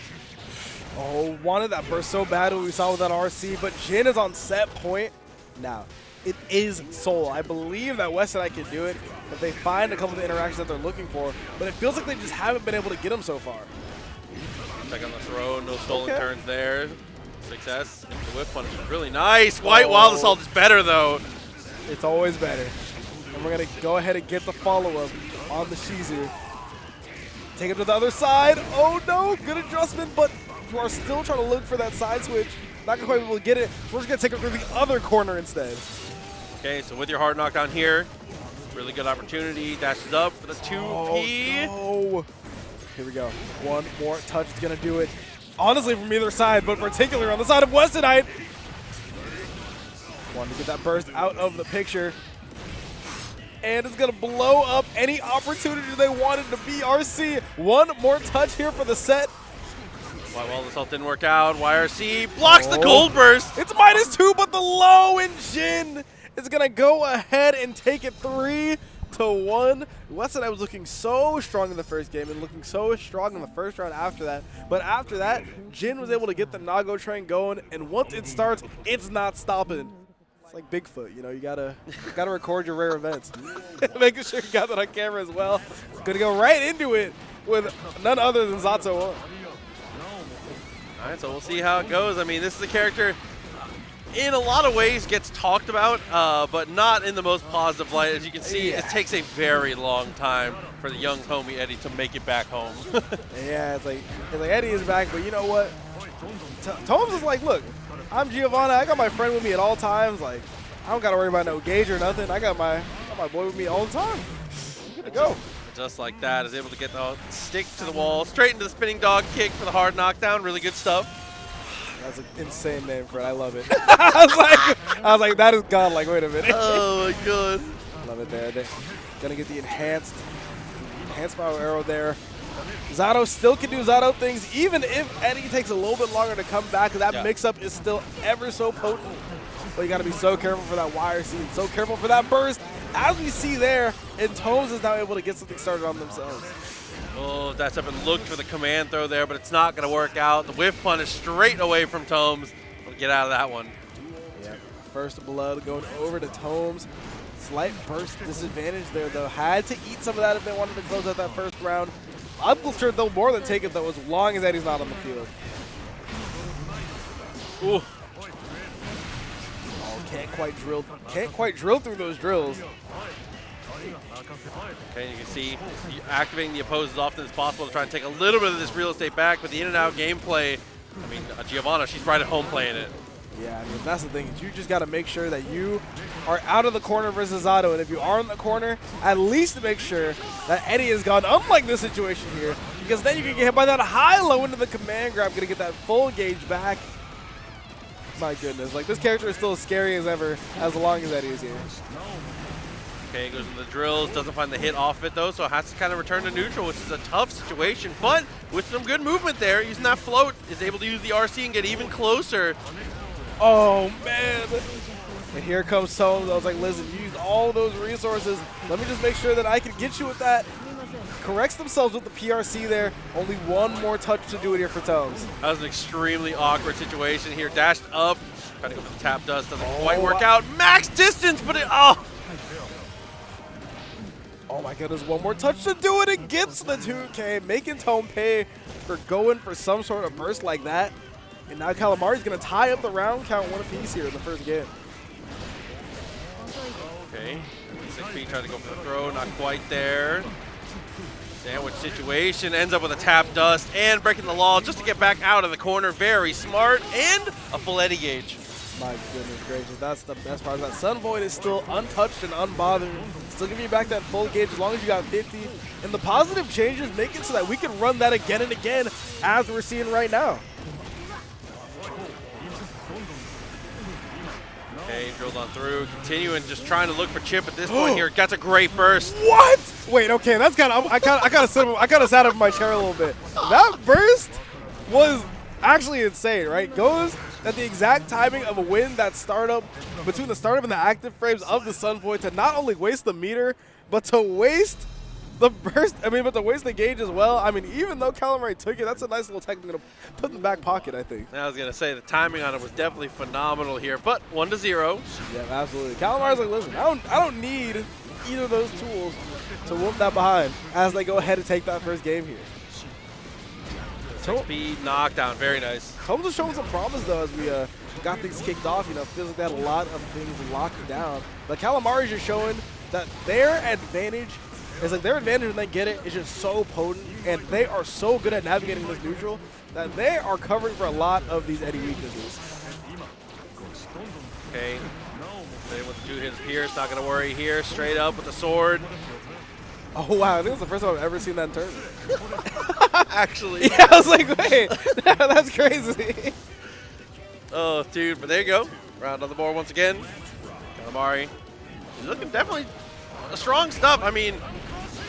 Oh, wanted that burst so bad what we saw with that RC, but Jin is on set point now. It is Soul. I believe that Westinite can do it if they find a couple of the interactions that they're looking for, but it feels like they just haven't been able to get them so far. Check on the throw, no stolen turns there. Success. And the whip punish is really nice. White Wild Assault is better though. It's always better. And we're going to go ahead and get the follow-up on the Shizu. Take it to the other side. Oh no, good adjustment, but you are still trying to look for that side switch. Not going to quite be able to get it, so we're just going to take it through the other corner instead. Okay, so with your hard knockdown here, really good opportunity. Dashes up for the 2P. Oh, no. Here we go. One more touch is going to do it. Honestly, from either side, but particularly on the side of Westinite. Wanted to get that burst out of the picture. And it's going to blow up any opportunity they wanted to BRC. One more touch here for the set. White Wild Assault didn't work out. YRC blocks the gold burst. It's -2, but the low and Jin is going to go ahead and take it 3-1. Westinite was looking so strong in the first game and looking so strong in the first round after that. But after that, Jin was able to get the Nago train going, and once it starts, it's not stopping. It's like Bigfoot, you know, you gotta record your rare events. Making sure you got that on camera as well. Gonna go right into it with none other than Zato. All right, so we'll see how it goes. I mean, this is a character in a lot of ways gets talked about, but not in the most positive light. As you can see, it takes a very long time for the young homie Eddie to make it back home. Yeah, it's like Eddie is back, but you know what? Toams is like, look, I'm Giovanna. I got my friend with me at all times. Like, I don't got to worry about no gauge or nothing. I got my boy with me all the time. I'm good to go. Just like that, is able to get the stick to the wall, straight into the spinning dog kick for the hard knockdown. Really good stuff. That's an insane name for it. I love it. I was like, that is God. Like, wait a minute. Oh my god. Love it there. They're gonna get the enhanced power arrow there. Zato still can do Zato things, even if Eddie takes a little bit longer to come back. That mix-up is still ever so potent. But you got to be so careful for that wire seed, so careful for that burst. As we see there, and Toams is now able to get something started on themselves. Oh, that's up and looked for the command throw there, but it's not going to work out. The whiff punish straight away from Toams. We'll get out of that one. Yeah, first blood going over to Toams. Slight burst disadvantage there, though. Had to eat some of that if they wanted to close out that first round. I'm sure they'll more than take it, though, as long as Eddie's not on the field. Ooh. Can't quite drill through those drills. Okay, you can see activating the oppose as often as possible to try and take a little bit of this real estate back, but the in and out gameplay, I mean, Giovanna, she's right at home playing it. Yeah, I mean, that's the thing. You just got to make sure that you are out of the corner versus Zato. And if you are in the corner, at least make sure that Eddie is gone, unlike this situation here. Because then you can get hit by that high-low into the command grab. Going to get that full gauge back. My goodness. Like, this character is still as scary as ever as long as Eddie is here. Okay, goes in the drills, doesn't find the hit off it though, so has to kind of return to neutral, which is a tough situation. But with some good movement there, using that float, is able to use the RC and get even closer. Oh, man. And here comes Tomes. I was like, listen, you used all those resources. Let me just make sure that I can get you with that. Corrects themselves with the PRC there. Only one more touch to do it here for Tomes. That was an extremely awkward situation here. Dashed up, trying to go for the tap dust, doesn't quite work out. Max distance, but it, Oh my goodness, one more touch to do it and gets the 2K, making Tome pay for going for some sort of burst like that. And now Calamari's going to tie up the round count one apiece here in the first game. Okay, 6B trying to go for the throw, not quite there. Sandwich situation, ends up with a tap dust and breaking the law just to get back out of the corner. Very smart, and a full Eddie gauge. My goodness gracious, that's the best part. That Sun Void is still untouched and unbothered. Still giving you back that full gauge as long as you got 50. And the positive changes make it so that we can run that again and again as we're seeing right now. Okay, drilled on through, continuing just trying to look for chip at this point here. Got a great burst. What? Wait, okay, that's kind of I kind of sat up in my chair a little bit. That burst was actually insane, right? Goes at the exact timing of a win that startup between the startup and the active frames of the Sun Void to not only waste the meter, but to waste the burst. I mean, but to waste the gauge as well. I mean, even though Calamari took it, that's a nice little tech I'm gonna put in the back pocket, I think. I was gonna say the timing on it was definitely phenomenal here, but 1-0. Yeah, absolutely. Calamari's like, listen, I don't need either of those tools to whoop that behind as they go ahead and take that first game here. Speed knockdown, very nice. Tomes is showing some promise though as we got things kicked off. You know, feels like they had a lot of things locked down. But Calamari's just showing that their advantage is like their advantage when they get it is just so potent, and they are so good at navigating this neutral that they are covering for a lot of these Eddie weaknesses. Okay, stay with the 2 hits. Pierce, not gonna worry here. Straight up with the sword. Oh wow, I think it's the first time I've ever seen that in tournament. Actually. Yeah, I was like, wait, that's crazy. Oh, dude, but there you go. Round on the board once again. Calamari. He's looking definitely a strong stuff. I mean,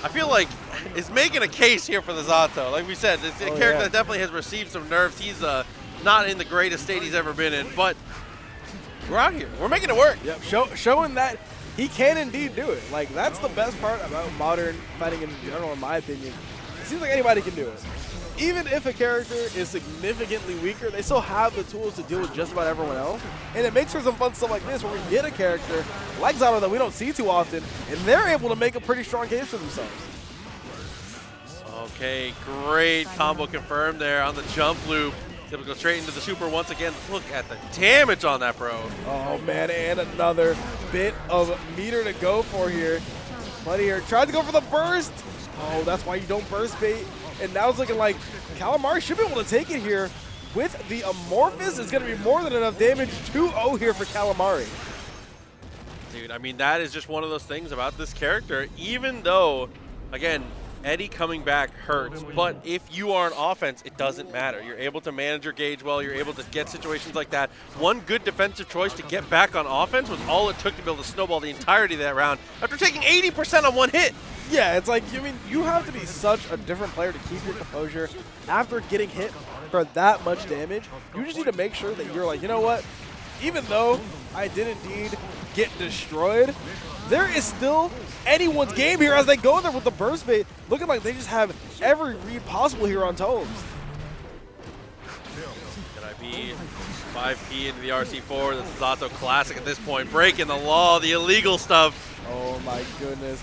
I feel like it's making a case here for the Zato. Like we said, it's a character that definitely has received some nerfs. He's not in the greatest state he's ever been in, but we're out here. We're making it work. Yep, showing that he can indeed do it. Like, that's the best part about modern fighting in general, in my opinion. It seems like anybody can do it. Even if a character is significantly weaker, they still have the tools to deal with just about everyone else. And it makes for some fun stuff like this, where we get a character like Zato that we don't see too often, and they're able to make a pretty strong case for themselves. Okay, great combo confirmed there on the jump loop. Able to go straight into the super once again. Look at the damage on that, bro. Oh, man, and another bit of meter to go for here. Buddy here tried to go for the burst. Oh, that's why you don't burst bait. And now it's looking like Calamari should be able to take it here. With the Amorphous, it's going to be more than enough damage. 2-0 here for Calamari. Dude, I mean, that is just one of those things about this character. Even though, again, Eddie coming back hurts, but if you are on offense, it doesn't matter. You're able to manage your gauge well. You're able to get situations like that. One good defensive choice to get back on offense was all it took to be able to snowball the entirety of that round after taking 80% on one hit. Yeah, it's like, I mean, you have to be such a different player to keep your composure after getting hit for that much damage. You just need to make sure that you're like, you know what? Even though I did indeed get destroyed, there is still anyone's game here as they go there with the burst bait, looking like they just have every read possible here on Tomes. Can I be 5P into the RC4? This is Zato classic at this point. Breaking the law, the illegal stuff. Oh my goodness.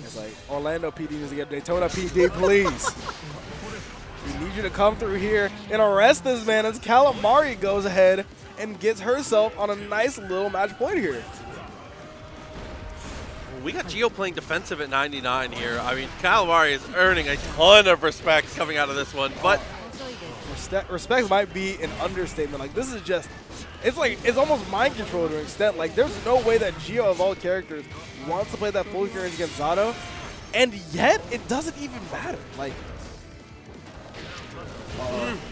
It's like, Orlando PD needs to get Daytona PD, please. We need you to come through here and arrest this man as Calamari goes ahead and gets herself on a nice little match point here. We got Gio playing defensive at 99 here. I mean, Calamari is earning a ton of respect coming out of this one, but respect might be an understatement. Like, this is just, it's almost mind control to an extent. Like, there's no way that Gio of all characters wants to play that full experience against Zato, and yet it doesn't even matter. Like,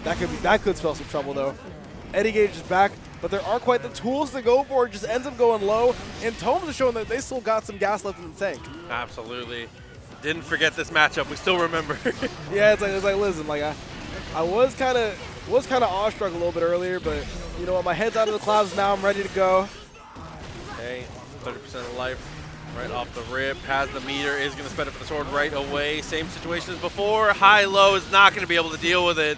that could spell some trouble though. Eddie Gage is back, but there aren't quite the tools to go for it. Just ends up going low, and Tomes is showing that they still got some gas left in the tank. Absolutely. Didn't forget this matchup. We still remember. Yeah, it's like listen, like I was kind of awestruck a little bit earlier, but you know what? My head's out of the clouds now. I'm ready to go. Okay, 30% of life right off the rip. Has the meter, is going to spend it for the sword right away. Same situation as before. High-low is not going to be able to deal with it.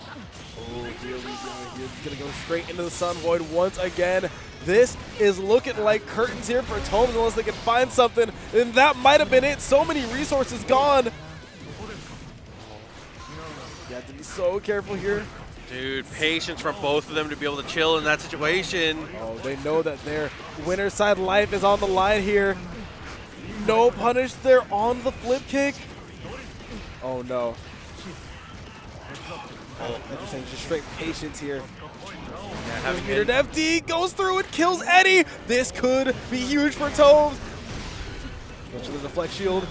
Oh, here we go. He's going to go straight into the Sun Void once again. This is looking like curtains here for Tomes unless they can find something, and that might have been it. So many resources gone. You have to be so careful here. Dude, patience from both of them to be able to chill in that situation. Oh, they know that their winner side life is on the line here. No punish there on the flip kick. Oh, no. Oh, interesting. Just straight patience here. Yeah, metered FD goes through and kills Eddie. This could be huge for Tomes. Goes to the deflect shield.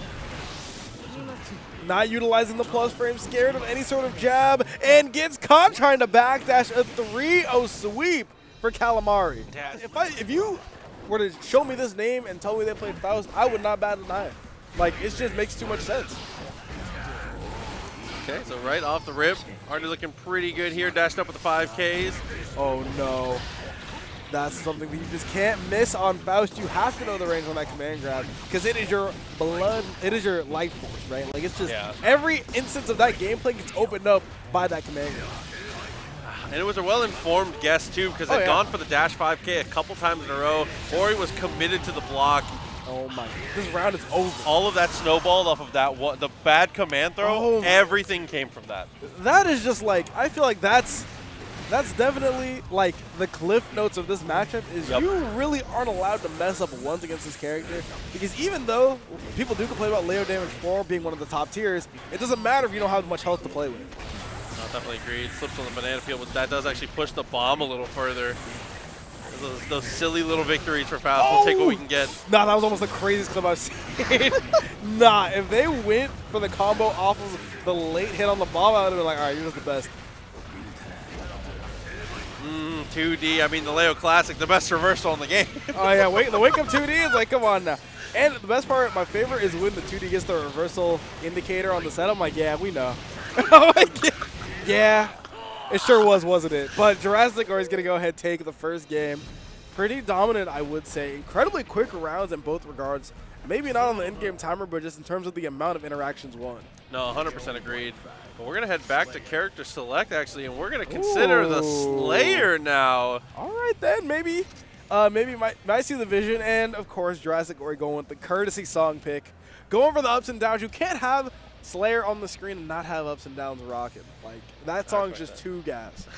Not utilizing the plus frame, scared of any sort of jab, and gets caught trying to backdash a 3-0 sweep for Calamari. If you were to show me this name and tell me they played Faust, I would not bat an eye. Like, it just makes too much sense. Okay, so right off the rip, already looking pretty good here, dashed up with the 5Ks. Oh no. That's something that you just can't miss on Faust. You have to know the range on that command grab because it is your blood, it is your life force, right? Like, it's just every instance of that gameplay gets opened up by that command grab. And it was a well-informed guess, too, because they'd gone for the dash 5K a couple times in a row. Ori was committed to the block. Oh my, this round is over. All of that snowballed off of that one, the bad command throw, everything came from that. That is just like, I feel like that's definitely like the cliff notes of this matchup is you really aren't allowed to mess up once against this character, because even though people do complain about Leo damage 4 being one of the top tiers, it doesn't matter if you don't have much health to play with. No, definitely agreed. Slips on the banana peel, but that does actually push the bomb a little further. Those silly little victories for Faust. We'll take what we can get. Nah, that was almost the craziest clip I've seen. Nah, if they went for the combo off of the late hit on the bomb, I would have been like, all right, you're just the best. 2D, I mean, the Leo Classic, the best reversal in the game. Oh, yeah, the wake up 2D is like, come on now. And the best part, my favorite, is when the 2D gets the reversal indicator on the set. I'm like, yeah, we know. I'm like, yeah, it sure was, wasn't it? But JurassicOri is going to go ahead and take the first game. Pretty dominant, I would say. Incredibly quick rounds in both regards. Maybe not on the in-game timer, but just in terms of the amount of interactions won. No, 100% agreed. But we're going to head back to character select, actually, and we're going to consider the Slayer now. All right, then. Maybe might see the vision. And, of course, JurassicOri going with the courtesy song pick. Going for the ups and downs. You can't have Slayer on the screen and not have ups and downs rocking. Like, that song's just too gas.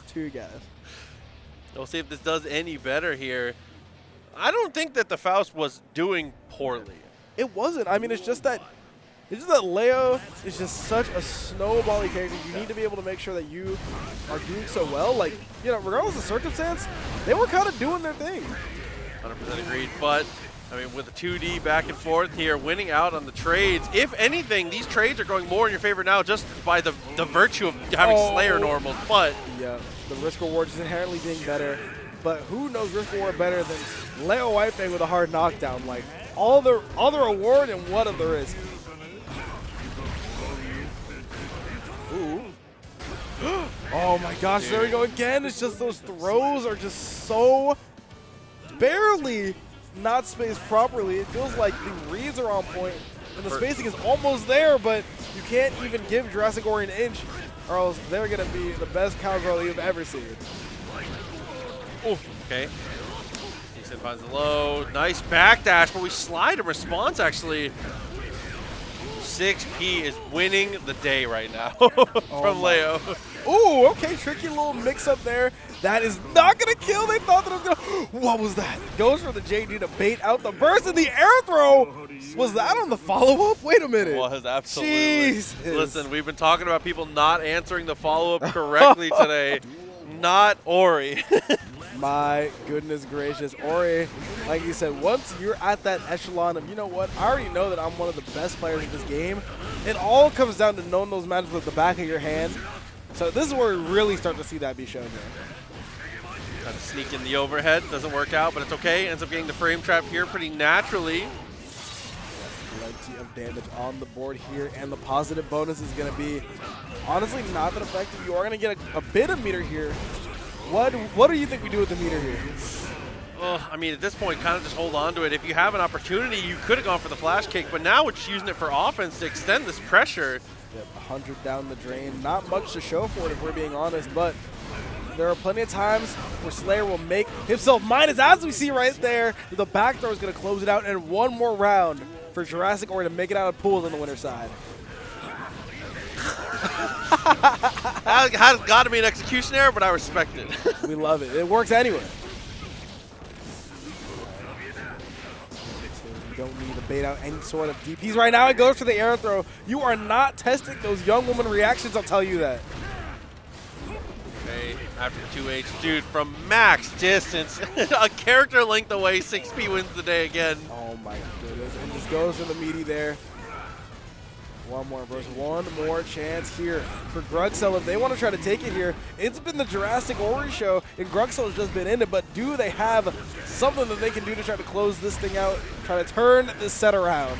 Too gas. We'll see if this does any better here. I don't think that the Faust was doing poorly. It wasn't. I mean, it's just that Leo is just such a snowbally character. You need to be able to make sure that you are doing so well. Like, you know, regardless of circumstance, they were kind of doing their thing. 100% agreed. But, I mean, with the 2D back and forth here, winning out on the trades. If anything, these trades are going more in your favor now just by the virtue of having Slayer normals. But yeah, the risk reward is inherently being better. But who knows risk reward better than Leo wiping with a hard knockdown? Like, all the reward and what of the risk. Ooh. Oh my gosh, there we go again. It's just those throws are just so barely not spaced properly. It feels like the reads are on point and the spacing is almost there, but you can't even give JurassicOri an inch or else they're going to be the best cowgirl you've ever seen. Oh, okay. Decent finds the low. Nice backdash, but we slide in response, actually. 6P is winning the day right now from Leo. Ooh, okay, tricky little mix-up there. That is not going to kill. They thought that it was going to... What was that? Goes for the JD to bait out the burst and the air throw. Was that on the follow-up? Wait a minute. It was, absolutely. Jesus. Listen, we've been talking about people not answering the follow-up correctly today. Not Ori. My goodness gracious. Ori, like you said, once you're at that echelon of, you know what, I already know that I'm one of the best players in this game. It all comes down to knowing those matches with the back of your hand. So this is where we really start to see that be shown there. Trying to sneak in the overhead. Doesn't work out, but it's okay. Ends up getting the frame trap here pretty naturally. Plenty of damage on the board here, and the positive bonus is going to be honestly not that effective. You are going to get a bit of meter here. What do you think we do with the meter here? Well, I mean, at this point, kind of just hold on to it. If you have an opportunity, you could have gone for the flash kick, but now we're just using it for offense to extend this pressure. Yep, 100 down the drain. Not much to show for it if we're being honest, but there are plenty of times where Slayer will make himself minus, as we see right there. The back throw is going to close it out, and one more round for JurassicOri to make it out of pools on the winner's side. Has got to be an execution error, but I respect it. We love it. It works anyway. You don't need to bait out any sort of DPs right now. It goes for the air throw. You are not testing those young woman reactions, I'll tell you that. Okay, after 2H, dude, from max distance, a character length away, 6P wins the day again. Oh my goodness. And just goes for the meaty there. One more versus one more chance here for GRUGCEL if they want to try to take it here. It's been the JurassicOri show, and GRUGCEL has just been in it, but do they have something that they can do to try to close this thing out, try to turn this set around?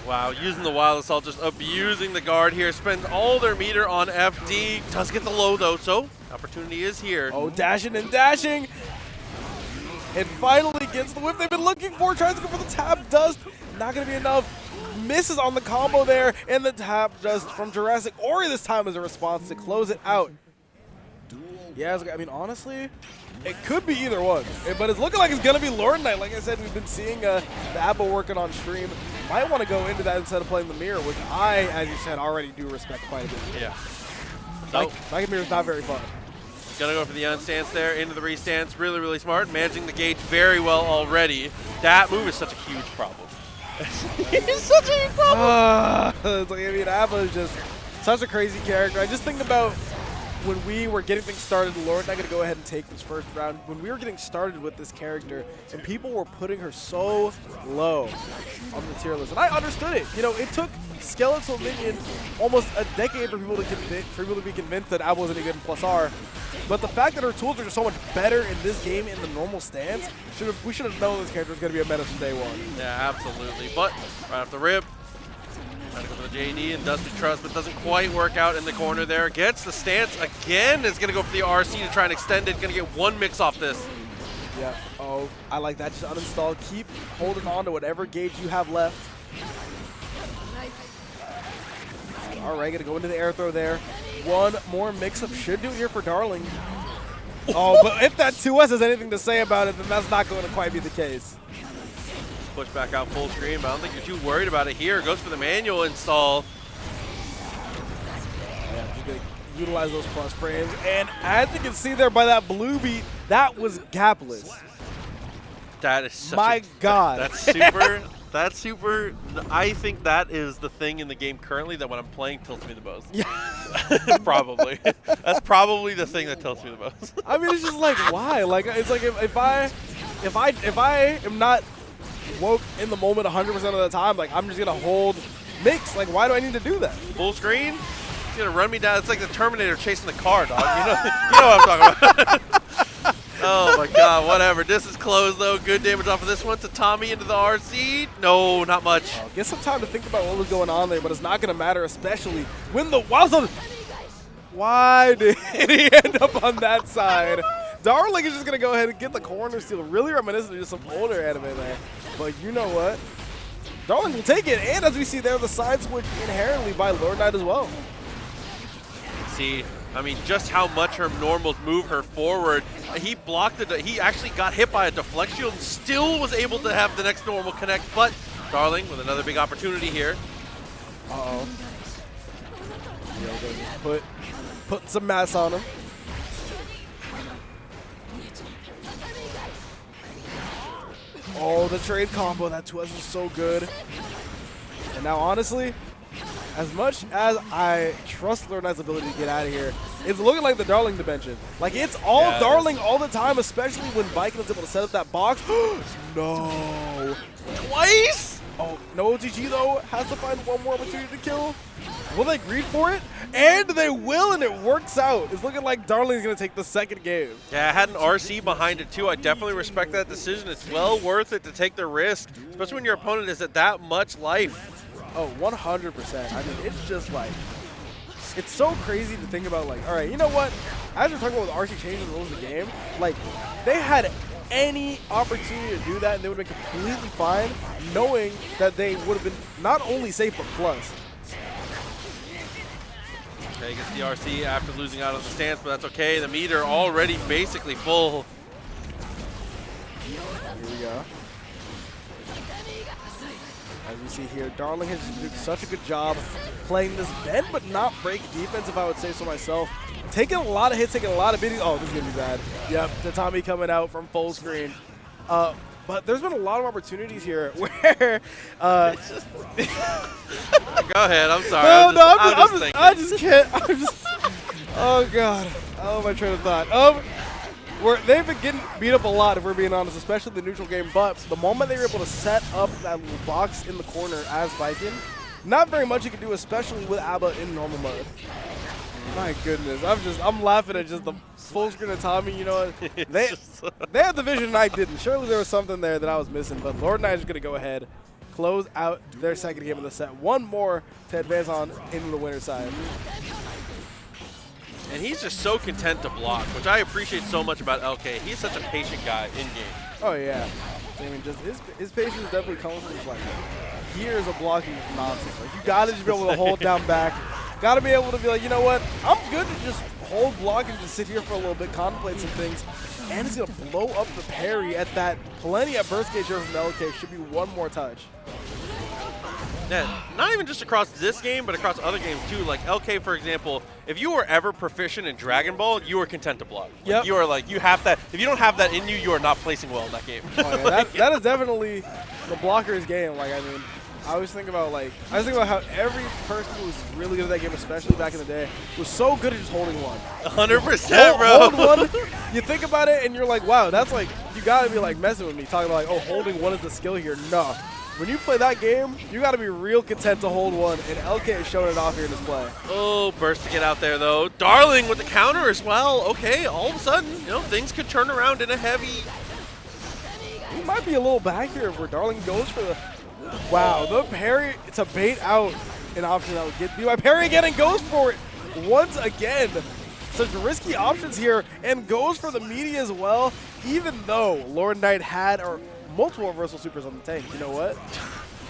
Wow, using the wild assault, just abusing the guard here. Spends all their meter on FD. Does get the low though, so opportunity is here. Oh, dashing and dashing. And finally gets the whip they've been looking for. Tries to go for the tap. Does not going to be enough. Misses on the combo there. And the tap just from JurassicOri this time as a response to close it out. Yeah, I mean, honestly, it could be either one. But it's looking like it's going to be LordKnight. Like I said, we've been seeing the Apple working on stream. Might want to go into that instead of playing the mirror, which I, as you said, already do respect quite a bit. Yeah. So, Like mirror is not very fun. Gonna go for the unstance there, into the restance. Really, really smart. Managing the gauge very well already. That move is such a huge problem. It's such a huge problem. It's like, I mean, Apple is just such a crazy character. I just think about when we were getting things started, LordKnight going to go ahead and take this first round. When we were getting started with this character, and people were putting her so low on the tier list, and I understood it. You know, it took Skel0 Minion almost a decade for people to be convinced that Apple wasn't any good in Plus R. But the fact that her tools are just so much better in this game in the normal stance, we should have known this character was going to be a menace from day one. Yeah, absolutely. But right off the rip, trying to go for the JD and Dusty Trust, but doesn't quite work out in the corner there. Gets the stance again. Is going to go for the RC to try and extend it. Going to get one mix off this. Yeah. Oh, I like that. Just uninstall. Keep holding on to whatever gauge you have left. All right, going to go into the air throw there. One more mix-up should do it here for Darling. Oh, but if that 2S has anything to say about it, then that's not going to quite be the case. Push back out full screen, but I don't think you're too worried about it here. Goes for the manual install. Yeah, just going to utilize those plus frames. And as you can see there by that blue beat, that was gapless. That is such My God. That's super. That's super. I think that is the thing in the game currently that when I'm playing tilts me the most. Yeah. Probably. That's probably the thing that tilts me the most. I mean, it's just like, why? Like, it's like if I am not woke in the moment 100% of the time, like, I'm just gonna hold mix. Like, why do I need to do that? Full screen. He's gonna run me down. It's like the Terminator chasing the car, dog. You know what I'm talking about. Oh my God, whatever. This is closed though. Good damage off of this one to Tommy into the RC. No, not much. Get some time to think about what was going on there, but it's not going to matter, especially when the Wowza. Why did he end up on that side? Darling is just going to go ahead and get the corner steal. Really reminiscent of just some older anime there. But you know what? Darling will take it, and as we see there, the side switch inherently by LordKnight as well. See, I mean, just how much her normals move her forward. He blocked it. He actually got hit by a deflect shield and still was able to have the next normal connect. But Darling with another big opportunity here. Uh-oh. Just put putting some mass on him. Oh, the trade combo, that 2S is so good. And now, honestly, as much as I trust Lord Knight's ability to get out of here, it's looking like the Darling dimension. Like, it's all Darling all the time, especially when Viking is able to set up that box. No. Twice? Oh, no OTG, though. Has to find one more opportunity to kill. Will they greed for it? And they will, and it works out. It's looking like Darling's going to take the second game. Yeah, I had an RC behind it, too. I definitely respect that decision. It's well worth it to take the risk, especially when your opponent is at that much life. Oh, 100%. I mean, it's just like, it's so crazy to think about, like, all right, you know what? As we're talking about with RC changing the rules of the game, like, they had any opportunity to do that, and they would have been completely fine, knowing that they would have been not only safe, but plus. Okay, gets the RC after losing out on the stance, but that's okay. The meter already basically full. Here we go. As we see here, Darling has done such a good job playing this bend but not break defense, if I would say so myself. Taking a lot of hits, taking a lot of bidding. Oh, this is going to be bad. Yep, Tatami coming out from full screen. But there's been a lot of opportunities here where... Go ahead, I'm sorry. No, I just can't. Oh, God. Oh, my train of thought. They've been getting beat up a lot, if we're being honest, especially the neutral game. But the moment they were able to set up that little box in the corner as Viking, not very much you can do, especially with Abba in normal mode. My goodness, I'm laughing at just the full screen of Tommy. You know, they had the vision and I didn't. Surely there was something there that I was missing. But Lord Knight is going to go ahead, close out their second game of the set. One more to advance on into the winner's side. And he's just so content to block, which I appreciate so much about LK. He's such a patient guy in game. Oh yeah, I mean, just his patience definitely comes from just like years of blocking nonsense. Like, you gotta just be able to hold down back. Gotta be able to be like, you know what? I'm good to just hold block and just sit here for a little bit, contemplate some things. And he's gonna blow up the parry at that plenty of burst gauge here from LK. Should be one more touch. Yeah, not even just across this game, but across other games too. Like LK, for example, if you were ever proficient in Dragon Ball, you were content to block. Yep. You are like, you have that. If you don't have that in you, you are not placing well in that game. Oh, yeah, that is definitely the blocker's game. Like, I mean, I always think about how every person who was really good at that game, especially back in the day, was so good at just holding one. 100%, bro. Hold one. You think about it, and you're like, wow, that's like, you gotta be like messing with me, talking about like, oh, holding one is the skill here. No. When you play that game, you got to be real content to hold one, and LK is showing it off here in this play. Oh, burst to get out there, though. Darling with the counter as well. Okay, all of a sudden, you know, things could turn around in a heavy. He might be a little back here where Darling goes for the... Wow, the parry, it's a bait out an option that would get beat by parry again and goes for it once again. Such risky options here and goes for the meaty as well, even though Lord Knight had... multiple reversal supers on the tank. You know what?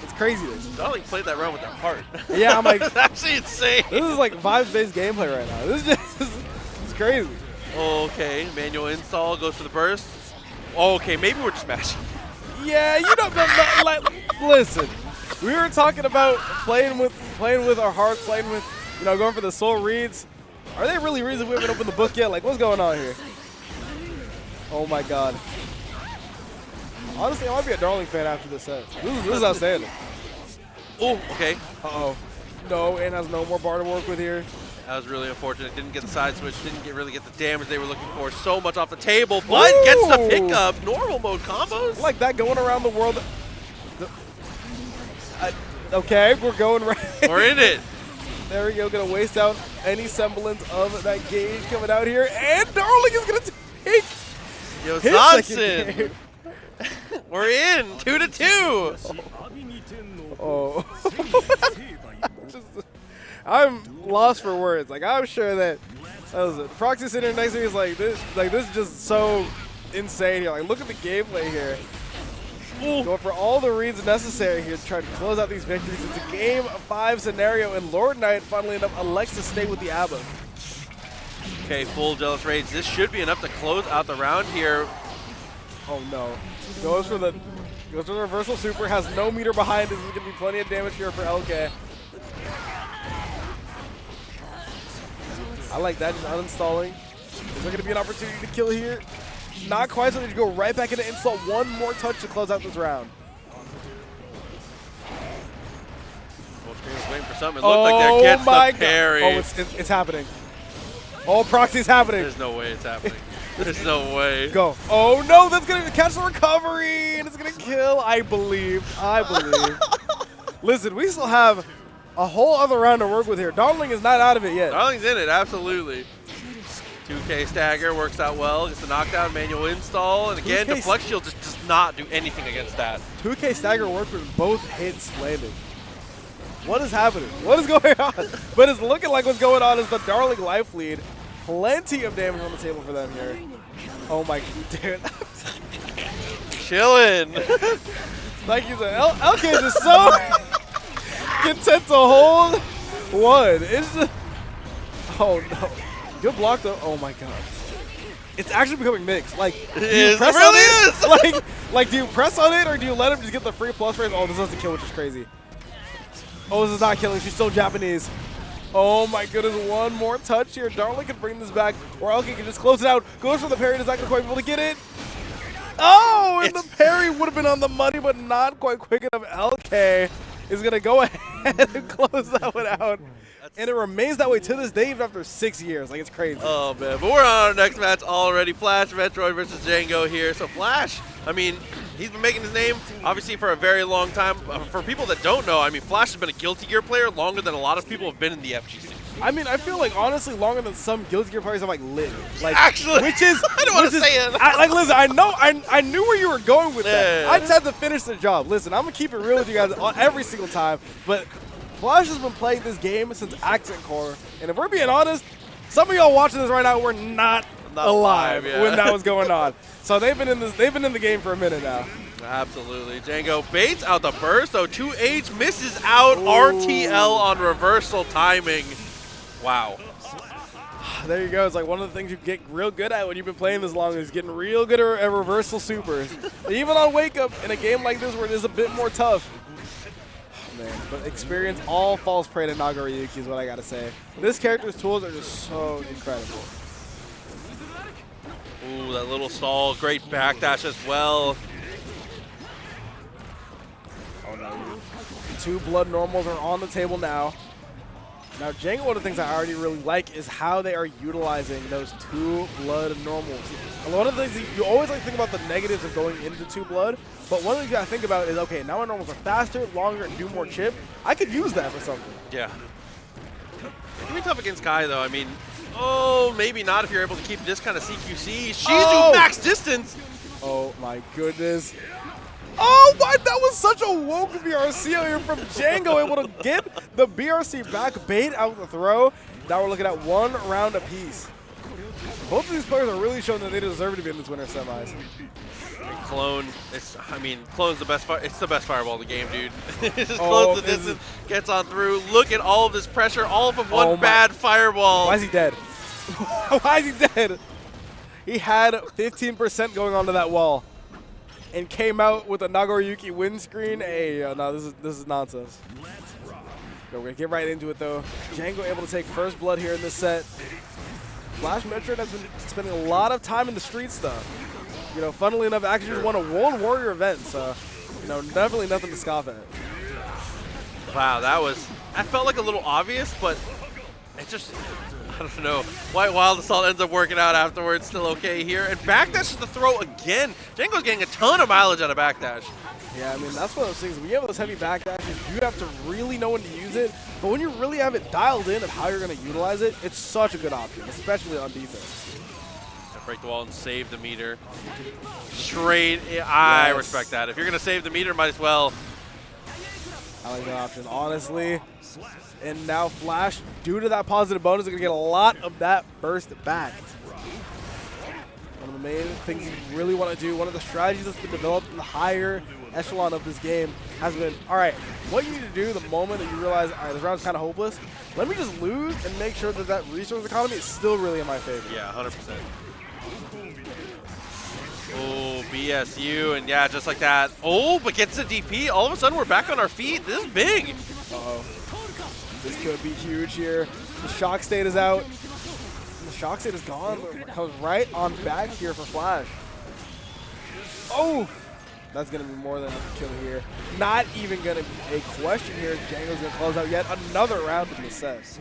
It's crazy. Darling played that round with their heart. Yeah, I'm like, it's actually insane. This is like vibes-based gameplay right now. This is just, it's crazy. Okay, manual install goes for the burst. Okay, maybe we're just mashing. Yeah, you know, like, listen, we were talking about playing with our hearts, playing with, you know, going for the soul reads. Are they really reads if we haven't opened the book yet? Like, what's going on here? Oh my God. Honestly, I might be a Darling fan after this set. This is outstanding. Oh, okay. Uh-oh. No, and has no more bar to work with here. That was really unfortunate. Didn't get the side switch. Didn't really get the damage they were looking for. So much off the table, but gets the pickup. Normal mode combos. Like that going around the world. Okay, we're going right. We're in it. There we go. Gonna waste out any semblance of that gauge coming out here, and Darling is gonna take Yo, his Sanson. second. We're in 2-2. Oh. I'm lost for words. Like, I'm sure that was it. Proxy sitting next to me is like this is just so insane here. Like, look at the gameplay here. Going for all the reads necessary here to try to close out these victories. It's a game 5 scenario, and Lord Knight, funnily enough, elects to stay with the Abba. Okay, full Jealous Rage. This should be enough to close out the round here. Oh no. Goes for the reversal super, has no meter behind. This is going to be plenty of damage here for LK. I like that, just uninstalling. Is there going to be an opportunity to kill here? Not quite, so they just go right back into install. One more touch to close out this round. Full screen was waiting for something. It looked like there gets the parry. Oh, it's happening. Oh, proxy's happening. There's no way it's happening. There's no way. Go. Oh, no, that's going to catch the recovery, and it's going to kill. I believe. Listen, we still have a whole other round to work with here. Darling is not out of it yet. Darling's in it, absolutely. 2K stagger works out well. Gets the knockdown, manual install, and again, deflect shield just does not do anything against that. 2K stagger worked with both hits landing. What is happening? What is going on? But it's looking like what's going on is the Darling life lead. Plenty of damage on the table for them here. Oh my, dude. Chillin'. Like you said, LK is just so content to hold one. It's just, oh no. Good block though. Oh my god. It's actually becoming mixed. Like, do you press on it? Like, do you press on it or do you let him just get the free plus raise? Oh, this doesn't kill, which is crazy. Oh, this is not killing. She's still Japanese. Oh my goodness, one more touch here. Darling can bring this back, or LK can just close it out. Goes for the parry, is not quite able to get it. Oh, and the parry would have been on the money, but not quite quick enough. LK is going to go ahead and close that one out. And it remains that way to this day, even after 6 years. Like, it's crazy. Oh, man. But we're on our next match already. FlashMetroid versus Django here. So, Flash, I mean, he's been making his name, obviously, for a very long time. For people that don't know, I mean, Flash has been a Guilty Gear player longer than a lot of people have been in the FGC. I mean, I feel like, honestly, longer than some Guilty Gear players have, like, lived. Like, actually, which is, I don't want to say it. Like, listen, I knew where you were going with that. I just had to finish the job. Listen, I'm going to keep it real with you guys every single time. But Flash has been playing this game since Accent Core, and if we're being honest, some of y'all watching this right now were not alive when that was going on. So they've been in the game for a minute now. Absolutely. Django baits out the burst, though 2H misses out. Ooh. RTL on reversal timing. Wow. There you go. It's like one of the things you get real good at when you've been playing this long is getting real good at reversal supers. Even on Wake Up in a game like this where it is a bit more tough. Man, but experience all falls prey to Nagoriyuki is what I gotta say. This character's tools are just so incredible. Ooh, that little stall, great backdash as well. Oh no. 2 blood normals are on the table now. Now, Django, one of the things I already really like is how they are utilizing those 2 blood normals. A lot of the things you always like to think about the negatives of going into 2 blood, but one of the things you gotta think about is, okay, now my normals are faster, longer, and do more chip. I could use that for something. Yeah. It can be tough against Kai, though. I mean, oh, maybe not if you're able to keep this kind of CQC. She's doing max distance. Oh my goodness. Oh my, that was such a woke BRC here from Django, able to get the BRC back, bait out the throw. Now we're looking at 1 round apiece. Both of these players are really showing that they deserve to be in this winter semis. And Clone, Clone's the best. It's the best fireball in the game, dude. Just close the distance, gets on through. Look at all of this pressure, all from one bad fireball. Why is he dead? Why is he dead? He had 15% going onto that wall, and came out with a Nagoriyuki windscreen. Hey, no, this is nonsense. We're gonna get right into it though. Django able to take first blood here in this set. FlashMetroid has been spending a lot of time in the streets though. You know, funnily enough, actually just won a World Warrior event, so you know, definitely nothing to scoff at. Wow, that felt like a little obvious, but it just, I don't know. White Wild Assault ends up working out afterwards, still okay here. And backdash is the throw again. Django's getting a ton of mileage out of backdash. Yeah, I mean, that's one of those things. When you have those heavy backdashes, you have to really know when to use it. But when you really have it dialed in of how you're going to utilize it, it's such a good option, especially on defense. Break the wall and save the meter. Straight, I respect that. If you're going to save the meter, might as well. I like that option, honestly. And now Flash, due to that positive bonus, is going to get a lot of that burst back. One of the main things you really want to do, one of the strategies that's been developed in the higher echelon of this game has been, all right, what you need to do the moment that you realize, all right, this round's kind of hopeless, let me just lose and make sure that that resource economy is still really in my favor. Yeah, 100%. Oh, BSU, and yeah, just like that. Oh, but gets the DP. All of a sudden, we're back on our feet. This is big. Uh-oh. This could be huge here. The shock state is out. shock state is gone. Comes right on back here for Flash. Oh! That's going to be more than enough to kill here. Not even going to be a question here. Django's going to close out yet another round in the set.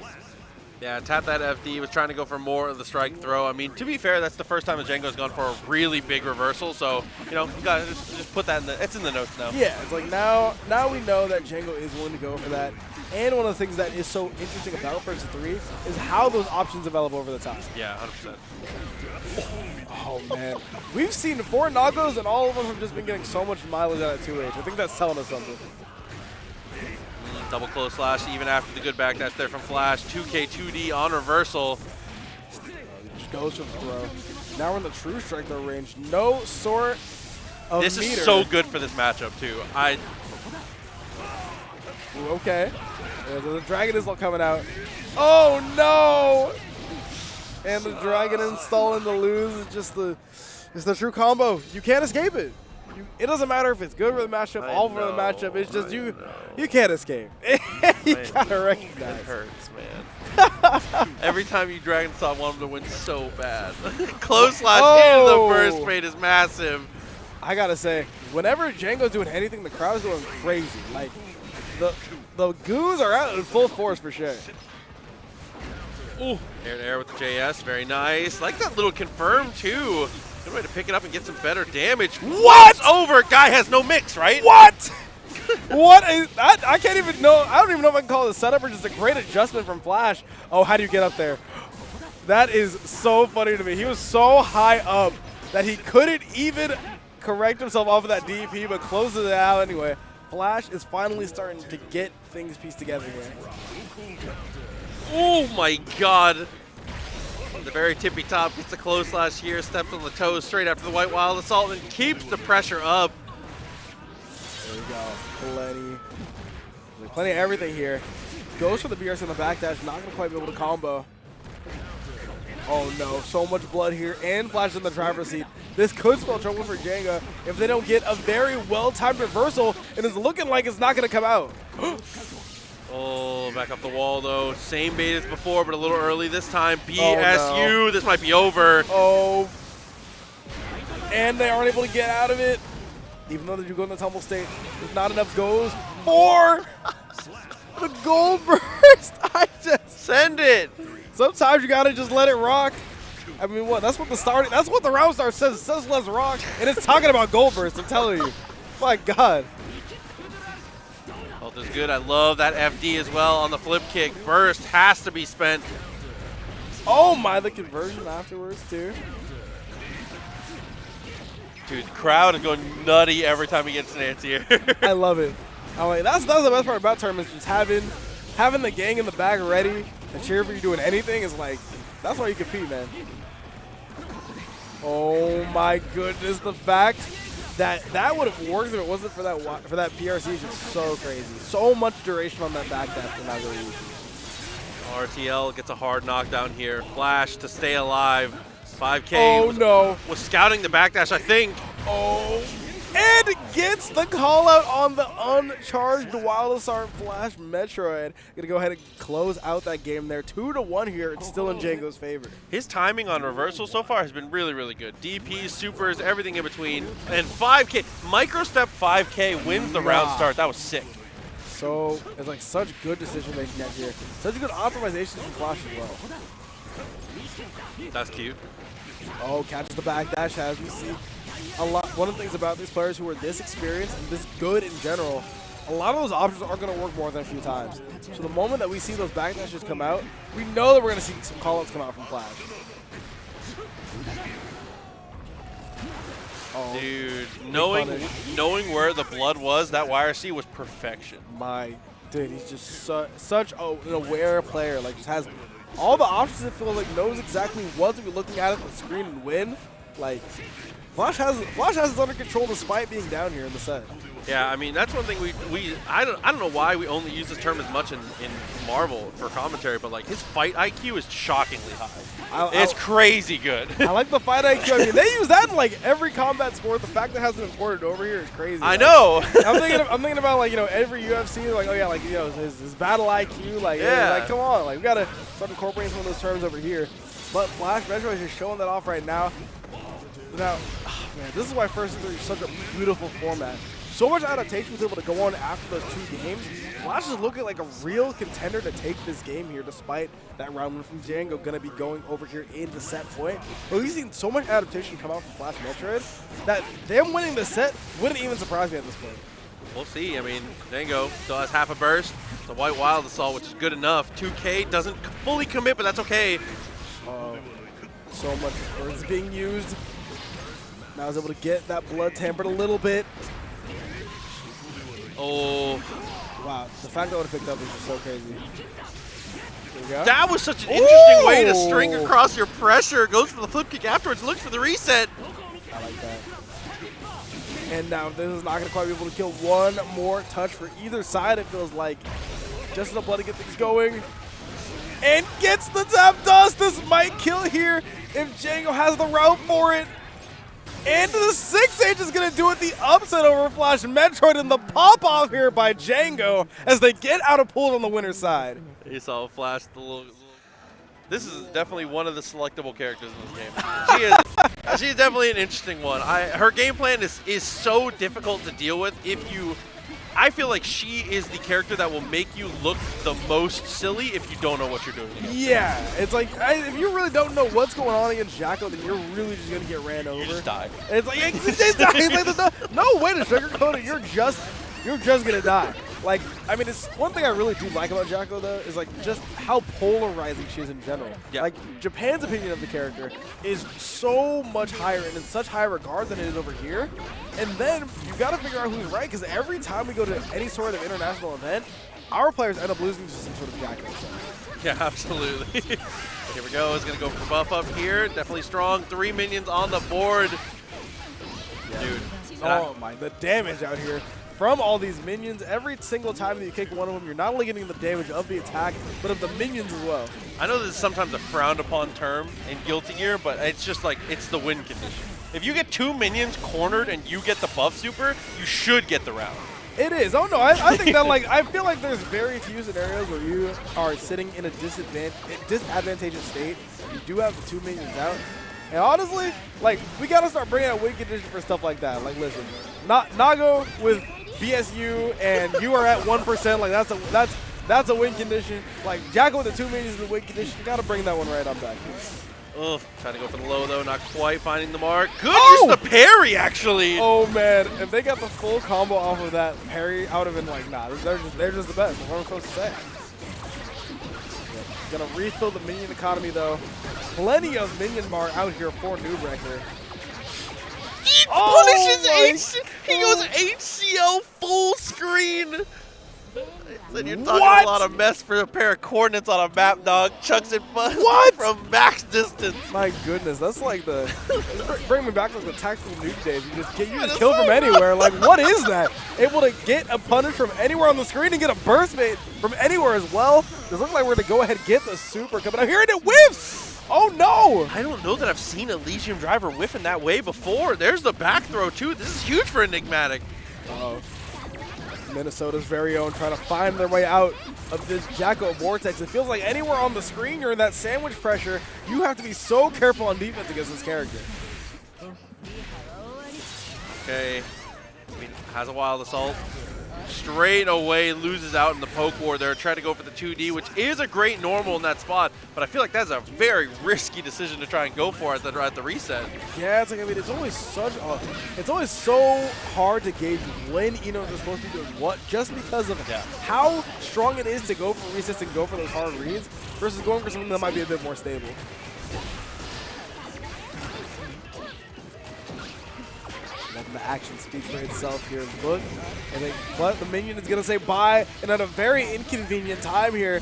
Yeah, tap that FD, was trying to go for more of the strike throw. I mean, to be fair, that's the first time that Django's gone for a really big reversal, so, you know, you gotta just put that in the, it's in the notes now. Yeah, it's like now we know that Django is willing to go for that. And one of the things that is so interesting about First 3 is how those options develop over the time. Yeah, 100%. Oh, man. We've seen 4 knockouts, and all of them have just been getting so much mileage out of 2H. I think that's telling us something. Double close slash, even after the good backdash there from Flash. 2K 2D on reversal. Just goes for the throw. Now we're in the true strike throw range. No sort of This meter. is so good for this matchup, too. Ooh, okay. Yeah, the dragon is coming out. Oh, no! And the dragon installing the lose is just it's the true combo. You can't escape it. It doesn't matter if it's good for the matchup, all for the matchup. It's just you can't escape. You gotta recognize. It hurts, man. Every time you Dragon Stop, want him to win so bad. Close slash into the burst fade is massive. I gotta say, whenever Django's doing anything, the crowd's going crazy. Like the goons are out in full force for sure. Ooh, air to air with the JS, very nice. Like that little confirm too. Good way to pick it up and get some better damage. What? It's over. Guy has no mix, right? What? What is that? I can't even know. I don't even know if I can call it a setup or just a great adjustment from Flash. Oh, how do you get up there? That is so funny to me. He was so high up that he couldn't even correct himself off of that DP, but closes it out anyway. Flash is finally starting to get things pieced together here. Oh my god. The very tippy top gets the close slash here, steps on the toes straight after the White Wild Assault and keeps the pressure up. There we go. Plenty of everything here. Goes for the BRC in the backdash, not going to quite be able to combo. Oh no, so much blood here, and Flash in the driver's seat. This could spell trouble for Django if they don't get a very well-timed reversal, and it's looking like it's not going to come out. Oh, back up the wall though. Same bait as before, but a little early this time. BSU, no. This might be over. Oh, and they aren't able to get out of it. Even though they do go in the tumble state, there's not enough goes for the gold burst. Send it. Sometimes you gotta just let it rock. I mean, what? That's what the round start says. It says let's rock, and it's talking about gold burst. I'm telling you. My God. Health is good. I love that FD as well on the flip kick. Burst has to be spent. Oh my, the conversion afterwards too. Dude, the crowd is going nutty every time he gets an anti-air. I love it. I'm like, that's the best part about tournaments. Just having the gang in the back ready and cheer for you doing anything is like, that's why you compete, man. Oh my goodness, the fact that would have worked if it wasn't for that PRC is just so crazy. So much duration on that backdash from Walooiji. RTL gets a hard knockdown here. Flash to stay alive. 5K Oh was scouting the backdash, I think. Oh, and gets the call out on the uncharged Wallace FlashMetroid. Gonna go ahead and close out that game there. 2-1 here. It's still in Django's favor. His timing on reversal so far has been really, really good. DPs, supers, everything in between. And 5K, microstep 5K wins the round start. That was sick. So it's like such good decision making out here. Such good optimization from Flash as well. That's cute. Oh, catches the backdash as we see. One of the things about these players who are this experienced and this good in general, a lot of those options aren't going to work more than a few times. So the moment that we see those backdashes come out, we know that we're going to see some call-outs come out from Flash. Oh, dude, knowing where the blood was, that YRC was perfection. Dude, he's just such an aware player. Like, just has all the options. It feels like knows exactly what to be looking at the screen and win. Like, Flash has it under control despite being down here in the set. Yeah, I mean, that's one thing I don't know why we only use this term as much in Marvel for commentary, but like his fight IQ is shockingly high. It's crazy good. I like the fight IQ. I mean, they use that in like every combat sport. The fact that it hasn't imported over here is crazy. I know. I'm thinking about like, you know, every UFC, like, oh yeah, like, you know, his battle IQ, like, yeah, like, come on, like, we gotta start incorporating some of those terms over here. But FlashMetroid is just showing that off right now. Now, oh man, this is why First 3 is such a beautiful format. So much adaptation was able to go on after those 2 games. Flash is looking like a real contender to take this game here, despite that round win from Django going to be going over here into set point. But we've seen so much adaptation come out from FlashMetroid that them winning the set wouldn't even surprise me at this point. We'll see. I mean, Django still has half a burst. The White Wild Assault, which is good enough. 2K doesn't fully commit, but that's okay. So much burst being used. Now I was able to get that blood tampered a little bit. Oh. Wow, the fact that I would have picked up is just so crazy. There we go. That was such an interesting way to string across your pressure. Goes for the flip kick afterwards, looks for the reset. I like that. And now this is not going to quite be able to kill one more touch for either side, it feels like. Just enough blood to get things going. And gets the tap dust. This might kill here if Django has the route for it. And the 6H is going to do it the upset over FlashMetroid and the pop-off here by Django as they get out of pool on the winner's side. You saw Flash, the little. This is definitely one of the selectable characters in this game. She is definitely an interesting one. Her game plan is so difficult to deal with if you. I feel like she is the character that will make you look the most silly if you don't know what you're doing. Yeah, it's like, if you really don't know what's going on against Jacko, then you're really just going to get ran over. You just die. And it's like, no way to sugarcoat it, you're just going to die. Like, I mean, it's one thing I really do like about Jacko, though, is like just how polarizing she is in general. Yeah. Like, Japan's opinion of the character is so much higher and in such high regard than it is over here. And then you got to figure out who's right, because every time we go to any sort of international event, our players end up losing to some sort of Jacko. Yeah, absolutely. Here we go. He's going to go for buff up here. Definitely strong. 3 minions on the board. Yeah. Dude. Oh my, the damage out here from all these minions. Every single time that you kick one of them, you're not only getting the damage of the attack, but of the minions as well. I know this is sometimes a frowned upon term in Guilty Gear, but it's just like, it's the win condition. If you get 2 minions cornered and you get the buff super, you should get the round. It is. Oh no, I think that like, I feel like there's very few scenarios where you are sitting in a disadvantageous state. You do have the 2 minions out. And honestly, like, we got to start bringing out win condition for stuff like that. Like, listen, Nago with BSU and you are at 1%, like that's a win condition. Like, Jacko with the 2 minions is a win condition. You got to bring that one right on back. Oh, trying to go for the low though, not quite finding the mark. Good use the parry, actually. Oh man, if they got the full combo off of that parry, I would have been like, nah, they're just the best. What am I supposed to say? Gonna refill the minion economy though. Plenty of minion bar out here for noobreker. He punishes he goes HCL full screen. Then you're talking a lot of mess for a pair of coordinates on a map, dog. Chucks it from max distance. My goodness, that's like the bring me back to the tactical noob days. You just kill from anywhere. Like, what is that? Able to get a punish from anywhere on the screen and get a burst bait from anywhere as well. Does look like we're gonna go ahead and get the super coming out here, and it whiffs. Oh no! I don't know that I've seen Elysium Driver whiff in that way before. There's the back throw too. This is huge for Enigmatic. Uh-oh. Minnesota's very own trying to find their way out of this Jacko Vortex. It feels like anywhere on the screen you're in that sandwich pressure, you have to be so careful on defense against this character. Okay, I mean, has a wild assault. Straight away loses out in the poke war there, trying to go for the 2D, which is a great normal in that spot, but I feel like that's a very risky decision to try and go for at the reset. Yeah, it's like, I mean, it's always so hard to gauge when Eno's is supposed to be doing what, just because of how strong it is to go for resets and go for those hard reads versus going for something that might be a bit more stable. Letting the action speak for itself here. Look, but the minion is going to say bye, and at a very inconvenient time here.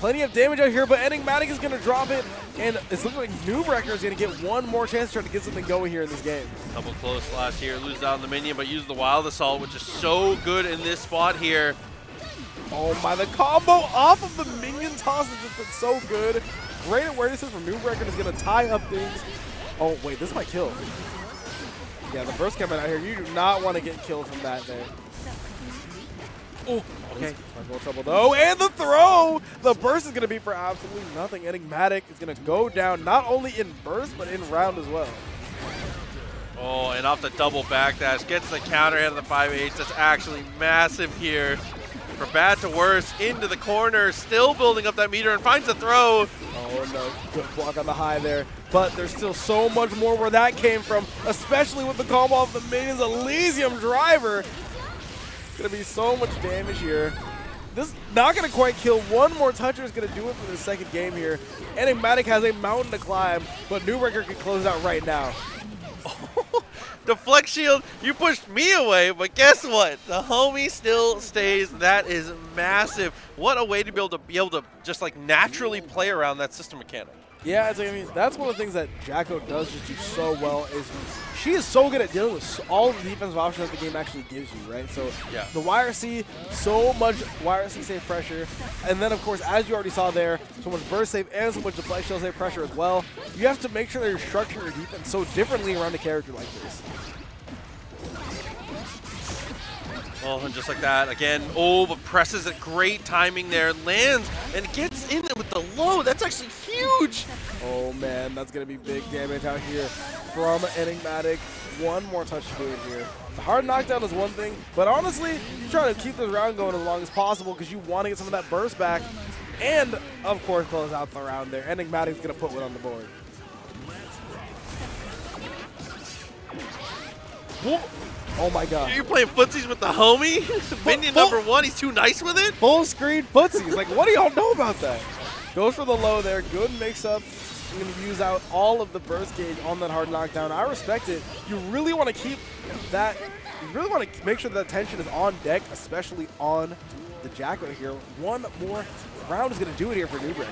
Plenty of damage out here, but Enigmatic is going to drop it, and it's looking like noobreker is going to get one more chance to try to get something going here in this game. Double close last here, loses out on the minion, but uses the wild assault, which is so good in this spot here. Oh my, the combo off of the minion toss has just been so good. Great awareness from noobreker is going to tie up things. Oh wait, this might kill. Yeah, the burst coming out here, you do not want to get killed from that there. Oh, okay. No trouble though, and the throw! The burst is going to be for absolutely nothing. Enigmatic is going to go down not only in burst, but in round as well. Oh, and off the double backdash, gets the counter hit of the 5H. That's actually massive here. For bad to worse, into the corner, still building up that meter, and finds the throw. Oh no, good block on the high there. But there's still so much more where that came from, especially with the combo of the minions. Elysium Driver. It's going to be so much damage here. This is not going to quite kill. One more toucher is going to do it for the second game here. Enigmatic has a mountain to climb, but noobreker can close it out right now. Deflect shield, you pushed me away, but guess what? The homie still stays. That is massive. What a way to be able to just like naturally play around that system mechanic. Yeah, I mean, that's one of the things that Jacko does just do so well is she is so good at dealing with all the defensive options that the game actually gives you, right? So yeah. The YRC, so much YRC safe pressure, and then of course, as you already saw there, so much burst save and so much deflect shield safe pressure as well. You have to make sure that you're structuring your defense so differently around a character like this. Oh, and just like that, again, oh, but presses it, great timing there, lands, and gets in it with the low. That's actually huge. Oh man, that's going to be big damage out here from Enigmatic. One more touch to do it here. The hard knockdown is one thing, but honestly, you're trying to keep this round going as long as possible because you want to get some of that burst back, and of course, close out the round there. Enigmatic's going to put one on the board. Whoa. Oh my god. You're playing footsies with the homie? Minion number one, he's too nice with it? Full screen footsies. Like, what do y'all know about that? Goes for the low there. Good mix up. I'm going to use out all of the burst gauge on that hard knockdown. I respect it. You really want to keep that. You really want to make sure that tension is on deck, especially on the Jacko here. One more round is going to do it here for noobreker.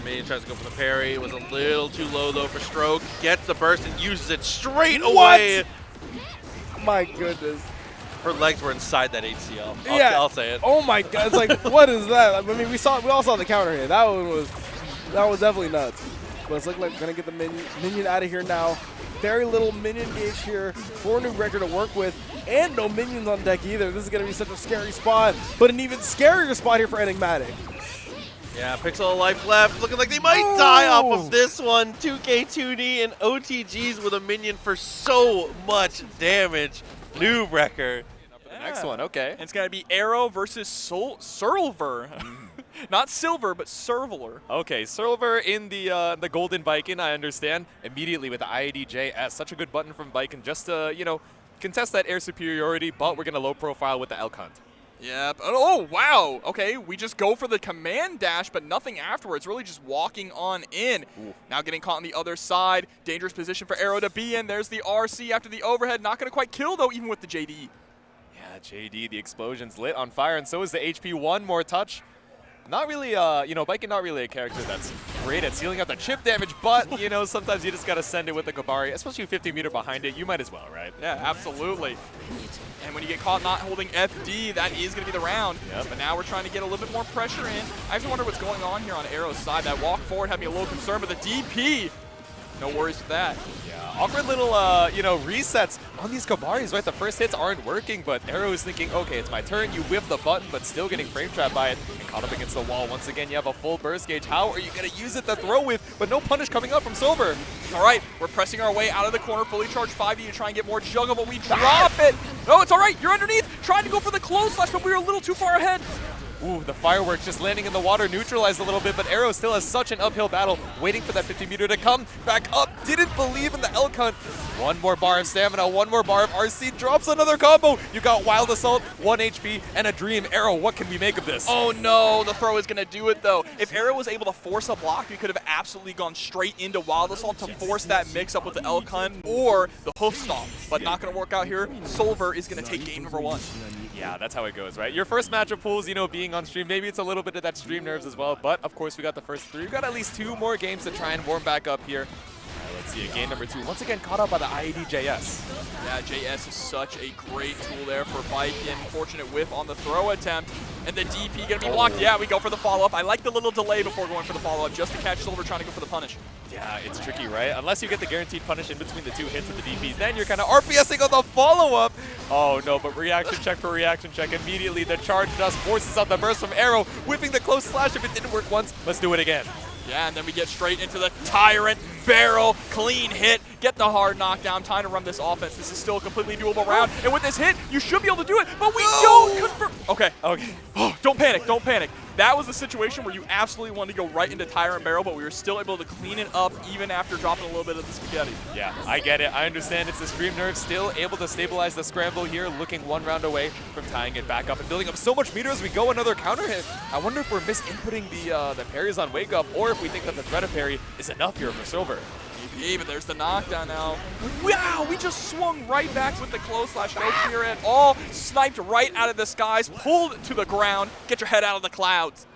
Minion tries to go for the parry. It was a little too low, though, for Stroke. Gets the burst and uses it straight away. My goodness. Her legs were inside that HCL. Yeah. I'll say it. Oh my god. It's like, what is that? I mean, we all saw the counter here. That was definitely nuts. But it's looking like we're going to get the minion out of here now. Very little minion gauge here for noobreker to work with. And no minions on deck either. This is going to be such a scary spot. But an even scarier spot here for Enigmatic. Yeah, Pixel of life left. Looking like they might die off of this one. 2K2D and OTGs with a minion for so much damage. noobreker. Next one, okay. And it's going to be Arrow versus Silver. Not Silver, but Servler. Okay, Silver in the Golden Viking, I understand. Immediately with the IDJS. Such a good button from Viking just to, you know, contest that air superiority, but we're going to low profile with the Elk Hunt. Yep. Oh, wow. Okay, we just go for the command dash, but nothing afterwards. Really just walking on in. Ooh. Now getting caught on the other side. Dangerous position for Arrow to be in. There's the RC after the overhead. Not going to quite kill, though, even with the JD. Yeah, JD, the explosion's lit on fire, and so is the HP. One more touch. Not really, you know, Viking not really a character that's great at sealing out the chip damage, but, you know, sometimes you just got to send it with the Kabari, especially 50 meter behind it. You might as well, right? Yeah, absolutely. And when you get caught not holding FD, that is going to be the round. Yep. But now we're trying to get a little bit more pressure in. I have to wonder what's going on here on Arrow's side. That walk forward had me a little concerned, but the DP, no worries with that. Yeah, awkward little, you know, resets on these Kabaris, right? The first hits aren't working, but Arrow is thinking, okay, it's my turn. You whiff the button, but still getting frame trapped by it and caught up against the wall. Once again, you have a full burst gauge. How are you going to use it to throw with, but no punish coming up from Silver? All right, we're pressing our way out of the corner, fully charged 5D to try and get more juggle, but we drop it. No, it's all right. You're underneath. Trying to go for the close slash, but we were a little too far ahead. Ooh, the fireworks just landing in the water, neutralized a little bit, but Arrow still has such an uphill battle, waiting for that 50 meter to come back up. Didn't believe in the Elk Hunt. One more bar of stamina, one more bar of RC, drops another combo. You got Wild Assault, 1 HP, and a Dream. Arrow, what can we make of this? Oh no, the throw is going to do it though. If Arrow was able to force a block, we could have absolutely gone straight into Wild Assault to force that mix up with the Elk Hunt or the Hoof Stomp. But not going to work out here. Silver is going to take game number 1. Yeah, that's how it goes, right? Your first matchup pools, you know, being on stream, maybe it's a little bit of that stream nerves as well, but of course we got the first 3. We've got at least 2 more games to try and warm back up here. Let's see, game number 2. Once again, caught up by the IEDJS. Yeah, JS is such a great tool there for Viking. Fortunate whiff on the throw attempt. And the DP going to be blocked. Yeah, we go for the follow-up. I like the little delay before going for the follow-up just to catch Silver trying to go for the punish. Yeah, it's tricky, right? Unless you get the guaranteed punish in between the 2 hits of the DP, then you're kind of RPSing on the follow-up. Oh no, but reaction check for reaction check. Immediately the charge dust forces out the burst from Arrow, whipping the close slash. If it didn't work once, let's do it again. Yeah, and then we get straight into the Tyrant barrel, clean hit, get the hard knockdown, time to run this offense. This is still a completely doable round, and with this hit, you should be able to do it, but we don't confirm. Okay. Oh, don't panic, don't panic. That was the situation where you absolutely wanted to go right into Tyrant barrel, but we were still able to clean it up even after dropping a little bit of the spaghetti. Yeah, I get it. I understand it's a stream nerve. Still able to stabilize the scramble here, looking one round away from tying it back up and building up so much meter as we go another counter hit. I wonder if we're misinputting the parries on Wake Up, or if we think that the threat of parry is enough here for Silver. Maybe, but there's the knockdown now. Wow, we just swung right back with the close slash. No fear at all. Sniped right out of the skies, pulled to the ground. Get your head out of the clouds.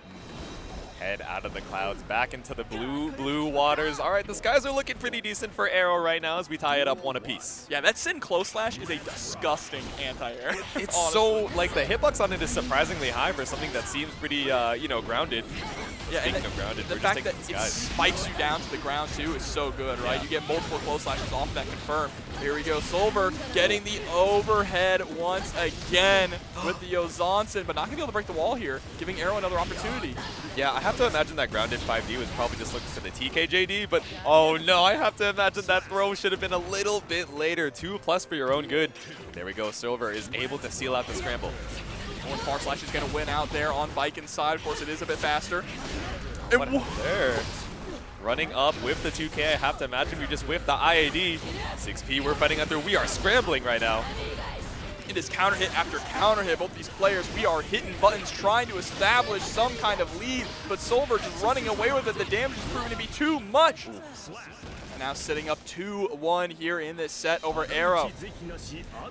Head out of the clouds, back into the blue waters. All right, the skies are looking pretty decent for Arrow right now as we tie it up one apiece. Yeah, that Sin close slash is a disgusting anti-air. It's so, like, the hitbox on it is surprisingly high for something that seems pretty, you know, grounded. Yeah, Speaking of grounded, the we're fact just that taking it the skies. spikes you down to the ground too is so good, right? Yeah. You get multiple close slashes off that confirm. Here we go, Silver getting the overhead once again with the Ozanson, but not gonna be able to break the wall here, giving Arrow another opportunity. Yeah, I have to imagine that grounded 5D was probably just looking for the TKJD, but oh no, I have to imagine that throw should have been a little bit later. 2+ for your own good. There we go, Silver is able to seal out the scramble. One far slash is gonna win out there on Bike inside. Of course, it is a bit faster. What there? Running up with the 2K, I have to imagine we just whiffed the IAD. 6P, we're fighting out there. We are scrambling right now. It is counter hit after counter hit. Both these players, we are hitting buttons, trying to establish some kind of lead, but Silver just running away with it. The damage is proving to be too much. And now sitting up 2-1 here in this set over Arrow.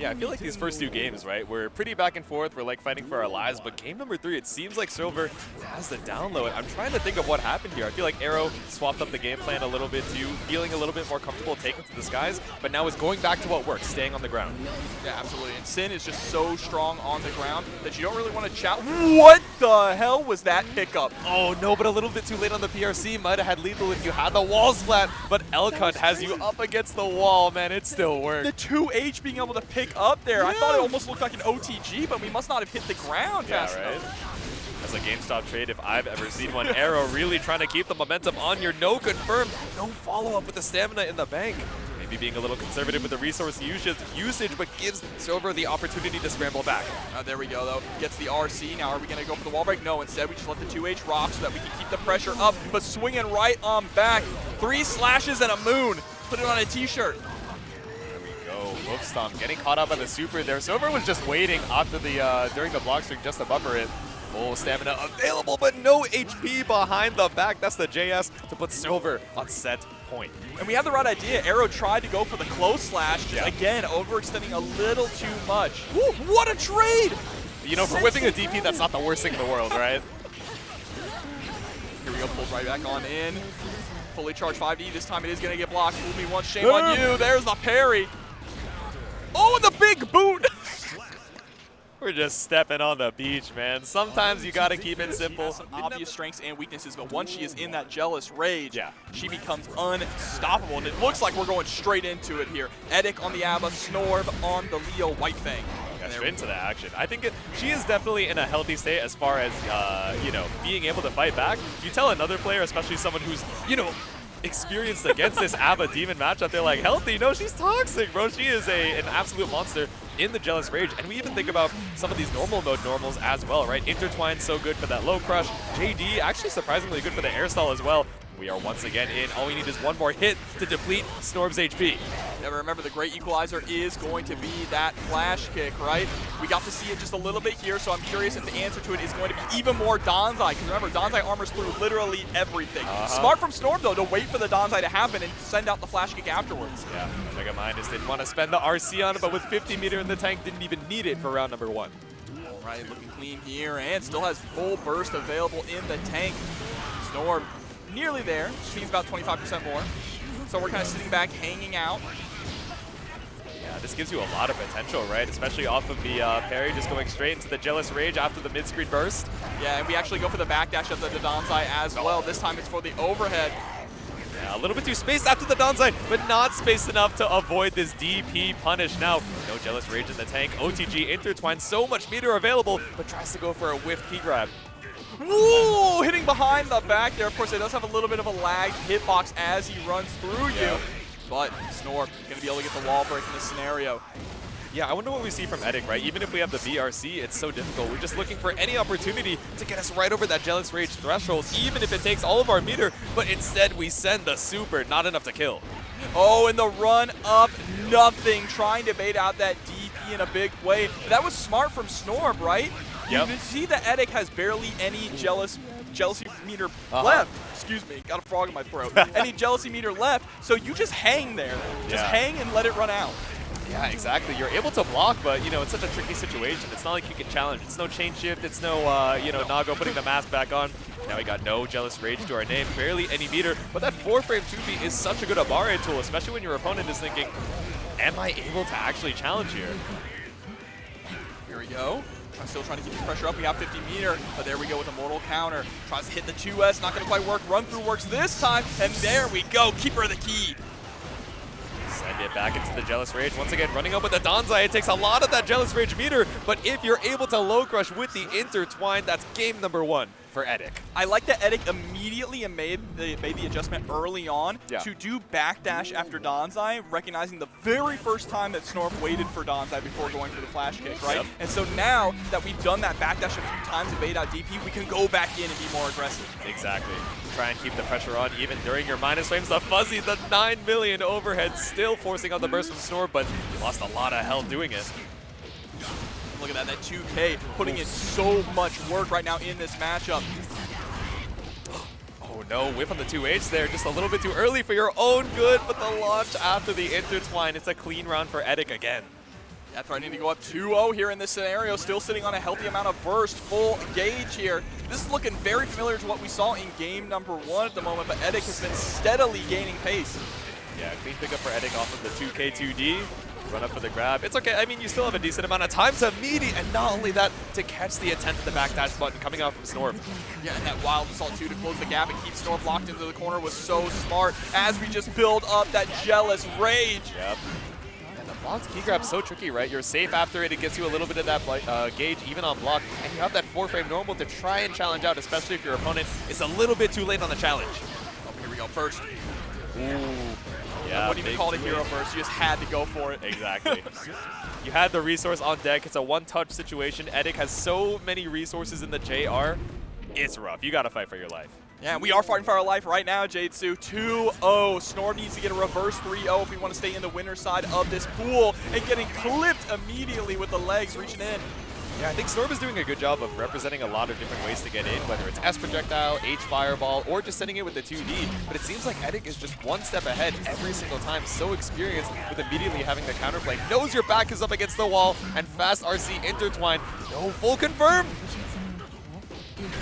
Yeah, I feel like these first two games, right, we're pretty back and forth. We're like fighting for our lives, but game number 3, it seems like Silver has the down low. I'm trying to think of what happened here. I feel like Arrow swapped up the game plan a little bit too, feeling a little bit more comfortable taking to the skies, but now it's going back to what works, staying on the ground. Yeah, absolutely. And Sin is just so strong on the ground that you don't really want to chat. What the hell was that pickup? Oh no, but a little bit too late on the PRC. Might have had lethal if you had the wall splat, but Elcunt has you up against the wall, man. It still worked. The 2H being able to pick up there. Yeah. I thought it almost looked like an OTG, but we must not have hit the ground fast enough. That's a GameStop trade if I've ever seen one. Arrow really trying to keep the momentum on your no confirm, no follow-up with the stamina in the bank. Maybe being a little conservative with the resource usage, but gives Silver the opportunity to scramble back. There we go, though. Gets the RC. Now, are we going to go for the wall break? No, instead, we just let the 2H rock so that we can keep the pressure up, but swinging right on back. 3 slashes and a moon. Put it on a t-shirt. There we go. Wolf Stomp getting caught up by the super there. Silver was just waiting after the during the block streak just to buffer it. Full stamina available, but no HP behind the back. That's the JS to put Silver on set point. And we have the right idea. Arrow tried to go for the close slash, just again, overextending a little too much. Woo, what a trade! You know, for whipping a DP, that's not the worst thing in the world, right? Here we go, pulled right back on in. Fully charged 5D. This time it is going to get blocked. Fool me once, shame on you. There's the parry. Oh, the big boot! We're just stepping on the beach, man. Sometimes you got to keep it simple. Some obvious strengths and weaknesses, but once she is in that jealous rage, she becomes unstoppable. And it looks like we're going straight into it here. Edic on the Abba, Snorb on the Leo White Fang. Straight into the action. I think she is definitely in a healthy state as far as, you know, being able to fight back. You tell another player, especially someone who's, you know, experienced against this Abba Demon matchup, they're like, healthy? No, she's toxic, bro. She is an absolute monster in the Jealous Rage. And we even think about some of these normal mode normals as well, right? Intertwine so good for that low crush. JD actually surprisingly good for the air stall as well. We are once again in. All we need is one more hit to deplete Snorb's HP. Never remember, the great equalizer is going to be that flash kick, right? We got to see it just a little bit here, so I'm curious if the answer to it is going to be even more Danzai. Because remember, Danzai armors through literally everything. Smart from Snorb, though, to wait for the Danzai to happen and send out the flash kick afterwards. Yeah, Mega Minus didn't want to spend the RC on it, but with 50 meter in the tank, didn't even need it for round number 1. All right, looking clean here, and still has full burst available in the tank. Snorb nearly there. Speed's about 25% more. So we're kind of sitting back, hanging out. Yeah, this gives you a lot of potential, right? Especially off of the parry, just going straight into the Jealous Rage after the mid-screen burst. Yeah, and we actually go for the backdash of the Danzai as well. This time it's for the overhead. Yeah, a little bit too spaced after the Danzai, but not spaced enough to avoid this DP punish. Now, no Jealous Rage in the tank. OTG intertwined, so much meter available, but tries to go for a whiff key grab. Ooh, hitting behind the back there. Of course, it does have a little bit of a lagged hitbox as he runs through you. But Snorb going to be able to get the wall break in this scenario. Yeah, I wonder what we see from Edik, right? Even if we have the BRC, it's so difficult. We're just looking for any opportunity to get us right over that Jealous Rage threshold, even if it takes all of our meter. But instead, we send the super, not enough to kill. Oh, and the run up, nothing. Trying to bait out that DP in a big way. That was smart from Snorb, right? Yep. You can see that Edik has barely any jealousy meter left. Excuse me, got a frog in my throat. Any jealousy meter left, so you just hang there. Just hang and let it run out. Yeah, exactly. You're able to block, but, you know, it's such a tricky situation. It's not like you can challenge. It's no chain shift. It's no, you know, Nago putting the mask back on. Now we got no Jealous Rage to our name, barely any meter. But that 4-frame 2B is such a good Abare tool, especially when your opponent is thinking, am I able to actually challenge here? Here we go. I'm still trying to keep the pressure up. We have 50 meter, but there we go with a mortal counter. Tries to hit the 2S, not going to quite work. Run through works this time, and there we go. Keeper of the key. Send it back into the Jealous Rage. Once again, running up with the Danzai. It takes a lot of that Jealous Rage meter, but if you're able to low crush with the intertwine, that's game number 1 for Edik. I like that Edik immediately made the adjustment early on to do backdash after Danzai, recognizing the very first time that Snorb waited for Danzai before going for the flash kick, right? Yep. And so now that we've done that backdash a few times to bait out DP, we can go back in and be more aggressive. Exactly. Try and keep the pressure on even during your minus frames. The Fuzzy, the 9 million overhead, still forcing out the burst from Snorb, but he lost a lot of health doing it. Look at that 2K putting in so much work right now in this matchup. Oh no, whiff on the 2H there, just a little bit too early for your own good, but the launch after the intertwine, it's a clean round for Edik again. Yeah, threatening to go up 2-0 here in this scenario, still sitting on a healthy amount of burst, full gauge here. This is looking very familiar to what we saw in game number 1 at the moment, but Edik has been steadily gaining pace. Yeah, clean pickup for Edik off of the 2K2D. Run up for the grab. It's okay. I mean, you still have a decent amount of time to meaty, and not only that, to catch the attempt at the backdash button coming out from Snorb. Yeah, and that wild assault too to close the gap and keep Snorb locked into the corner was so smart as we just build up that Jealous Rage. Yep. And the blocked key grab's so tricky, right? You're safe after it. It gets you a little bit of that gauge even on block, and you have that 4-frame normal to try and challenge out, especially if your opponent is a little bit too late on the challenge. Oh, here we go, first. Ooh. Yeah, What do you call it a hero burst? You just had to go for it. Exactly. You had the resource on deck. It's a one-touch situation. Edik has so many resources in the JR. It's rough. You got to fight for your life. Yeah, we are fighting for our life right now, Jade-Su. 2-0. Snorb needs to get a reverse 3-0 if we want to stay in the winner's side of this pool. And getting clipped immediately with the legs reaching in. Yeah, I think Snorb is doing a good job of representing a lot of different ways to get in, whether it's S projectile, H fireball, or just sending it with the 2D. But it seems like Edik is just one step ahead every single time, so experienced with immediately having the counterplay. Knows your back is up against the wall, and fast RC intertwine. No full confirm.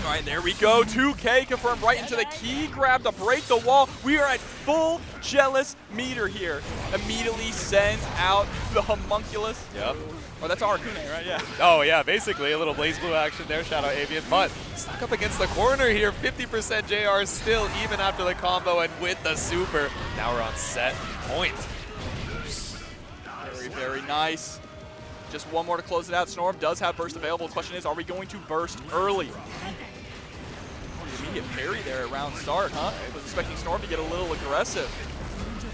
All right, there we go. 2K confirmed right into the key grab to break the wall. We are at full Jealous meter here. Immediately sends out the homunculus. Yep. Oh, that's Arakune, right? Yeah. Oh, yeah, basically a little Blaze Blue action there. Shout out Avian. But stuck up against the corner here. 50% JR still, even after the combo and with the super. Now we're on set point. Very, very nice. Just one more to close it out. Snorb does have burst available. The question is, are we going to burst early? Oh, the immediate parry there at round start, huh? I was expecting Snorb to get a little aggressive.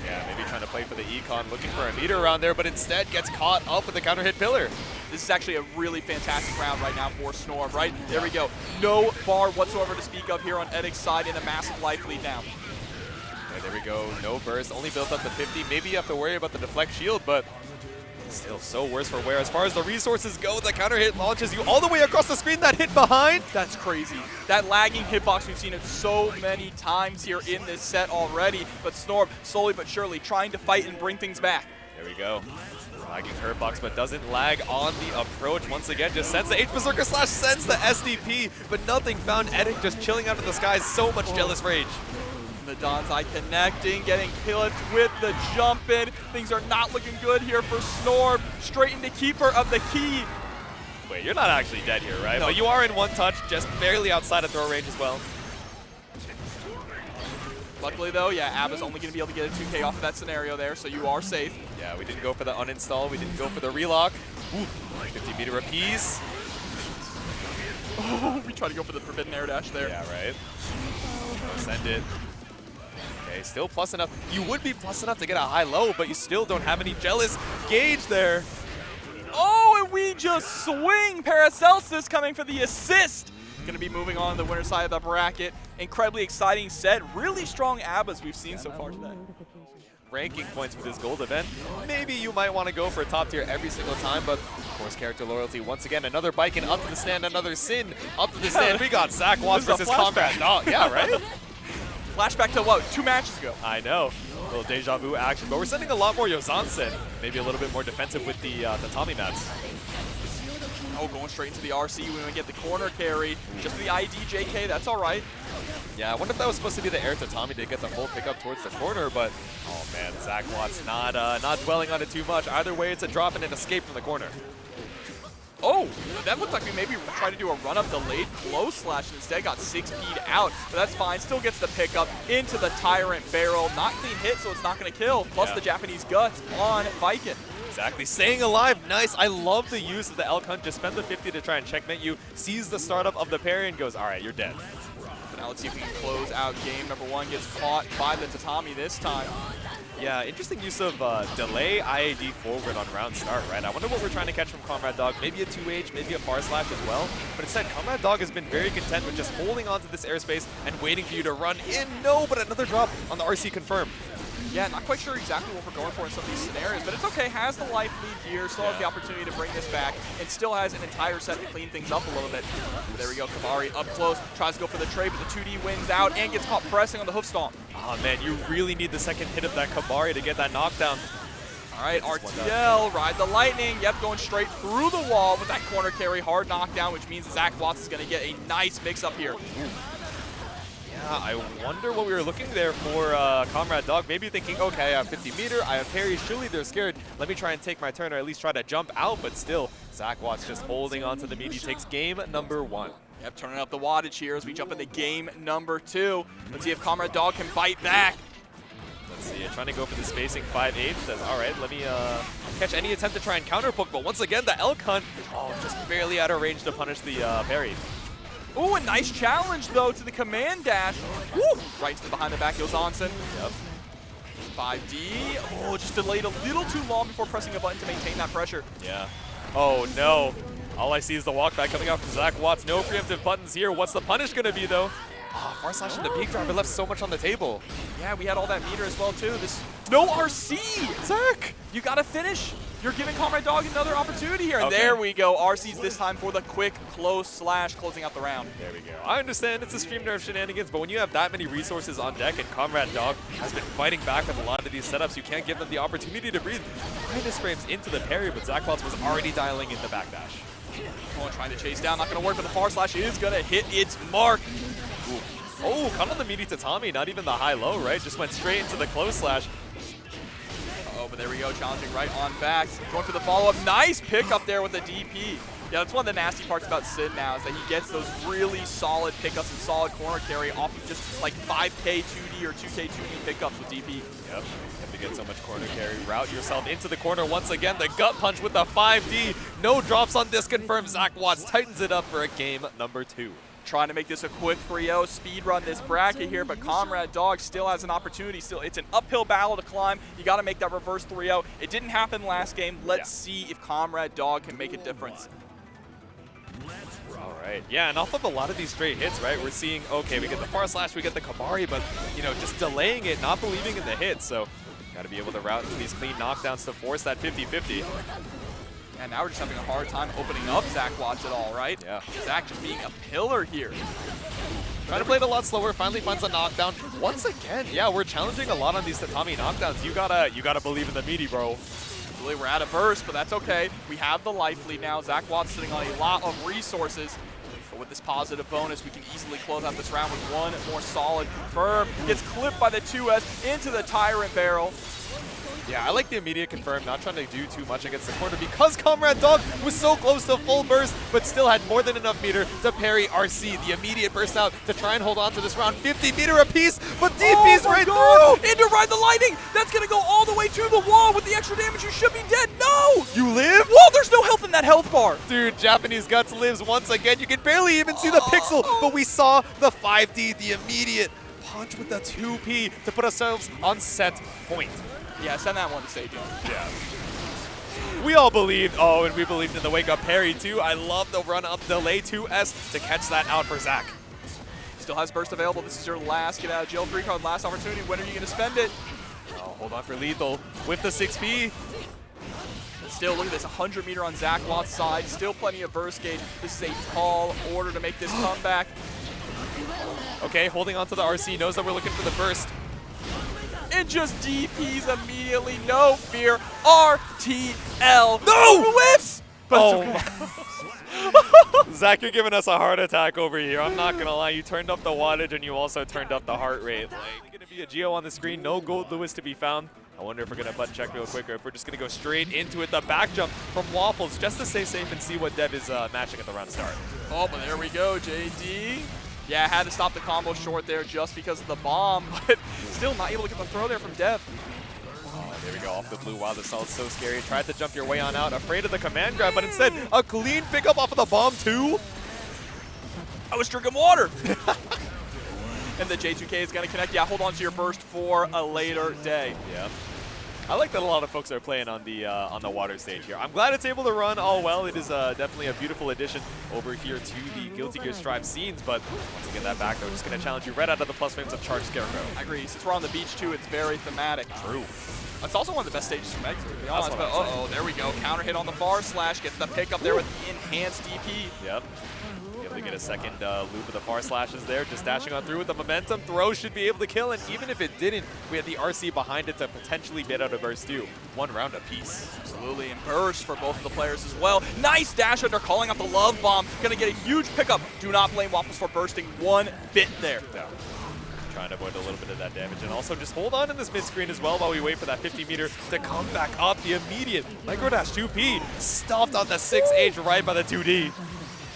Yeah, maybe trying to play for the econ, looking for a meter around there, but instead gets caught up with the counter hit pillar. This is actually a really fantastic round right now for Snorb, right? There we go. No bar whatsoever to speak of here on Edik's side and a massive life lead now. Yeah, there we go. No burst, only built up to 50. Maybe you have to worry about the deflect shield, but still so worse for wear. As far as the resources go, the counter hit launches you all the way across the screen. That hit behind. That's crazy. That lagging hitbox, we've seen it so many times here in this set already, but Snorb slowly but surely trying to fight and bring things back. There we go. Lagging hurtbox, but doesn't lag on the approach. Once again, just sends the H Berserker slash, sends the SDP, but nothing found. Edik just chilling out of the skies. So much Jealous Rage. The Danzai connecting, getting killed with the jump in. Things are not looking good here for Snorb. Straight into keeper of the key. Wait, you're not actually dead here, right? No. But you are in one touch, just barely outside of throw range as well. Luckily, though, yeah, Abba's only going to be able to get a 2K off of that scenario there, so you are safe. Yeah, we didn't go for the uninstall. We didn't go for the relock. Ooh, 50-meter appease. Oh, we tried to go for the forbidden air dash there. Yeah, right. Send it. Okay, still plus enough. You would be plus enough to get a high-low, but you still don't have any jealous gauge there. Oh, and we just swing. Paracelsus coming for the assist. Going to be moving on to the winner side of the bracket. Incredibly exciting set. Really strong Abbas we've seen so far today. Ranking points for this gold event. Maybe you might want to go for a top tier every single time, but of course character loyalty. Once again, another Biken up to the stand, another Sin up to the stand. We got Zach Watts versus Combat Dog. Yeah, right? Flashback to what, 2 matches ago? I know. A little deja vu action, but we're sending a lot more Yozansen. Maybe a little bit more defensive with the tatami mats. Oh, going straight into the RC when we get the corner carry. Just the IDJK, that's all right. Yeah, I wonder if that was supposed to be the air tatami to get the full pickup towards the corner, but oh man, Zach Watts not dwelling on it too much. Either way, it's a drop and an escape from the corner. Oh, that looked like we maybe tried to do a run-up delayed close slash and instead got 6P'd out, but that's fine. Still gets the pickup into the Tyrant barrel. Not clean hit, so it's not going to kill. Plus the Japanese guts on Biken. Exactly, staying alive, nice. I love the use of the elk hunt. Just spend the 50 to try and checkmate you. Sees the startup of the parry and goes, all right, you're dead. Now let's see if we can close out game number 1. Gets caught by the tatami this time. Yeah, interesting use of delay IAD forward on round start, right? I wonder what we're trying to catch from Comrade Dog. Maybe a 2H, maybe a far slash as well. But instead, Comrade Dog has been very content with just holding onto this airspace and waiting for you to run in. No, but another drop on the RC confirm. Yeah, not quite sure exactly what we're going for in some of these scenarios, but it's okay. Has the life lead here, still has the opportunity to bring this back, and still has an entire set to clean things up a little bit. There we go, Kabari up close, tries to go for the trade, but the 2D wins out and gets caught pressing on the hoof stomp. Oh man, you really need the second hit of that Kabari to get that knockdown. All right, RTL, ride the lightning. Yep, going straight through the wall with that corner carry, hard knockdown, which means Zach Watts is going to get a nice mix-up here. Yeah, I wonder what we were looking there for Comrade Dog. Maybe thinking, okay, I have 50-meter, I have parry, surely they're scared. Let me try and take my turn or at least try to jump out, but still, Zach Watts just holding on to the meat. He takes game number 1. Yep, turning up the wattage here as we jump into game number 2. Let's see if Comrade Dog can bite back. Let's see, trying to go for the spacing 5-8. Says, all right, let me catch any attempt to try and counter poke, but once again, the elk hunt, just barely out of range to punish the parry. Ooh, a nice challenge, though, to the command dash. Woo! Right to the behind the back, Yozansen. Yep. 5D. Oh, just delayed a little too long before pressing a button to maintain that pressure. Yeah. Oh, no. All I see is the walkback coming out from Zach Watts. No preemptive buttons here. What's the punish going to be, though? Oh, far slash and the peak driver left so much on the table. Yeah, we had all that meter as well, too. No RC! Zach! You got to finish. You're giving Comrade Dog another opportunity here. And there we go. RC's this time for the quick close slash, closing out the round. There we go. I understand it's a stream nerf shenanigans, but when you have that many resources on deck and Comrade Dog has been fighting back with a lot of these setups, you can't give them the opportunity to breathe. Minus frames into the parry, but Zach Watts was already dialing in the backdash. Trying to chase down, not going to work, but the far slash is going to hit its mark. Ooh. Oh, caught on the meaty tatami, not even the high-low, right? Just went straight into the close slash. Oh, but there we go, challenging right on back. Going for the follow-up. Nice pickup there with the DP. Yeah, that's one of the nasty parts about Sid now is that he gets those really solid pickups and solid corner carry off of just like 5K 2D or 2K 2D pickups with DP. Yep, you have to get so much corner carry. Route yourself into the corner once again. The gut punch with the 5D. No drops on this confirmed. Zach Watts tightens it up for a game number 2. Trying to make this a quick 3-0, speed run this bracket here, but Comrade Dog still has an opportunity. Still, it's an uphill battle to climb. You got to make that reverse 3-0. It didn't happen last game. Let's see if Comrade Dog can make a difference. All right, yeah, and off of a lot of these straight hits, right, we're seeing, okay, we get the far slash, we get the Kabari, but, you know, just delaying it, not believing in the hit, so got to be able to route into these clean knockdowns to force that 50-50. And now we're just having a hard time opening up Zach Watts at all, right? Yeah. Zach just being a pillar here. Trying to play it a lot slower, finally finds a knockdown. Once again, yeah, we're challenging a lot on these tatami knockdowns. You gotta believe in the meaty, bro. Really, we're out of burst, but that's okay. We have the life lead now. Zach Watts sitting on a lot of resources. But with this positive bonus, we can easily close out this round with one more solid confirm. Gets clipped by the 2S into the Tyrant barrel. Yeah, I like the immediate confirm, not trying to do too much against the corner because Comrade Dog was so close to full burst, but still had more than enough meter to parry RC. The immediate burst out to try and hold on to this round. 50 meter apiece, but DP's right through! Into ride the lightning! That's gonna go all the way to the wall with the extra damage. You should be dead. No! You live? Whoa, there's no health in that health bar. Dude, Japanese Guts lives once again. You can barely even see the pixel, but we saw the 5D, the immediate punch with the 2P to put ourselves on set point. Yeah, send that one to Stadium. Yeah. We all believed, and we believed in the wake-up parry too. I love the run-up delay 2S to catch that out for Zach. Still has burst available. This is your last get out of jail free card, last opportunity. When are you going to spend it? Oh, hold on for lethal with the 6P. Still, look at this, 100 meter on Zach Lott's side. Still plenty of burst gauge. This is a tall order to make this comeback. Okay, holding on to the RC, knows that we're looking for the burst. And just DPs immediately, no fear. RTL. No! Whiffs! But Oh. Zach, you're giving us a heart attack over here. I'm not going to lie. You turned up the wattage and you also turned up the heart rate. Like, going to be a Geo on the screen. No Gold Lewis to be found. I wonder if we're going to button check real quick or if we're just going to go straight into it. The back jump from Waffles just to stay safe and see what Dev is matching at the round start. Oh, but there we go, JD. Yeah, had to stop the combo short there just because of the bomb, but still not able to get the throw there from Dev. Oh, there we go, off the blue. Wow, this sounds so scary. Tried to jump your way on out, afraid of the command grab, but instead, a clean pickup off of the bomb too. I was drinking water. And the J2K is going to connect. Yeah, hold on to your burst for a later day. Yeah. I like that a lot of folks are playing on the water stage here. I'm glad it's able to run all well. It is definitely a beautiful addition over here to the Guilty Gear Strive scenes, but once again, that back though, just going to challenge you right out of the plus frames of Charge Scarecrow. I agree. Since we're on the beach too, it's very thematic. True. It's also one of the best stages from Exit, to be honest. But uh-oh, there we go. Counter hit on the far slash, gets the pick up there with the enhanced DP. Yep. Able to get a second loop of the far slashes there, just dashing on through with the momentum. Throw should be able to kill, and even if it didn't, we had the RC behind it to potentially bait out a burst too. One round apiece. Absolutely, and burst for both of the players as well. Nice dash under, calling out the love bomb. Gonna get a huge pickup. Do not blame Waffles for bursting one bit there. Yeah. Trying to avoid a little bit of that damage, and also just hold on in this mid screen as well while we wait for that 50 meter to come back up. The immediate micro dash 2P stuffed on the 6H right by the 2D.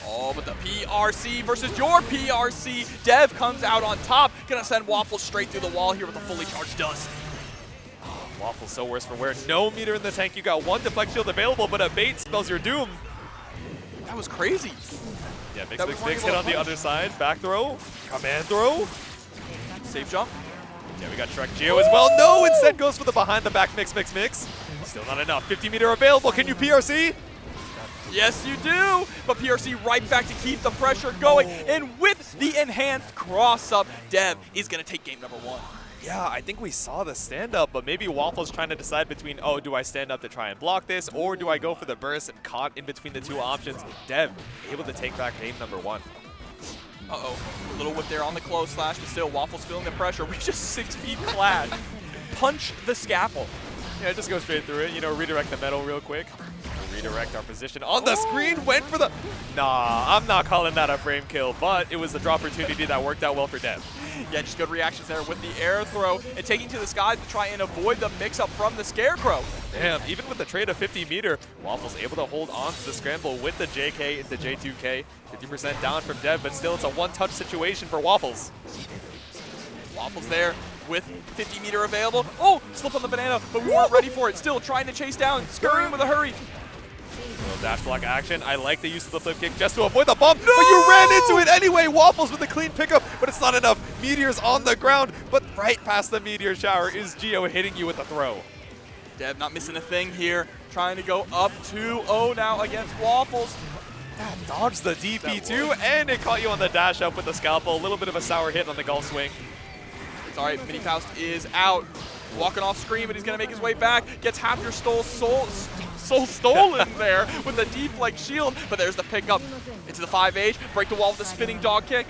Oh, but the PRC versus your PRC. Dev comes out on top. Gonna send Waffles straight through the wall here with a fully charged dust. Waffles so worse for wear. No meter in the tank. You got one deflect shield available, but a bait spells your doom. That was crazy. Yeah, mix hit on the other side. Back throw. Command throw. Safe jump. Yeah, we got Shrek Geo as well. No, instead goes for the behind the back mix. Still not enough. 50 meter available. Can you PRC? Yes, you do. But PRC right back to keep the pressure going. And with the enhanced cross-up, Dev is going to take game number 1. Yeah, I think we saw the stand-up, but maybe Waffle's trying to decide between, oh, do I stand up to try and block this, or do I go for the burst, and caught in between the two options. Dev able to take back game number 1. Uh-oh. A little whip there on the close slash, but still Waffles feeling the pressure. We just 6 feet clash. Punch the scalpel. Yeah, just go straight through it. You know, redirect the metal real quick. Redirect our position on the screen. Went for the... Nah, I'm not calling that a frame kill, but it was the draw opportunity that worked out well for Dev. Yeah, just good reactions there with the air throw and taking to the skies to try and avoid the mix-up from the Scarecrow. Damn, even with the trade of 50 meter, Waffles able to hold on to the scramble with the JK into J2K. 50% down from Dev, but still it's a one-touch situation for Waffles. Waffles there with 50 meter available. Oh, slip on the banana, but we weren't ready for it. Still trying to chase down, scurrying with a hurry. Little dash block action. I like the use of the flip kick just to avoid the bump, but you ran into it anyway. Waffles with a clean pickup, but it's not enough. Meteor's on the ground, but right past the meteor shower is Geo hitting you with the throw. Dev not missing a thing here, trying to go up 2-0 now against Waffles. That dodged the DP too, and it caught you on the dash up with the scalpel. A little bit of a sour hit on the golf swing. It's all right, Mini Faust is out. Walking off screen, but he's going to make his way back. Gets half your soul stolen there with the deflect shield. But there's the pickup into the 5H. Break the wall with the spinning dog kick.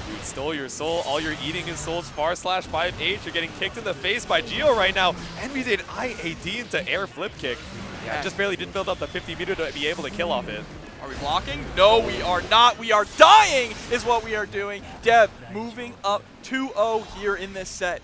Dude stole your soul. All you're eating is souls. Far slash 5H. You're getting kicked in the face by Geo right now. And we did IAD into air flip kick. Yeah, just barely didn't build up the 50 meter to be able to kill off it. Are we blocking? No, we are not. We are dying is what we are doing. Dev moving up 2-0 here in this set.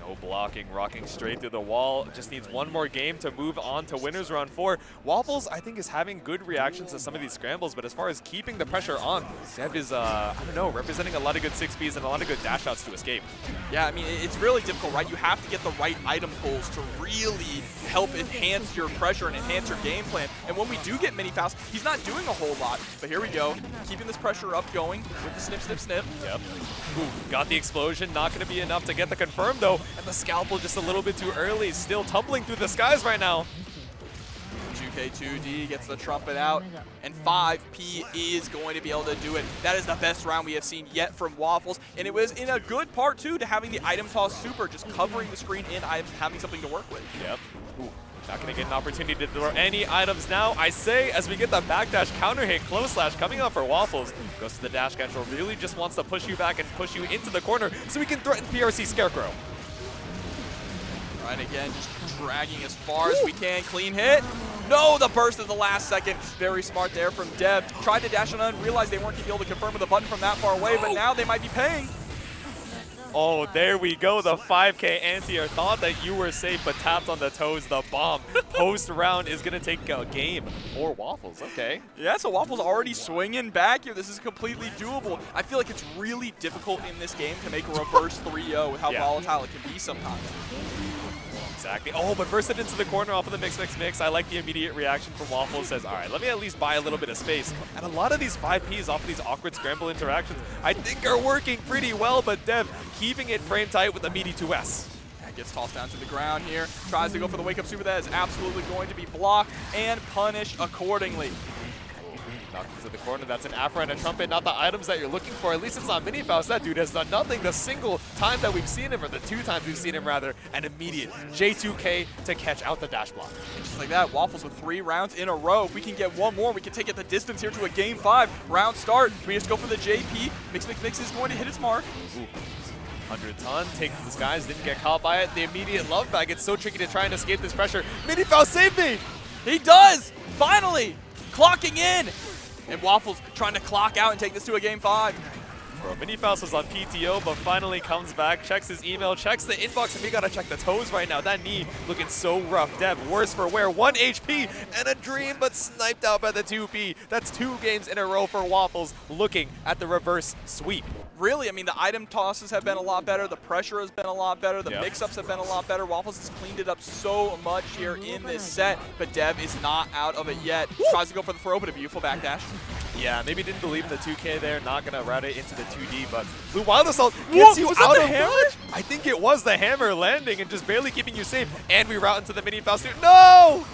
No No blocking, rocking straight through the wall. Just needs one more game to move on to winners round 4. Waffles, I think, is having good reactions to some of these scrambles, but as far as keeping the pressure on, Dev is, I don't know, representing a lot of good 6Bs and a lot of good dash outs to escape. Yeah, I mean, it's really difficult, right? You have to get the right item pulls to really help enhance your pressure and enhance your game plan. And when we do get mini fouls, he's not doing a whole lot. But here we go, keeping this pressure up going with the snip, snip, snip. Yep. Ooh, got the explosion. Not going to be enough to get the confirm, though. And the scalpel just a little bit too early. Still tumbling through the skies right now. 2K2D gets the trumpet out, and 5P is going to be able to do it. That is the best round we have seen yet from Waffles, and it was in a good part, too, to having the item toss super, just covering the screen in items, having something to work with. Yep. Ooh. Not going to get an opportunity to throw any items now. I say, as we get the backdash counter hit, close slash coming out for Waffles. Goes to the dash control, really just wants to push you back and push you into the corner so we can threaten PRC Scarecrow. Right, again, just dragging as far as we can. Clean hit. No, the burst at the last second. Very smart there from Dev. Tried to dash on, realized they weren't going to be able to confirm with the button from that far away, but now they might be paying. Oh, there we go. The 5K anti-air thought that you were safe, but tapped on the toes. The bomb. Post round is going to take a game for Waffles. Okay. Yeah, so Waffles already swinging back here. This is completely doable. I feel like it's really difficult in this game to make a reverse 3-0 with how volatile it can be sometimes. Exactly. Oh, but bursted into the corner off of the mix. I like the immediate reaction from Waffles. Says, all right, let me at least buy a little bit of space. And a lot of these 5Ps off of these awkward scramble interactions, I think are working pretty well, but Dev keeping it frame tight with the meaty 2S. Gets tossed down to the ground here. Tries to go for the wake-up super. That is absolutely going to be blocked and punished accordingly. Knocked into the corner. That's an Afro and a trumpet. Not the items that you're looking for. At least it's not mini Faust. That dude has done nothing the single time that we've seen him, or the 2 times we've seen him, rather. An immediate J2K to catch out the dash block. And just like that, Waffles with 3 rounds in a row. If we can get one more, we can take it the distance here to a game 5. Round start. We just go for the JP. Mix is going to hit its mark. Ooh. 100 ton, take to the skies, didn't get caught by it. The immediate love bag. It's so tricky to try and escape this pressure. Mini Faust, save me! He does! Finally! Clocking in! And Waffles trying to clock out and take this to a game 5. Bro, Mini Faust was on PTO, but finally comes back, checks his email, checks the inbox, and we gotta check the toes right now. That knee looking so rough. Dev, worse for wear. 1 HP and a dream, but sniped out by the 2P. That's 2 games in a row for Waffles, looking at the reverse sweep. Really, I mean, the item tosses have been a lot better. The pressure has been a lot better. The mix-ups have been a lot better. Waffles has cleaned it up so much here in this set, but Dev is not out of it yet. Tries to go for the throw, but a beautiful backdash. Yeah, maybe didn't believe in the 2K there. Not going to route it into the 2D, but Blue Wild Assault gets you out of dodge. I think it was the hammer landing and just barely keeping you safe. And we route into the Mini Faust. No!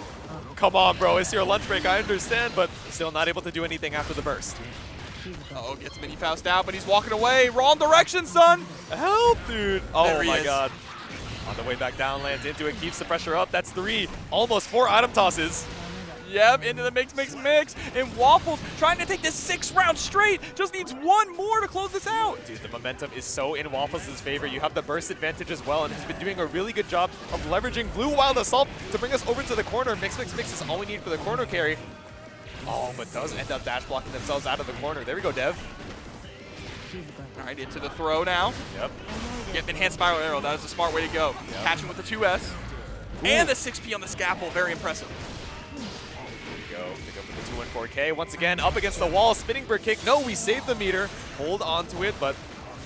Come on, bro. It's your lunch break. I understand, but still not able to do anything after the burst. Uh-oh, gets Mini Faust out, but he's walking away. Wrong direction, son. Help, dude. Oh, my is. God. On the way back down, lands into it, keeps the pressure up. That's 3, almost 4 item tosses. Yep, into the mix. And Waffles trying to take this 6th round straight. Just needs 1 more to close this out. Dude, the momentum is so in Waffles' favor. You have the burst advantage as well, and he's been doing a really good job of leveraging Blue Wild Assault to bring us over to the corner. Mix is all we need for the corner carry. Oh, but does end up dash blocking themselves out of the corner. There we go, Dev. All right, into the throw now. Yep. Get enhanced spiral arrow. That is a smart way to go. Yep. Catching with the 2S. And the 6P on the scalpel. Very impressive. Go for the 2 and 4K. Once again, up against the wall. Spinning bird kick. No, we saved the meter. Hold on to it, but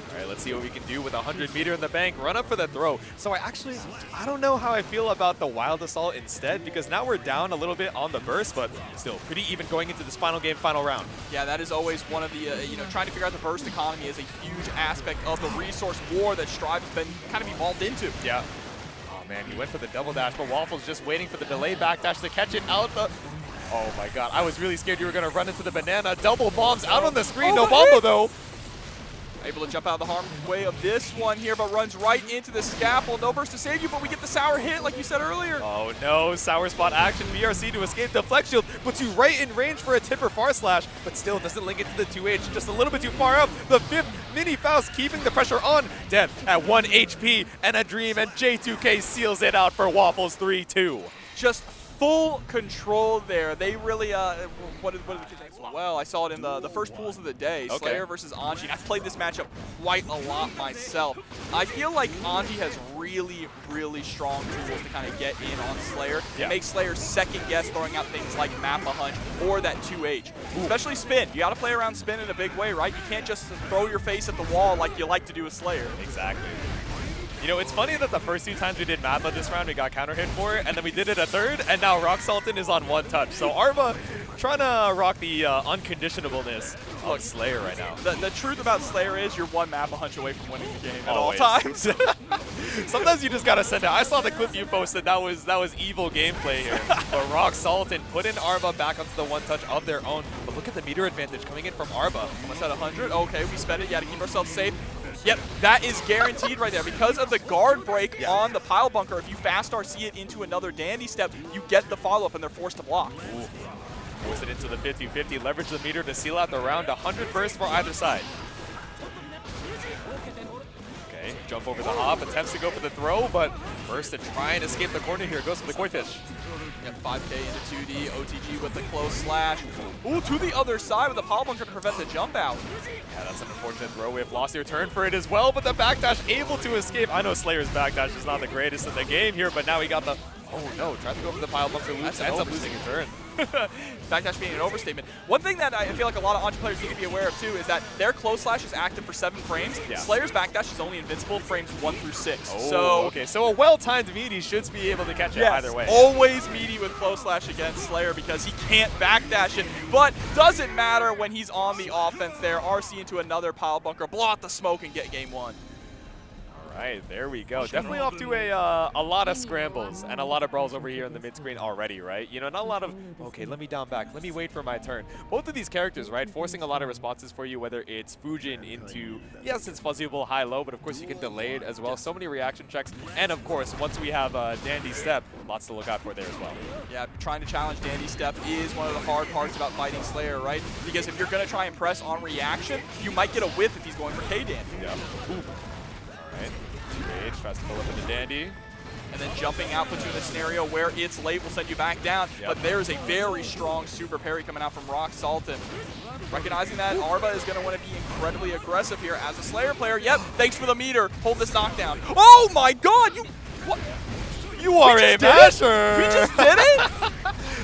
all right, let's see what we can do with 100 meter in the bank. Run up for the throw. So I don't know how I feel about the Wild Assault instead, because now we're down a little bit on the burst, but still pretty even going into this final game, final round. Yeah, that is always one of the, trying to figure out the burst economy is a huge aspect of the resource war that Strive has been kind of evolved into. Yeah. Oh, man, he went for the double dash, but Waffles just waiting for the delay backdash to catch it out the... Oh, my God. I was really scared you were going to run into the banana. Double bombs out on the screen. No bombo, though. Able to jump out of the harm's way of this one here, but runs right into the scalpel. No burst to save you, but we get the sour hit like you said earlier. Oh no, sour spot action. BRC to escape the flex shield, puts you right in range for a tipper far slash, but still doesn't link it to the 2H, just a little bit too far up. The 5th Mini Faust keeping the pressure on. Dev at 1 HP and a dream, and J2K seals it out for Waffles 3-2. Just full control there. They really, what did the kids say? Well, I saw it in the first pools of the day. Okay. Slayer versus Anji. I've played this matchup quite a lot myself. I feel like Anji has really, really strong tools to kind of get in on Slayer. Yeah. Make Slayer second guess throwing out things like Mappa Hunch or that 2H. Especially spin. You got to play around spin in a big way, right? You can't just throw your face at the wall like you like to do with Slayer. Exactly. You know, it's funny that the first 2 times we did Mappa this round, we got counter hit for it, and then we did it a third, and now GRUGCEL is on 1 touch. So Arma trying to rock the unconditionableness of Slayer right now. The truth about Slayer is you're 1 Mappa Hunch away from winning the game at Always. all times. Sometimes you just gotta send it. I saw the clip you posted. That was evil gameplay here. But GRUGCEL put in Arma back onto the 1 touch of their own. But look at the meter advantage coming in from Arma. Almost at 100. Okay, we spent it. Yeah, to keep ourselves safe. Yep, that is guaranteed right there. Because of the guard break on the pile bunker, if you fast RC it into another dandy step, you get the follow-up and they're forced to block. Ooh. Force it into the 50-50. Leverage the meter to seal out the round. 100 bursts for either side. Okay, jump over the hop. Attempts to go for the throw, but burst to try and escape the corner here. Goes for the koi fish. Yep, 5K into 2D, OTG with the close slash. Ooh, to the other side with the pile bunker to prevent the jump out. Yeah, that's an unfortunate throw. We have lost your turn for it as well, but the backdash able to escape. I know Slayer's backdash is not the greatest in the game here, but now he got the... Oh no, tried to go for the pile bunker loops, ends up losing a turn. Backdash being an overstatement. One thing that I feel like a lot of Anji players need to be aware of too is that their close slash is active for 7 frames. Yeah. Slayer's backdash is only invincible frames 1 through 6. Oh, so okay, so a well-timed meaty should be able to catch it either way. Always meaty with close slash against Slayer because he can't backdash it. But doesn't matter when he's on the offense there. RC into another pile bunker, blow out the smoke and get game 1. Right, there we go. Definitely off to a lot of scrambles and a lot of brawls over here in the mid-screen already, right? You know, not a lot of, okay, let me down back, let me wait for my turn. Both of these characters, right, forcing a lot of responses for you, whether it's Fujin into, yes, it's fuzzable high-low, but of course you can delay it as well. So many reaction checks. And of course, once we have Dandy Step, lots to look out for there as well. Yeah, trying to challenge Dandy Step is one of the hard parts about fighting Slayer, right? Because if you're going to try and press on reaction, you might get a whiff if he's going for K-Dandy. Yeah. Ooh. Alright, 2H tries to pull up into Dandy. And then jumping out puts you in a scenario where it's late will send you back down. Yep. But there's a very strong super parry coming out from GRUGCEL. Recognizing that, Arba is going to want to be incredibly aggressive here as a Slayer player. Yep, thanks for the meter. Hold this knockdown. Oh my god! What? You are a masher! We just did it?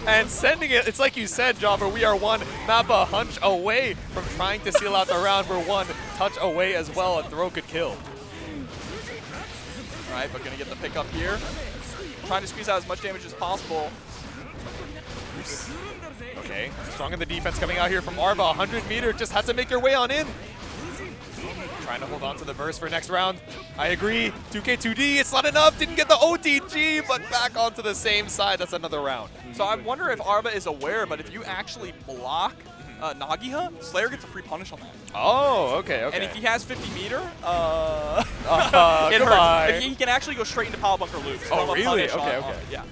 And sending it, it's like you said, Jobber, we are 1 Mappa Hunch away from trying to seal out the round. We're 1 touch away as well. A throw could kill. Right, but gonna get the pickup here. Trying to squeeze out as much damage as possible. Okay, strong in the defense coming out here from Arba. 100 meter, just had to make your way on in. Trying to hold on to the burst for next round. I agree. 2K2D, it's not enough. Didn't get the OTG, but back onto the same side. That's another round. So I wonder if Arba is aware, but if you actually block Nagiha, Slayer gets a free punish on that. Oh, okay, okay. And if he has 50 meter, it goodbye. hurts. He can actually go straight into pile bunker loops. Oh, from a really? punish Okay, on, okay. yeah.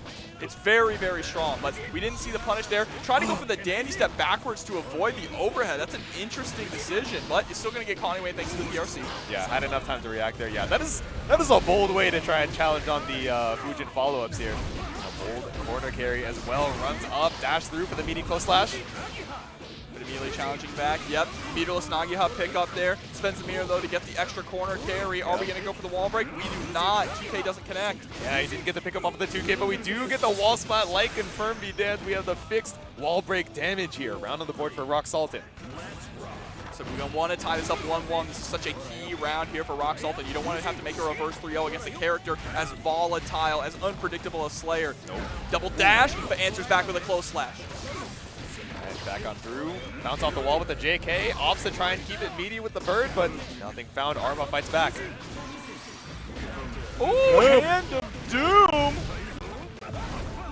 It's very, very strong, but we didn't see the punish there. Trying to go for the dandy step backwards to avoid the overhead. That's an interesting decision, but you're still going to get caught anyway thanks to the PRC. Yeah, had enough time to react there. Yeah, that is a bold way to try and challenge on the Fujin follow-ups here. A bold corner carry as well. Runs up, dash through for the meaty close slash. But immediately challenging back. Yep, meterless Nagiha pick up there. Spends the meter though to get the extra corner carry. Are we going to go for the wall break? We do not. 2K doesn't connect. Yeah, he didn't get the pickup off of the 2K, but we do get the wall spot like confirmed he did. We have the fixed wall break damage here. Round on the board for GRUGCEL. So we're going to want to tie this up 1-1. This is such a key round here for GRUGCEL. You don't want to have to make a reverse 3-0 against a character as volatile, as unpredictable as Slayer. Nope. Double dash, but answers back with a close slash. Back on through, bounce off the wall with the JK, opts to try and keep it meaty with the bird, but nothing found. Arma fights back. Ooh, Hand of Doom!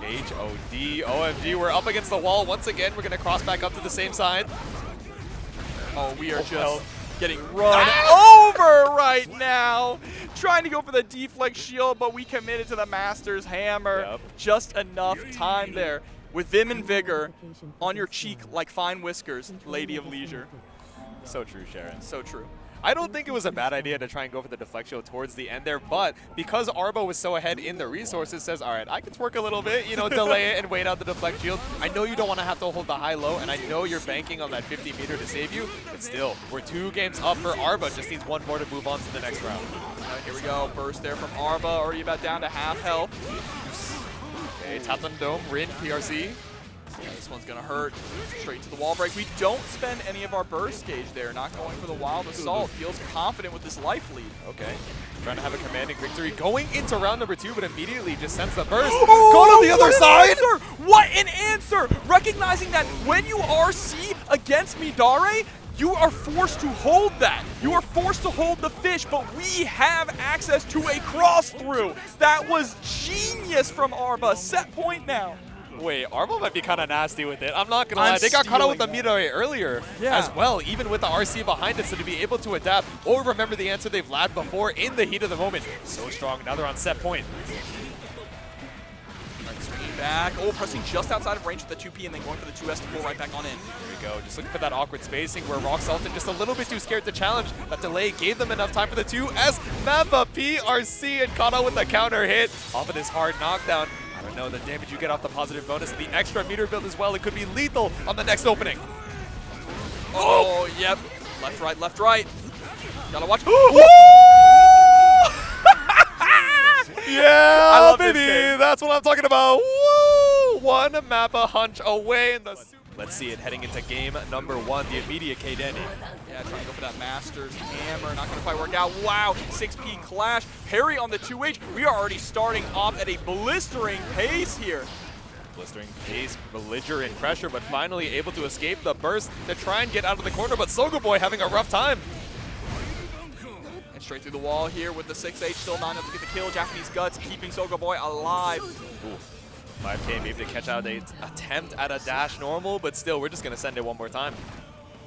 HOD, OMG, we're up against the wall once again. We're gonna cross back up to the same side. Oh, we are just getting run over right now. Trying to go for the deflect shield, but we committed to the Master's Hammer. Yep. Just enough time there. With vim and vigor on your cheek like fine whiskers, Lady of Leisure. So true, Sharon. So true. I don't think it was a bad idea to try and go for the deflect shield towards the end there, but because Arbo was so ahead in the resources, says, all right, I can twerk a little bit, you know, delay it and wait out the deflect shield. I know you don't want to have to hold the high-low, and I know you're banking on that 50 meter to save you, but still, we're 2 games up for Arbo. Just needs 1 more to move on to the next round. Here we go. Burst there from Arba, already about down to half health. Okay, tap on the dome, Rin, PRC. Yeah, this one's gonna hurt. Straight to the wall break. We don't spend any of our burst gauge there. Not going for the wild assault. Feels confident with this life lead. Okay. Trying to have a commanding victory. Going into round number 2, but immediately just sends the burst. Oh, go to the other side! What an answer! Recognizing that when you RC against Midare, you are forced to hold that. You are forced to hold the fish, but we have access to a cross through. That was genius from Arba. Set point now. Wait, Arbo might be kind of nasty with it. I'm not going to lie. They got caught out with the Midare earlier as well, even with the RC behind it, so to be able to adapt or remember the answer they've lagged before in the heat of the moment. So strong. Now they're on set point. Swinging back. Oh, pressing just outside of range with the 2P and then going for the 2S to pull right back on in. There we go. Just looking for that awkward spacing where Roxalton just a little bit too scared to challenge. That delay gave them enough time for the 2S. Mappa, PRC, and caught out with the counter hit off of this hard knockdown. I don't know the damage you get off the positive bonus. The extra meter build as well. It could be lethal on the next opening. Oh, yep. Left, right, left, right. Gotta watch. Yeah, I love baby, this game. that's what I'm talking about. Woo! 1 Mappa hunch away in the Let's see it heading into game number 1, the immediate K-Denny. Yeah, trying to go for that Masters hammer. Not going to quite work out. Wow, 6P clash. Parry on the 2H. We are already starting off at a blistering pace here. Blistering pace, belligerent pressure, but finally able to escape the burst to try and get out of the corner, but Sogoboy having a rough time. And straight through the wall here with the 6H, still not enough to get the kill. Japanese Guts keeping Sogoboy alive. Ooh. 5K able to catch out an attempt at a dash normal, but still, we're just going to send it one more time.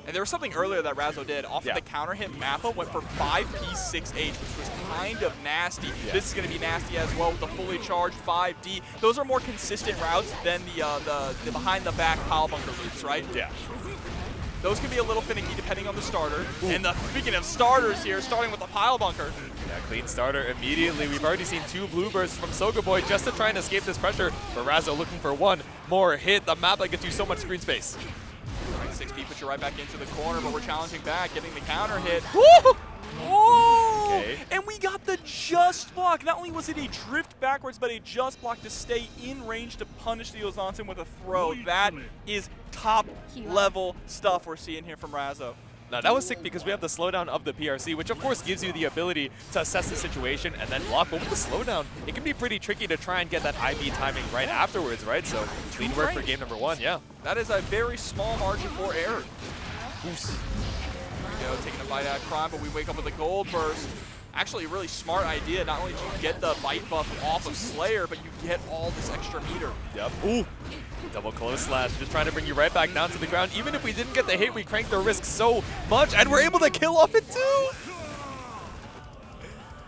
And there was something earlier that Razzo did. Off of the counter hit, Mappa went for 5P 6H, which was kind of nasty. Yeah. This is going to be nasty as well with the fully charged 5D. Those are more consistent routes than the behind-the-back pile bunker loops, right? Yeah. Those can be a little finicky depending on the starter. Ooh. And speaking of starters here, starting with the pile bunker. Yeah, clean starter immediately. We've already seen 2 blue bursts from Sogoboy just to try and escape this pressure. But Razzo looking for 1 more hit. The map that gets you so much screen space. 6P puts you right back into the corner, but we're challenging back, getting the counter hit. Woo! Oh! Okay. And we got the just block. Not only was it a drift backwards, but a just block to stay in range to punish the Ozanson with a throw. That is top-level stuff we're seeing here from Razzo. Now, that was sick because we have the slowdown of the PRC, which of course gives you the ability to assess the situation and then block. But with the slowdown, it can be pretty tricky to try and get that IB timing right afterwards, right? So clean work for game number 1, yeah. That is a very small margin for error. Oops. There we go, taking a bite out of Crime, but we wake up with a gold burst. Actually, a really smart idea. Not only do you get the bite buff off of Slayer, but you get all this extra meter. Yep. Ooh. Double close slash, just trying to bring you right back down to the ground. Even if we didn't get the hit, we cranked the risk so much, and we're able to kill off it too.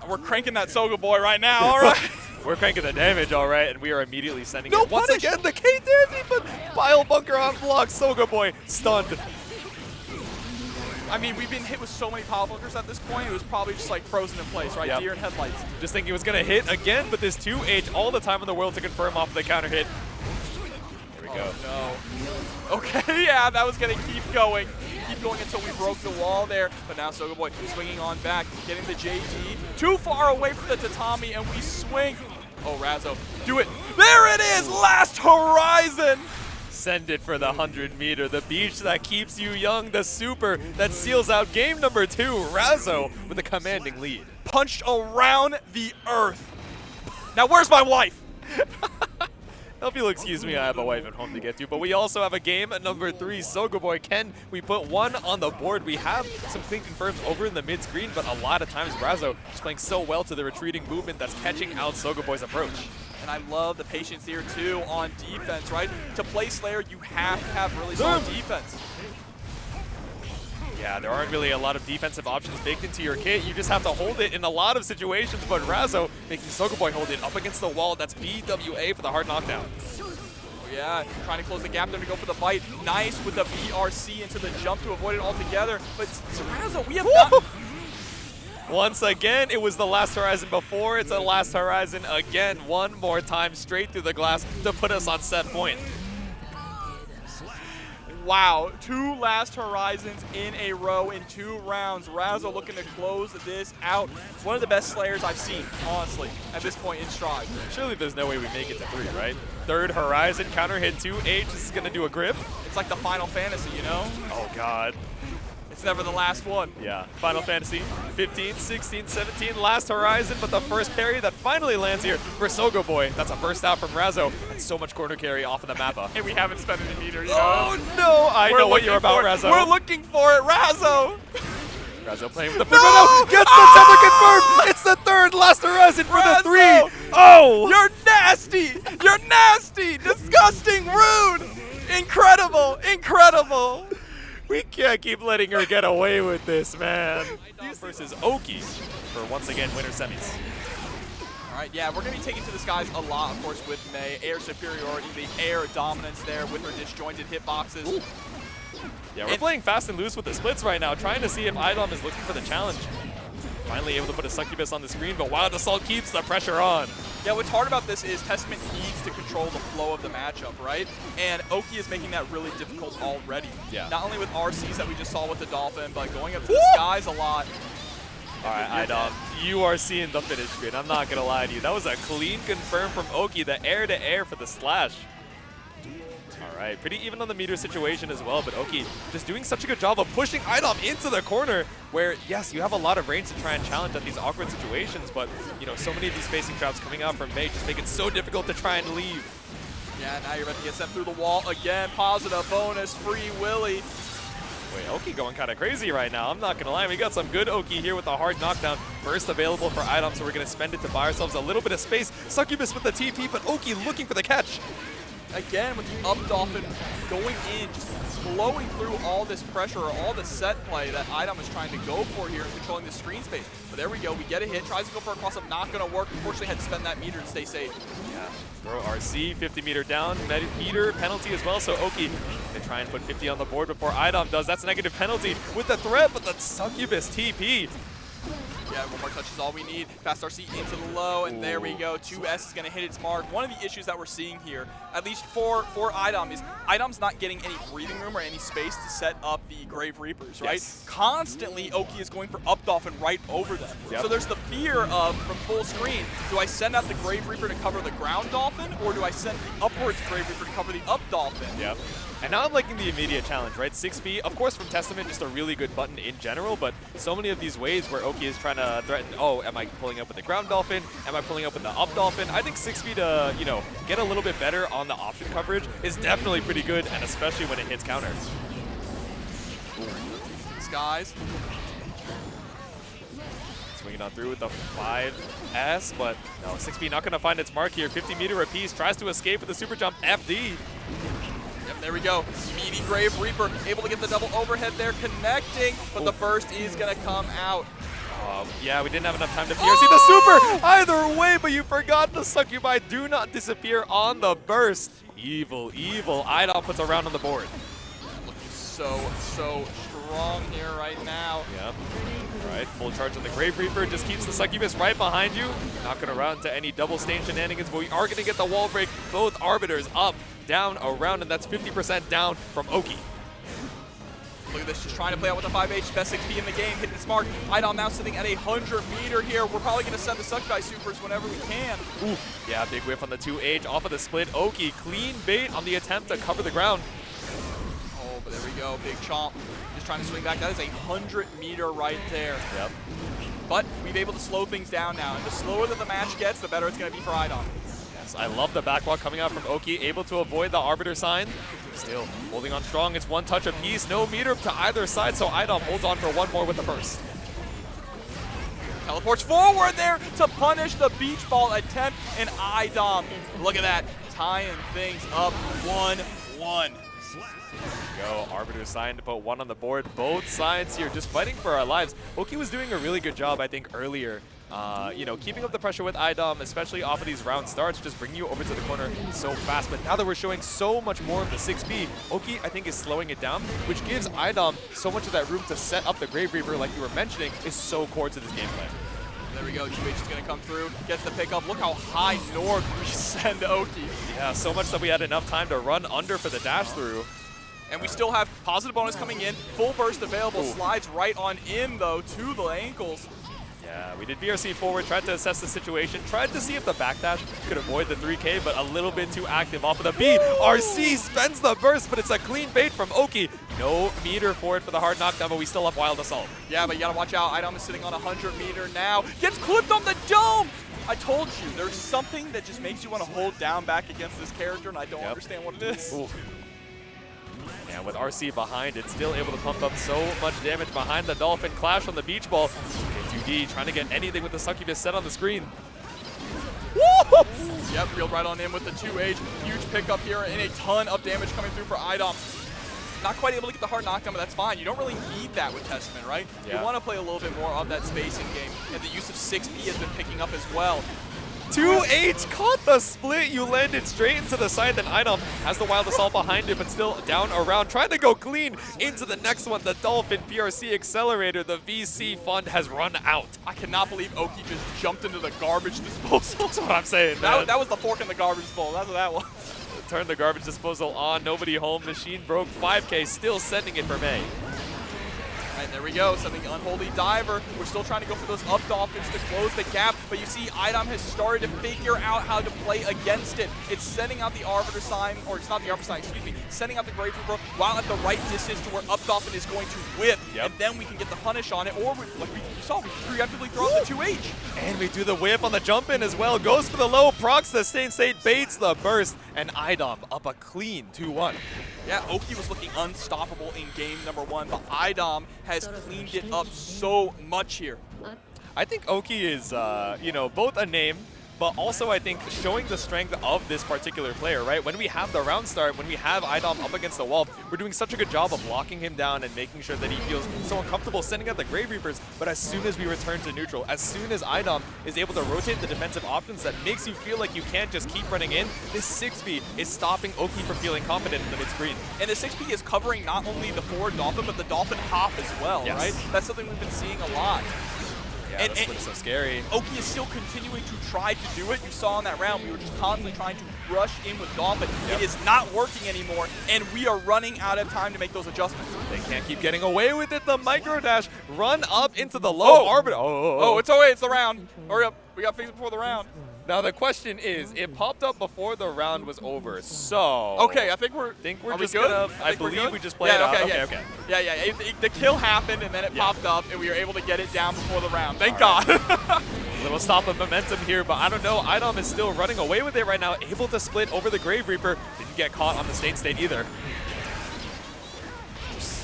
We're cranking that Sogoboy right now, all right? We're cranking the damage, all right, and we are immediately sending it. Once again, the K-Dandy, but Pile Bunker on block. Sogoboy stunned. I mean, we've been hit with so many pile bunkers at this point, it was probably just like frozen in place, right? Yep. Deer and headlights. Just thinking it was going to hit again, but this 2H all the time in the world to confirm off the counter hit. There we go. No. Okay, yeah, that was going to keep going. Keep going until we broke the wall there. But now Sogoboy swinging on back, getting the JD. Too far away from the tatami, and we swing. Oh, Razzo, do it. There it is, last horizon. Send it for the 100 meter, the beach that keeps you young, the super that seals out game number 2. Razzo with a commanding lead. Punched around the earth. Now where's my wife? Hope you'll excuse me, I have a wife at home to get to, but we also have a game at number 3. Sogoboy, can we put 1 on the board? We have some clean confirms over in the mid screen, but a lot of times Razzo is playing so well to the retreating movement that's catching out Sogoboy's approach. And I love the patience here, too, on defense, right? To play Slayer, you have to have really solid defense. Yeah, there aren't really a lot of defensive options baked into your kit. You just have to hold it in a lot of situations, but Razzo making Sogoboy hold it up against the wall. That's BWA for the hard knockdown. Oh, yeah, trying to close the gap there to go for the bite. Nice with the BRC into the jump to avoid it altogether. But Razzo, we have not... Once again, it was the last horizon before. It's the last horizon again. One more time straight through the glass to put us on set point. Wow, 2 last horizons in a row in 2 rounds. Razo looking to close this out. One of the best Slayers I've seen, honestly, at this point in Stride. Surely there's no way we make it to 3, right? 3rd horizon, counter hit 2. This is going to do a grip. It's like the Final Fantasy, you know? Oh, God. It's never the last one. Yeah, Final Fantasy 15, 16, 17, last horizon, but the first parry that finally lands here for Sogo Boy. That's a burst out from Razo, and so much corner carry off of the mappa. And we haven't spent any meter, you know? Oh, no! I know what you're about, Razo. We're looking for it, Razo! Razo playing with the flip. No! Gets the tether confirmed! It's the 3rd last horizon for the 3! Oh! You're nasty! You're nasty! Disgusting! Rude! Incredible! Incredible! We can't keep letting her get away with this, man. Versus Oki for, once again, winter semis. All right, yeah, we're going to be taking to the skies a lot, of course, with Mei. Air superiority, the air dominance there with her disjointed hitboxes. Ooh. Yeah, we're playing fast and loose with the splits right now, trying to see if Adyune is looking for the challenge. Finally able to put a succubus on the screen, but Wild Assault keeps the pressure on. Yeah, what's hard about this is Testament needs to control the flow of the matchup, right? And Oki is making that really difficult already. Yeah. Not only with RCs that we just saw with the Dolphin, but going up to the skies a lot. All right, Adyune, you are seeing the finish screen. I'm not going to lie to you. That was a clean confirm from Oki, the air-to-air for the slash. All right, pretty even on the meter situation as well, but Oki just doing such a good job of pushing Adyune into the corner where, yes, you have a lot of range to try and challenge at these awkward situations, but, you know, so many of these spacing traps coming out from Mei just make it so difficult to try and leave. Yeah, now you're about to get sent through the wall again. Positive bonus, Free Willy. Wait, Oki going kind of crazy right now. I'm not going to lie. We got some good Oki here with a hard knockdown. Burst available for Adyune, so we're going to spend it to buy ourselves a little bit of space. Succubus with the TP, but Oki looking for the catch. Again, with the up Dolphin going in, just blowing through all this pressure or all the set play that Adyune is trying to go for here and controlling the screen space. But there we go. We get a hit. Tries to go for a cross-up. Not going to work. Unfortunately, had to spend that meter to stay safe. Yeah. Throw RC, 50 meter down, meter penalty as well. So Oki can try and put 50 on the board before Adyune does. That's a negative penalty with the threat, but the Succubus TP. Yeah, one more touch is all we need. Fast RC into the low, and there we go. 2S is going to hit its mark. One of the issues that we're seeing here, at least for Adyune, is Adyune's not getting any breathing room or any space to set up the Grave Reapers, right? Yes. Constantly, Oki is going for up Dolphin right over them. Yep. So there's the fear of, from full screen, do I send out the Grave Reaper to cover the ground Dolphin, or do I send the upwards Grave Reaper to cover the up Dolphin? Yep. And now I'm liking the immediate challenge, right? 6B, of course, from Testament, just a really good button in general, but so many of these ways where Oki is trying to threaten, oh, am I pulling up with the ground Dolphin? Am I pulling up with the up Dolphin? I think 6B to, you know, get a little bit better on the option coverage is definitely pretty good, and especially when it hits counter. Skies. Swinging on through with the 5S, but no, 6B not going to find its mark here. 50 meter apiece, tries to escape with the super jump FD. Yep, there we go. Meaty Grave Reaper able to get the double overhead there, connecting, but the burst is going to come out. Yeah, we didn't have enough time to PRC the super. Either way, but you forgot the Succubi do not disappear on the burst. Evil, evil. Adyune puts a round on the board. Looking so strong here right now. Yep. All right, full charge on the Grave Reaper. Just keeps the Succubus right behind you. Not going to run into any double stain shenanigans, but we are going to get the wall break. Both Arbiters up, down, around, and that's 50% down from Oki. Look at this, just trying to play out with the 5H, best 6B in the game, hitting its mark. Adyune now sitting at 100 meter here. We're probably going to send the Succubi supers whenever we can. Ooh, yeah, big whiff on the 2H off of the split. Oki, clean bait on the attempt to cover the ground. Oh, but there we go, big chomp. Just trying to swing back. That is 100 meter right there. Yep. But we've been able to slow things down now, and the slower that the match gets, the better it's going to be for Adyune. Yes, I love the backwalk coming out from Oki, able to avoid the Arbiter sign. Still holding on strong. It's one touch apiece, no meter to either side, so Adyune holds on for one more with the burst. Teleports forward there to punish the beach ball attempt, and Adyune, look at that, tying things up 1-1. Go, Arbiter sign to put one on the board. Both sides here just fighting for our lives. Oki was doing a really good job, I think, earlier you know, keeping up the pressure with Idom, especially off of these round starts, just bring you over to the corner so fast. But now that we're showing so much more of the 6B, Oki, I think, is slowing it down, which gives Idom so much of that room to set up the Grave Reaper, like you were mentioning, is so core to this gameplay. There we go. GH is going to come through, gets the pickup. Look how high north we send Oki. Yeah, so much that we had enough time to run under for the dash through. And we still have positive bonus coming in. Full burst available. Ooh. Slides right on in, though, to the ankles. Yeah, we did BRC forward, tried to assess the situation, tried to see if the backdash could avoid the 3K, but a little bit too active off of the B. RC spends the burst, but it's a clean bait from Oki. No meter for it for the hard knockdown, but we still have Wild Assault. Yeah, but you gotta watch out. Idom is sitting on 100 meter now. Gets clipped on the dome! I told you, there's something that just makes you want to hold down back against this character, and I don't understand what it is. Ooh. Yeah, with RC behind it, still able to pump up so much damage behind the Dolphin. Clash on the beach ball. K2D trying to get anything with the Succubus set on the screen. Woo! Yep, reeled right on in with the 2H. Huge pickup here and a ton of damage coming through for Idom. Not quite able to get the hard knockdown, but that's fine. You don't really need that with Testament, right? Yeah. You want to play a little bit more of that spacing game, and the use of 6B has been picking up as well. 2H caught the split. You landed straight into the side. Then Idom has the Wild Assault behind it, but still down around. Trying to go clean into the next one. The Dolphin PRC Accelerator. The VC fund has run out. I cannot believe Oki just jumped into the garbage disposal. That's what I'm saying. That was the fork in the garbage bowl. That's what that was. Turn the garbage disposal on. Nobody home. Machine broke 5K. Still sending it for May. And there we go, something Unholy Diver. We're still trying to go for those up dolphins to close the gap, but you see Idom has started to figure out how to play against it. It's sending out the Arbiter sign, or it's not the Arbiter sign, excuse me, sending out the Grave Reaper while at the right distance to where up dolphin is going to whiff, and then we can get the punish on it, or like we saw, we preemptively throw out the 2H. And we do the whip on the jump in as well. Goes for the low, procs the state, baits the burst, and Idom up a clean 2-1. Yeah, Oki was looking unstoppable in game number 1, but Idom has cleaned it up so much here. I think Oki is, you know, both a name, but also I think showing the strength of this particular player, right? When we have the round start, when we have Idom up against the wall, we're doing such a good job of locking him down and making sure that he feels so uncomfortable sending out the Grave Reapers. But as soon as we return to neutral, as soon as Idom is able to rotate the defensive options that makes you feel like you can't just keep running in, this 6B is stopping Oki from feeling confident in the mid-screen. And the 6B is covering not only the forward Dolphin, but the Dolphin hop as well, right? That's something we've been seeing a lot. Yeah, and it's so scary. Oki is still continuing to try to do it. You saw in that round, we were just constantly trying to rush in with Dolphin. It is not working anymore, and we are running out of time to make those adjustments. They can't keep getting away with it. The micro dash run up into the low Arbiter. Oh, it's away. It's the round. Hurry up. We got to fix it before the round. Now the question is, it popped up before the round was over, so... Okay, I think we're just good? gonna... I believe we just played it out. Okay. Yeah. The kill happened, and then it popped up, and we were able to get it down before the round. Thank God. A little stop of momentum here, but I don't know. Idom is still running away with it right now, able to split over the Grave Reaper. Didn't get caught on the state either.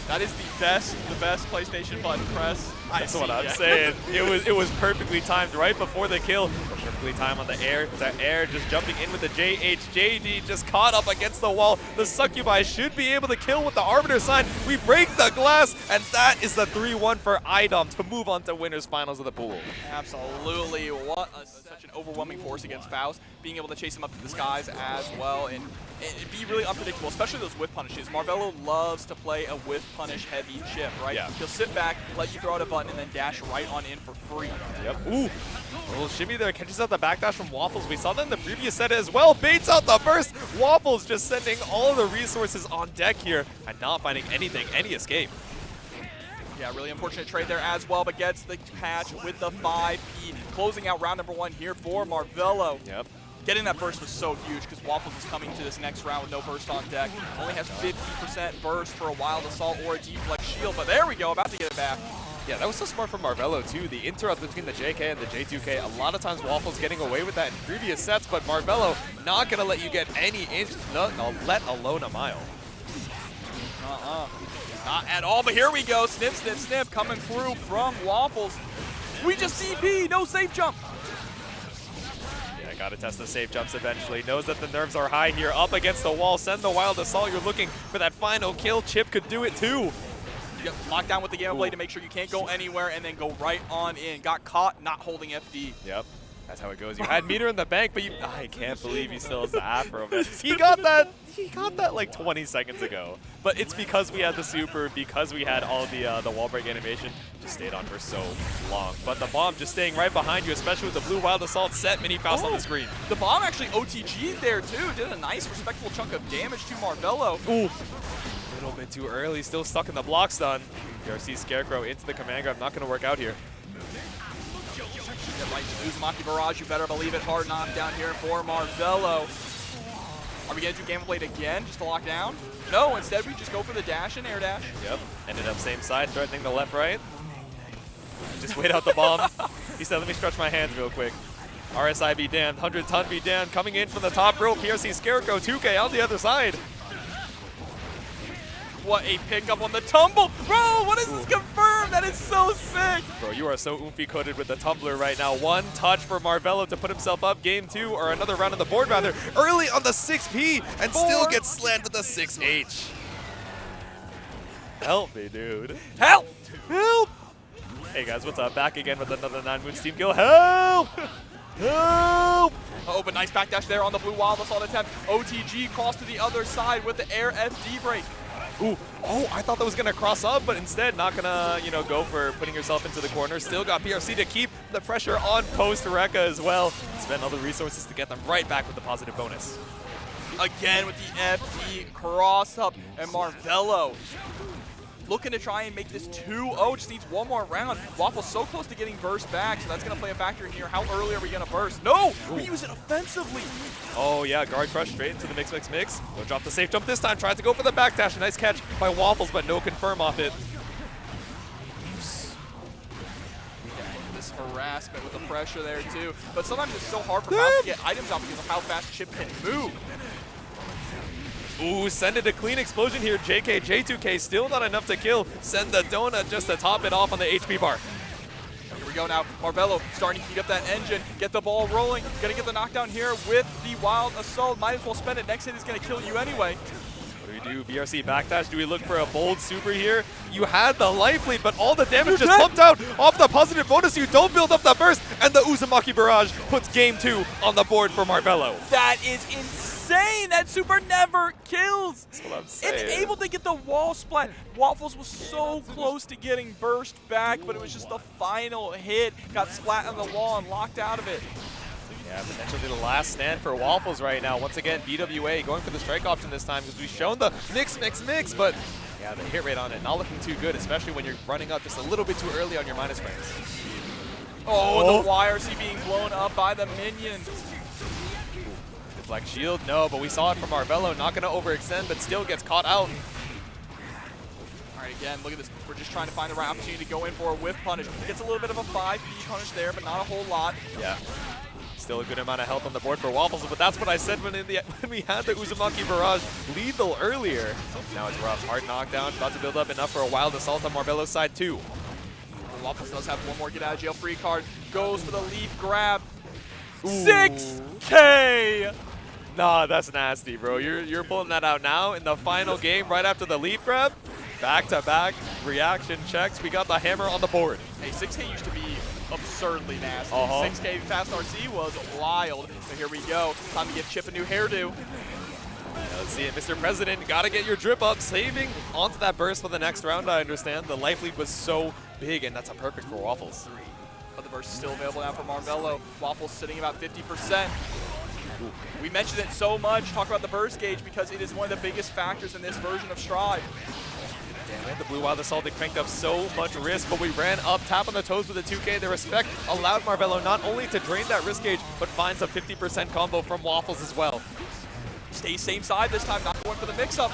That is the best PlayStation button press. That's what I'm saying. It was perfectly timed right before the kill. Perfectly timed on the air. The air just jumping in with the JH. JD just caught up against the wall. The Succubi should be able to kill with the Arbiter sign. We break the glass, and that is the 3-1 for Idom to move on to winners finals of the pool. Absolutely. What such an overwhelming force against Faust. Being able to chase him up to the skies as well, and it'd be really unpredictable, especially those whiff punishes. Marvello loves to play a whiff punish heavy chip, right? Yeah. He'll sit back, let you throw out a button, and then dash right on in for free. Yep. Ooh. A little shimmy there, catches out the backdash from Waffles. We saw that in the previous set as well. Baits out the burst. Waffles just sending all the resources on deck here and not finding anything, any escape. Yeah, really unfortunate trade there as well, but gets the catch with the 5P. Closing out round number 1 here for Marvello. Yep. Getting that burst was so huge because Waffles is coming to this next round with no burst on deck. Only has 50% burst for a Wild Assault or a Deflect Shield, but there we go, about to get it back. Yeah, that was so smart from Marvello too. The interrupt between the JK and the J2K. A lot of times Waffles getting away with that in previous sets, but Marvello not going to let you get any inch, let alone a mile. Not at all, but here we go. Snip, snip, snip coming through from Waffles. We just CP, no safe jump. Yeah, got to test the safe jumps eventually. Knows that the nerves are high here. Up against the wall, send the Wild Assault. You're looking for that final kill. Chip could do it too. lock down with the Gamma Blade to make sure you can't go anywhere, and then go right on in. Got caught not holding FD. Yep. That's how it goes. You had meter in the bank, but I can't believe he still has the Afro. Man. He got that like 20 seconds ago. But it's because we had the super, because we had all the wall break animation, just stayed on for so long. But the bomb just staying right behind you, especially with the blue Wild Assault set mini Faust on the screen. The bomb actually OTG'd there too. Did a nice respectable chunk of damage to Marvello. Ooh. A little bit too early, still stuck in the block stun. BRC Scarecrow into the command grab, not going to work out here. Right to Uzumaki Barrage, you better believe it. Hard knockdown here for Marvello. Are we going to do Gamma Blade again just to lock down? No, instead we just go for the dash and air dash. Yep, ended up same side, threatening the left-right. Just wait out the bomb. He said, let me stretch my hands real quick. RSI be damned, 100 ton be damned. Coming in from the top row, PRC Scarecrow, 2K on the other side. What a pickup on the tumble. Bro, what is this confirmed? That is so sick. Bro, you are so oomphy-coated with the tumbler right now. One touch for Marvello to put himself up game 2, or another round on the board rather, early on the 6P, and still gets slammed with the 6H. Help me, dude. Help! Help! Hey guys, what's up? Back again with another 9-moon Steam kill. Help! Help! Oh, but nice backdash there on the blue Wild Assault attempt. OTG cross to the other side with the air FD break. Ooh, oh, I thought that was going to cross up, but instead not going to, go for putting yourself into the corner. Still got BRC to keep the pressure on post Rekka as well. Spend all the resources to get them right back with the positive bonus. Again with the FD cross up, and Marvello looking to try and make this 2-0. Just needs one more round. Waffle's so close to getting burst back, so that's going to play a factor in here. How early are we going to burst? No! We use it offensively. Oh, yeah, guard crush straight into the mix. No drop the safe jump this time. Tries to go for the backdash. A nice catch by Waffles, but no confirm off it. This harassment with the pressure there, too. But sometimes it's so hard for Faust to get items out because of how fast Chip can move. Ooh, send it a clean explosion here. JK, J2K, still not enough to kill. Send the donut just to top it off on the HP bar. Here we go now. Marvello starting to heat up that engine. Get the ball rolling. Gonna get the knockdown here with the Wild Assault. Might as well spend it. Next hit is gonna kill you anyway. What do we do? BRC backdash. Do we look for a bold super here? You had the life lead, but all the damage just pumped out off the positive bonus. You don't build up the burst, and the Uzumaki Barrage puts game 2 on the board for Marvello. That is insane. That super never kills. That's what I'm saying. And able to get the wall splat. Waffles was so close to getting burst back, but it was just the final hit. Got splat on the wall and locked out of it. Yeah, potentially the last stand for Waffles right now. Once again, BWA going for the strike option this time because we've shown the mix, but yeah, the hit rate on it not looking too good, especially when you're running up just a little bit too early on your minus frames. Oh, the YRC being blown up by the minions. Deflect shield, no, but we saw it from Marvello, not going to overextend, but still gets caught out. All right, again, look at this. We're just trying to find the right opportunity to go in for a whiff punish. Gets a little bit of a 5B punish there, but not a whole lot. Yeah. Still a good amount of health on the board for Waffles, but that's what I said when we had the Uzumaki Barrage lethal earlier. Now it's rough. Hard knockdown, about to build up enough for a Wild Assault on Marvello's side too. Waffles does have one more get out of jail free card. Goes for the leaf grab. Ooh. 6K! Nah, that's nasty, bro. You're pulling that out now in the final game right after the leaf grab. Back-to-back reaction checks. We got the hammer on the board. Hey, 6K used to be absurdly nasty. 6K fast RC was wild. But here we go. Time to give Chip a new hairdo. Let's see it, Mr. President. Got to get your drip up. Saving onto that burst for the next round, I understand. The life lead was so big, and that's a perfect for Waffles. But the burst is still available now for Marvello. Waffles sitting about 50%. We mentioned it so much, talk about the burst gauge, because it is one of the biggest factors in this version of Strive. Damn it, the Blue Wild Assault, they cranked up so much risk, but we ran up, tap on the toes with a 2K. The respect allowed Marvello not only to drain that risk gauge, but finds a 50% combo from Waffles as well. Stays same side this time, not going for the mix-up.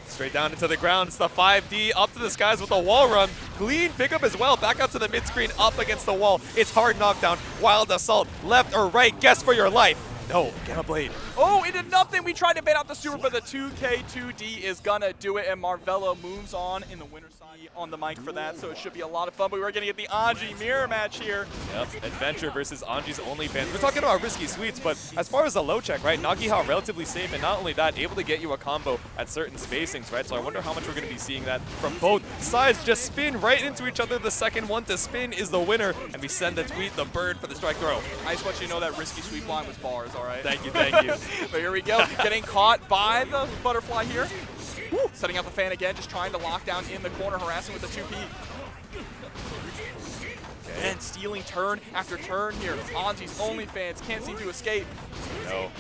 Straight down into the ground. It's the 5D up to the skies with a wall run. Clean pickup as well. Back out to the mid-screen, up against the wall. It's hard knockdown. Wild Assault, left or right, guess for your life. No, Gamma Blade. Oh, it did nothing. We tried to bait out the super, but the 2K2D is gonna do it, and Marvello moves on in the winner's side on the mic for that, so it should be a lot of fun. But we're gonna get the Anji mirror match here. Yep, Adventure versus Anji's OnlyFans. We're talking about risky sweets, but as far as the low check, right, Nagiha relatively safe, and not only that, able to get you a combo at certain spacings, right? So I wonder how much we're gonna be seeing that from both sides. Just spin right into each other. The second one to spin is the winner, and we send the tweet, the bird for the strike throw. I just want you to know that risky sweep line was bars, all right? Thank you, thank you. But here we go, getting caught by the butterfly here. Woo. Setting up the fan again, just trying to lock down in the corner, harassing with the 2P. Okay. And stealing turn after turn here. Anji's OnlyFans can't seem to escape. No.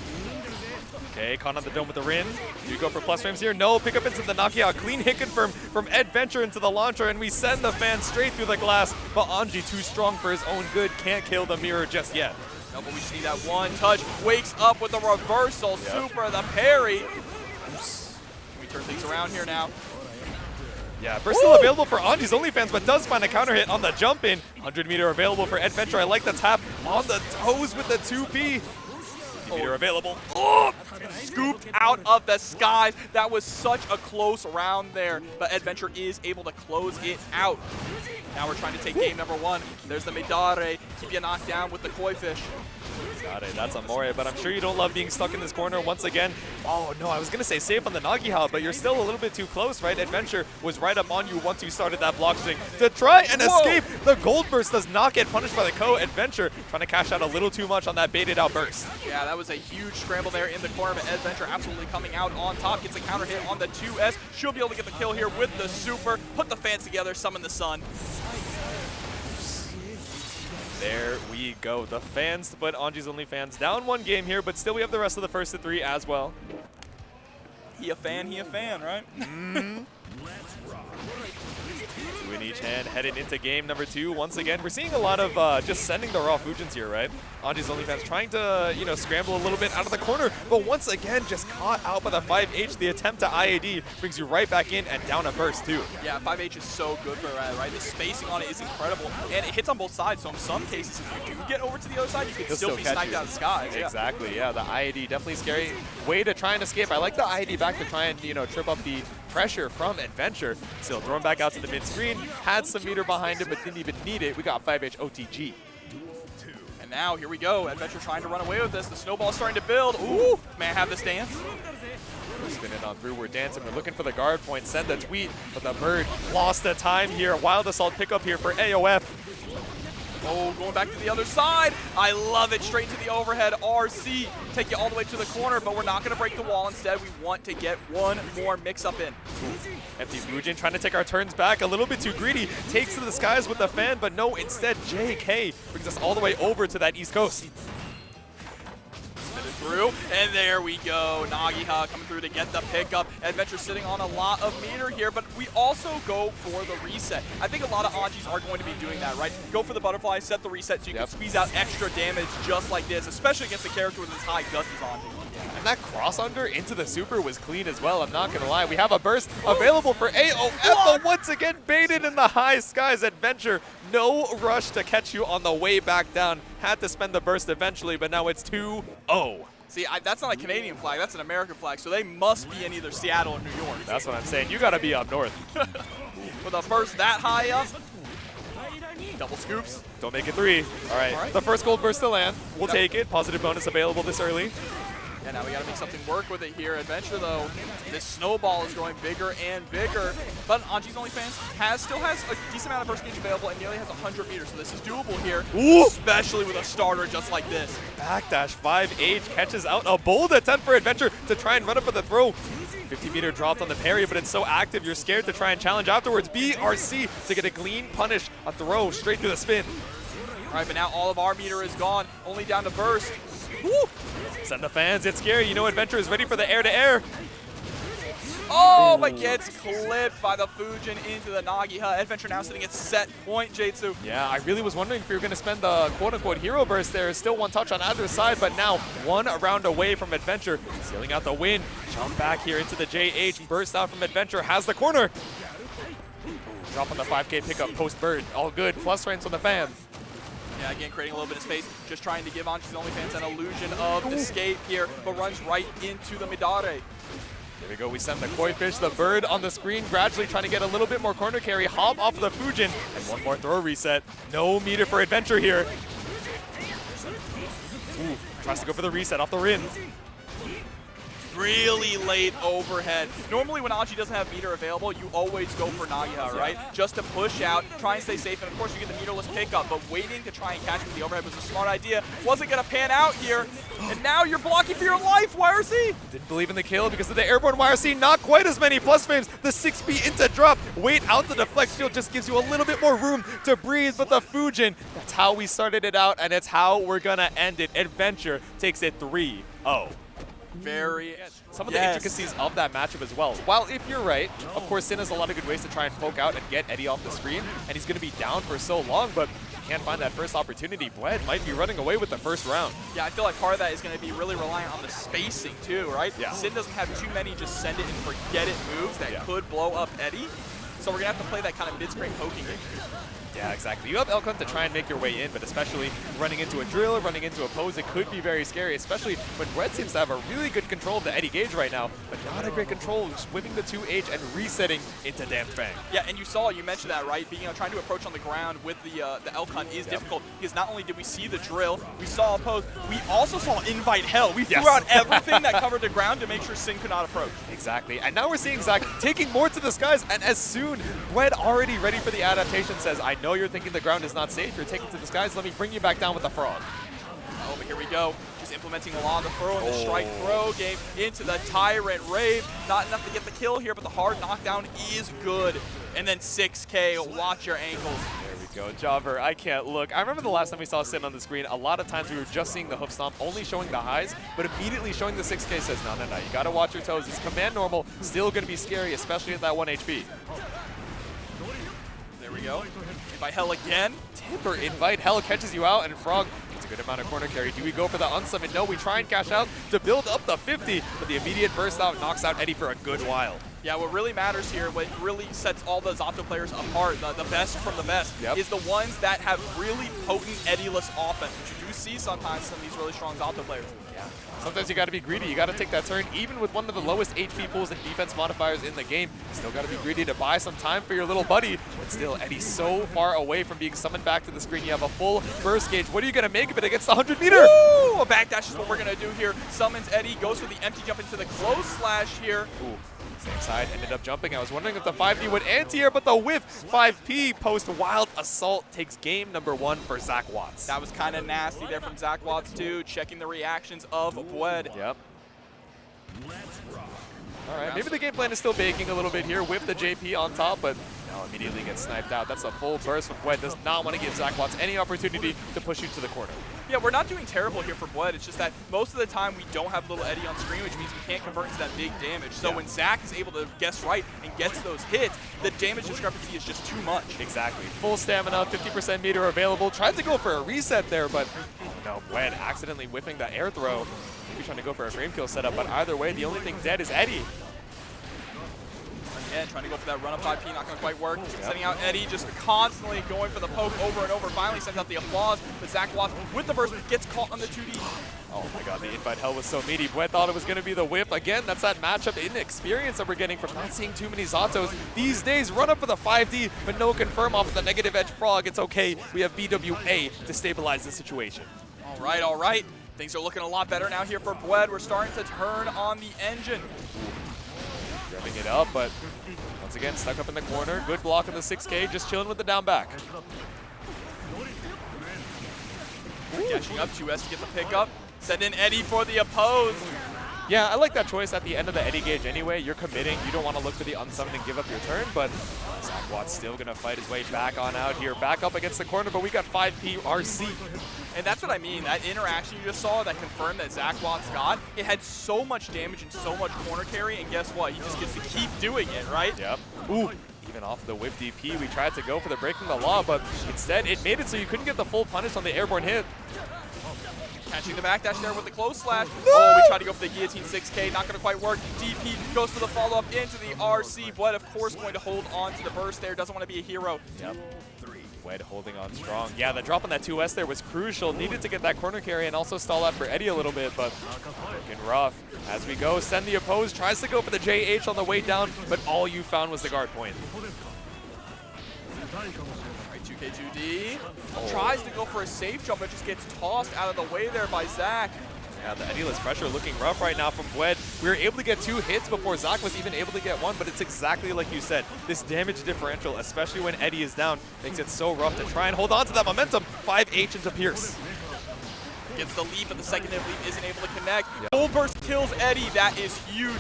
Okay, caught on the dome with the Rin. Do you go for plus frames here? No, pick up into the knockout. Clean hit confirm from Adventure into the launcher, and we send the fan straight through the glass. But Anji too strong for his own good. Can't kill the mirror just yet. No, but we see that one touch. Wakes up with the reversal. Yep. Super, the parry. Oops. Can we turn things around here now? Yeah, burst still available for Anji's OnlyFans, but does find a counter hit on the jump in. 100 meter available for Adventure. I like the tap on the toes with the 2P. 50 meter available. Oh! Scooped out of the skies. That was such a close round there, but Adventure is able to close it out. Now we're trying to take game number one. There's the Midare. Keep you knocked down with the koi fish. Got it, that's Amore, but I'm sure you don't love being stuck in this corner once again. Oh no, I was gonna say safe on the Nagiha, but you're still a little bit too close, right? Adventure was right up on you once you started that block string to try and escape. The gold burst does not get punished by the Adventure trying to cash out a little too much on that baited out burst. Yeah, that was a huge scramble there in the corner, but Adventure absolutely coming out on top. Gets a counter hit on the 2S. She'll be able to get the kill here with the super. Put the fans together, summon the sun. There we go. The fans to put Anji's OnlyFans down one game here, but still we have the rest of the first to three as well. He a fan, right? Mm-hmm. Two in each hand, headed into game number two. Once again, we're seeing a lot of just sending the raw Fujins here, right? Anji's OnlyFans trying to, you know, scramble a little bit out of the corner, but once again, just caught out by the 5H. The attempt to IAD brings you right back in and down a burst too. Yeah, 5H is so good for that, right? The spacing on it is incredible, and it hits on both sides. So in some cases, if you do get over to the other side, you can still be sniped out of the skies. Exactly, yeah. The IAD definitely scary way to try and escape. I like the IAD back to try and, you know, trip up the pressure from Adventure. Still thrown back out to the mid screen. Had some meter behind him, but didn't even need it. We got 5H OTG. And now, here we go. Adventure trying to run away with this. The snowball's starting to build. Ooh, may I have this dance? We're spinning on through. We're dancing. We're looking for the guard point. Send the tweet, but the bird lost the time here. Wild Assault pickup here for AOF. Oh, going back to the other side. I love it. Straight to the overhead. RC. Take you all the way to the corner, but we're not going to break the wall. Instead, we want to get one more mix-up in. Empty Fujin trying to take our turns back. A little bit too greedy. Takes to the skies with the fan, but no, instead, JK brings us all the way over to that East Coast. Through, and there we go. Nagiha coming through to get the pickup. Adventure sitting on a lot of meter here, but we also go for the reset. I think a lot of Anjis are going to be doing that, right? Go for the butterfly, set the reset so you can squeeze out extra damage just like this, especially against a character with as high guts as Anji. And that cross under into the super was clean as well, I'm not gonna lie. We have a burst available for AOF, but once again baited in the high skies. Adventure, no rush to catch you on the way back down. Had to spend the burst eventually, but now it's 2-0. See, that's not a Canadian flag, that's an American flag, so they must be in either Seattle or New York. That's what I'm saying, you gotta be up north. With a burst that high up, double scoops. Don't make it three. All right, the first gold burst to land. We'll take it. Positive bonus available this early. Yeah, now we got to make something work with it here. Adventure, though, this snowball is growing bigger and bigger. But Anji's OnlyFans still has a decent amount of burst gauge available and nearly has 100 meters, so this is doable here, especially with a starter just like this. Backdash 5H catches out a bold attempt for Adventure to try and run up for the throw. 50 meter dropped on the parry, but it's so active, you're scared to try and challenge afterwards. BRC to get a clean punish, a throw straight through the spin. All right, but now all of our meter is gone, only down to burst. Woo! Send the fans, it's scary. You know Adventure is ready for the air-to-air. Oh, but gets clipped by the Fujin into the Nagiha. Adventure now sitting at set point, J2. Yeah, I really was wondering if you were going to spend the quote-unquote hero burst there. Still one touch on either side, but now one round away from Adventure. Sealing out the win. Jump back here into the JH. Burst out from Adventure. Has the corner. Drop on the 5K pickup post-bird. All good. Plus frames from the fan. Yeah, again, creating a little bit of space, just trying to give Anji's OnlyFans an illusion of escape here, but runs right into the Midare. There we go, we send the koi fish, the bird on the screen, gradually trying to get a little bit more corner carry, hop off of the Fujin, and one more throw reset. No meter for adventure here. Ooh, tries to go for the reset off the Rin. Really late overhead. Normally when Anji doesn't have meter available, you always go for Nagiha, right? Just to push out, try and stay safe, and of course you get the meterless pickup, but waiting to try and catch him with the overhead was a smart idea. Wasn't gonna pan out here, and now you're blocking for your life, YRC! Didn't believe in the kill because of the airborne YRC, not quite as many plus frames. The 6B into drop, wait out the deflect shield just gives you a little bit more room to breathe, but the Fujin, that's how we started it out, and it's how we're gonna end it. Adventure takes it 3-0. Very. Some of the intricacies of that matchup as well. While if you're right, of course Sin has a lot of good ways to try and poke out and get Eddie off the screen, and he's going to be down for so long, but can't find that first opportunity. Bled might be running away with the first round. Yeah, I feel like part of that is going to be really reliant on the spacing too, right? Yeah. Sin doesn't have too many just send it and forget it moves that could blow up Eddie, so we're going to have to play that kind of mid-screen poking game. Yeah, exactly. You have Elkhunt to try and make your way in, but especially running into a drill, running into a pose, it could be very scary, especially when Red seems to have a really good control of the Eddie gauge right now, but not a great control, just whipping the 2H and resetting into Damn Fang. Yeah, and you mentioned that, right? Being trying to approach on the ground with the Elkhunt is difficult, because not only did we see the drill, we saw a pose, we also saw Invite Hell. We threw out everything that covered the ground to make sure Sin could not approach. Exactly, and now we're seeing Zach taking more to the skies, and as soon, Bled already ready for the adaptation says, I know you're thinking the ground is not safe, you're taking to the skies, let me bring you back down with the frog. Oh, but here we go. Just implementing a lot of the throw and the strike throw game into the Tyrant Rave. Not enough to get the kill here, but the hard knockdown is good. And then 6K, watch your ankles. There we go, Jobber, I can't look. I remember the last time we saw Sin on the screen, a lot of times we were just seeing the hoof stomp, only showing the highs, but immediately showing the 6K says, no, you gotta watch your toes. This command normal, still gonna be scary, especially at that 1 HP. There we go. Invite Hell again. Timber, Invite Hell catches you out, and Frog gets a good amount of corner carry. Do we go for the unsummon? No, we try and cash out to build up the 50, but the immediate burst out knocks out Eddie for a good while. Yeah, what really matters here, what really sets all the Zato players apart, the best from the best, is the ones that have really potent Eddie-less offense, which you do see sometimes some of these really strong Zato players. Yeah. Sometimes you got to be greedy. You got to take that turn, even with one of the lowest HP pools and defense modifiers in the game. Still got to be greedy to buy some time for your little buddy. But still, Eddie's so far away from being summoned back to the screen. You have a full burst gauge. What are you going to make of it against the 100 meter? Woo! A backdash is what we're going to do here. Summons Eddie, goes for the empty jump into the close slash here. Ooh. Same side, ended up jumping. I was wondering if the 5D would anti-air, but the whiff 5P post Wild Assault takes game number 1 for Zach Watts. That was kind of nasty there from Zach Watts too, checking the reactions of Bled. Yep. All right, maybe the game plan is still baking a little bit here. Whip the JP on top, but now immediately gets sniped out. That's a full burst from Bled. Does not want to give Zach Watts any opportunity to push you to the corner. Yeah, we're not doing terrible here for Bled. It's just that most of the time we don't have little Eddie on screen, which means we can't convert into that big damage. So when Zach is able to guess right and gets those hits, the damage discrepancy is just too much. Exactly. Full stamina, 50% meter available. Tried to go for a reset there, but no, Bled accidentally whiffing the air throw. Maybe trying to go for a frame kill setup, but either way, the only thing dead is Eddie. Again, trying to go for that run up 5P, not going to quite work. Sending out Eddie, just constantly going for the poke over and over. Finally sends out the applause, but Zach Watts with the burst gets caught on the 2D. Oh my god, the Invite Hell was so meaty. Bled thought it was going to be the whip. Again, that's that matchup inexperience that we're getting from not seeing too many Zatos these days. Run up for the 5D, but no confirm off of the negative edge Frog. It's okay. We have BWA to stabilize the situation. All right, all right. Things are looking a lot better now here for Bled. We're starting to turn on the engine. Revving it up, but once again, stuck up in the corner. Good block on the 6K, just chilling with the down back. Dashing up 2S to get the pickup. Send in Eddie for the oppose. Yeah, I like that choice at the end of the Eddie gauge anyway. You're committing. You don't want to look for the unsummon and give up your turn, but Zach Watts still going to fight his way back on out here. Back up against the corner, but we got 5P RC. And that's what I mean. That interaction you just saw that confirmed that Zach Watts got, it had so much damage and so much corner carry, and guess what? He just gets to keep doing it, right? Yep. Ooh. Even off the whip DP, we tried to go for the breaking the law, but instead it made it so you couldn't get the full punish on the airborne hit. Catching the backdash there with the close slash. No! Oh, we tried to go for the guillotine 6K, not going to quite work. DP goes for the follow-up into the RC. Bled, of course, going to hold on to the burst there. Doesn't want to be a hero. Yep. Wed holding on strong. Yeah, the drop on that 2S there was crucial. Needed to get that corner carry and also stall out for Eddie a little bit, but looking rough. As we go, Send the opposed, tries to go for the JH on the way down, but all you found was the guard point. Right, 2K2D tries to go for a safe jump, but just gets tossed out of the way there by Zach. Yeah, the Eddie-less pressure looking rough right now from Wed. We were able to get 2 hits before Zach was even able to get 1, but it's exactly like you said. This damage differential, especially when Eddie is down, makes it so rough to try and hold on to that momentum. 5H into Pierce. Gets the leap, but the second leap isn't able to connect. Full burst kills Eddie. That is huge.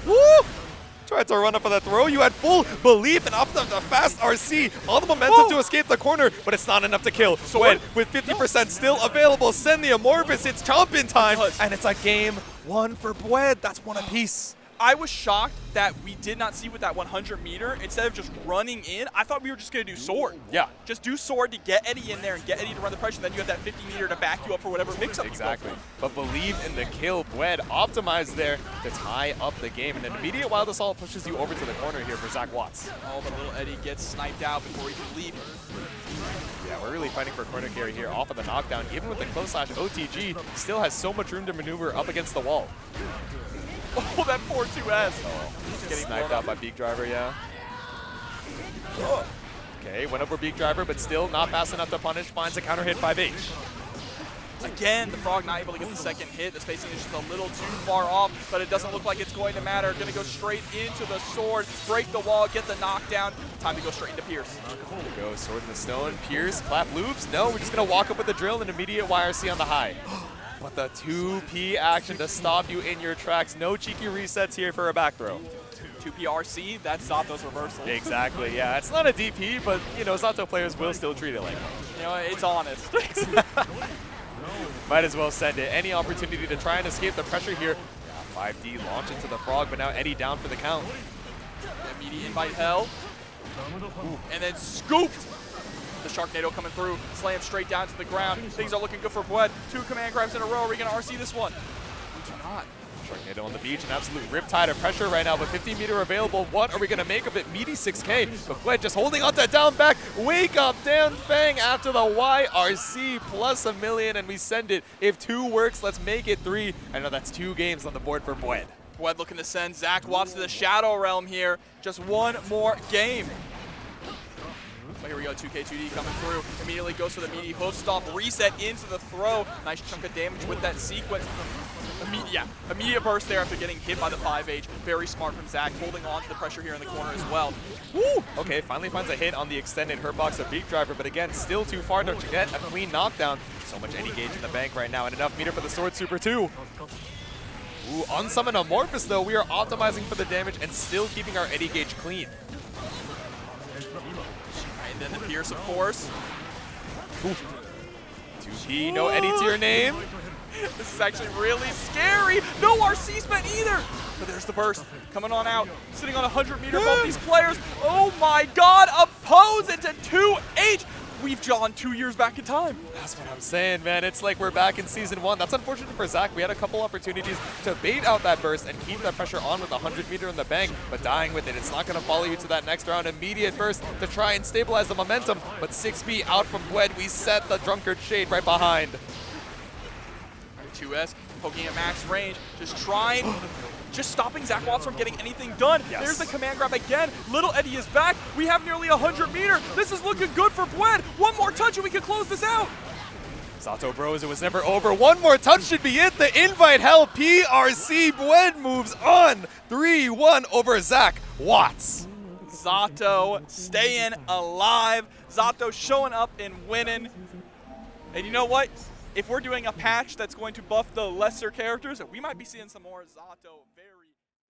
Woo! Tried to run up on that throw. You had full belief and off the fast RC. All the momentum to escape the corner, but it's not enough to kill. So Wed, with 50% still available, send the Amorphous. It's chomping time, and it's a game 1 for Wed. That's 1 apiece. I was shocked that we did not see with that 100 meter, instead of just running in, I thought we were just going to do sword. Yeah. Just do sword to get Eddie in there and get Eddie to run the pressure, then you have that 50 meter to back you up for whatever mix-up. Exactly. But believe in the kill. Wed optimized there to tie up the game. And an immediate Wild Assault pushes you over to the corner here for Zach Watts. Oh, but little Eddie gets sniped out before he can leap. Yeah, we're really fighting for corner carry here off of the knockdown. Even with the close slash, OTG still has so much room to maneuver up against the wall. Oh, that 4-2S. Just getting sniped out by Beak Driver, yeah. Okay, went over Beak Driver, but still not fast enough to punish. Finds a counter hit 5H. Again, the Frog not able to get the second hit. The spacing is just a little too far off, but it doesn't look like it's going to matter. Going to go straight into the sword, break the wall, get the knockdown. Time to go straight into Pierce. Go sword in the stone. Pierce, clap loops. No, we're just going to walk up with the drill and immediate YRC on the high. But the 2P action to stop you in your tracks. No cheeky resets here for a back throw. 2P RC, that's Zato's reversal. Exactly, yeah. It's not a DP, but, you know, Zato players will still treat it like that. You know, it's honest. Might as well send it. Any opportunity to try and escape the pressure here. 5D launch into the Frog, but now Eddie down for the count. Immediate invite hell. And then scooped. The Sharknado coming through, slam straight down to the ground. Things are looking good for Bled. 2 command grabs in a row. Are we going to RC this one? We do not. Sharknado on the beach, an absolute riptide of pressure right now, but 50 meter available. What are we going to make of it? Meaty 6K, but Bled just holding on to that down back. Wake up, Dan Fang after the YRC plus $1 million, and we send it. If 2 works, let's make it 3. I know that's 2 games on the board for Bled. Bled looking to send Zach Watts to the Shadow Realm here. Just 1 more game. But here we go, 2K2D coming through. Immediately goes for the meaty hoof stomp, reset into the throw. Nice chunk of damage with that sequence. Immediate burst there after getting hit by the 5H. Very smart from Zach, holding on to the pressure here in the corner as well. Woo! Okay, finally finds a hit on the extended hurt box of Beak Driver, but again, still too far to get a clean knockdown. So much Eddie gauge in the bank right now, and enough meter for the Sword Super 2. Ooh, unsummon Amorphous though. We are optimizing for the damage and still keeping our Eddie gauge clean. And then the Pierce, of course. Ooh. 2P, no Eddie to your name. This is actually really scary. No RC spent either. But there's the burst coming on out. Sitting on 100 meter above these players. Oh my God, oppose it to 2H. We've gone 2 years back in time. That's what I'm saying, man. It's like we're back in Season 1. That's unfortunate for Zach. We had a couple opportunities to bait out that burst and keep that pressure on with 100 meter in the bank, but dying with it. It's not going to follow you to that next round. Immediate burst to try and stabilize the momentum, but 6B out from Bled. We set the Drunkard Shade right behind. 2S poking at max range, just stopping Zach Watts from getting anything done. Yes. There's the command grab again. Little Eddie is back. We have nearly 100 meter. This is looking good for Bled. One more touch and we can close this out. Zato bros, it was never over. One more touch should be it. The invite hell PRC. Bled moves on. 3-1 over Zach Watts. Zato staying alive. Zato showing up and winning. And you know what? If we're doing a patch that's going to buff the lesser characters, we might be seeing some more Zato very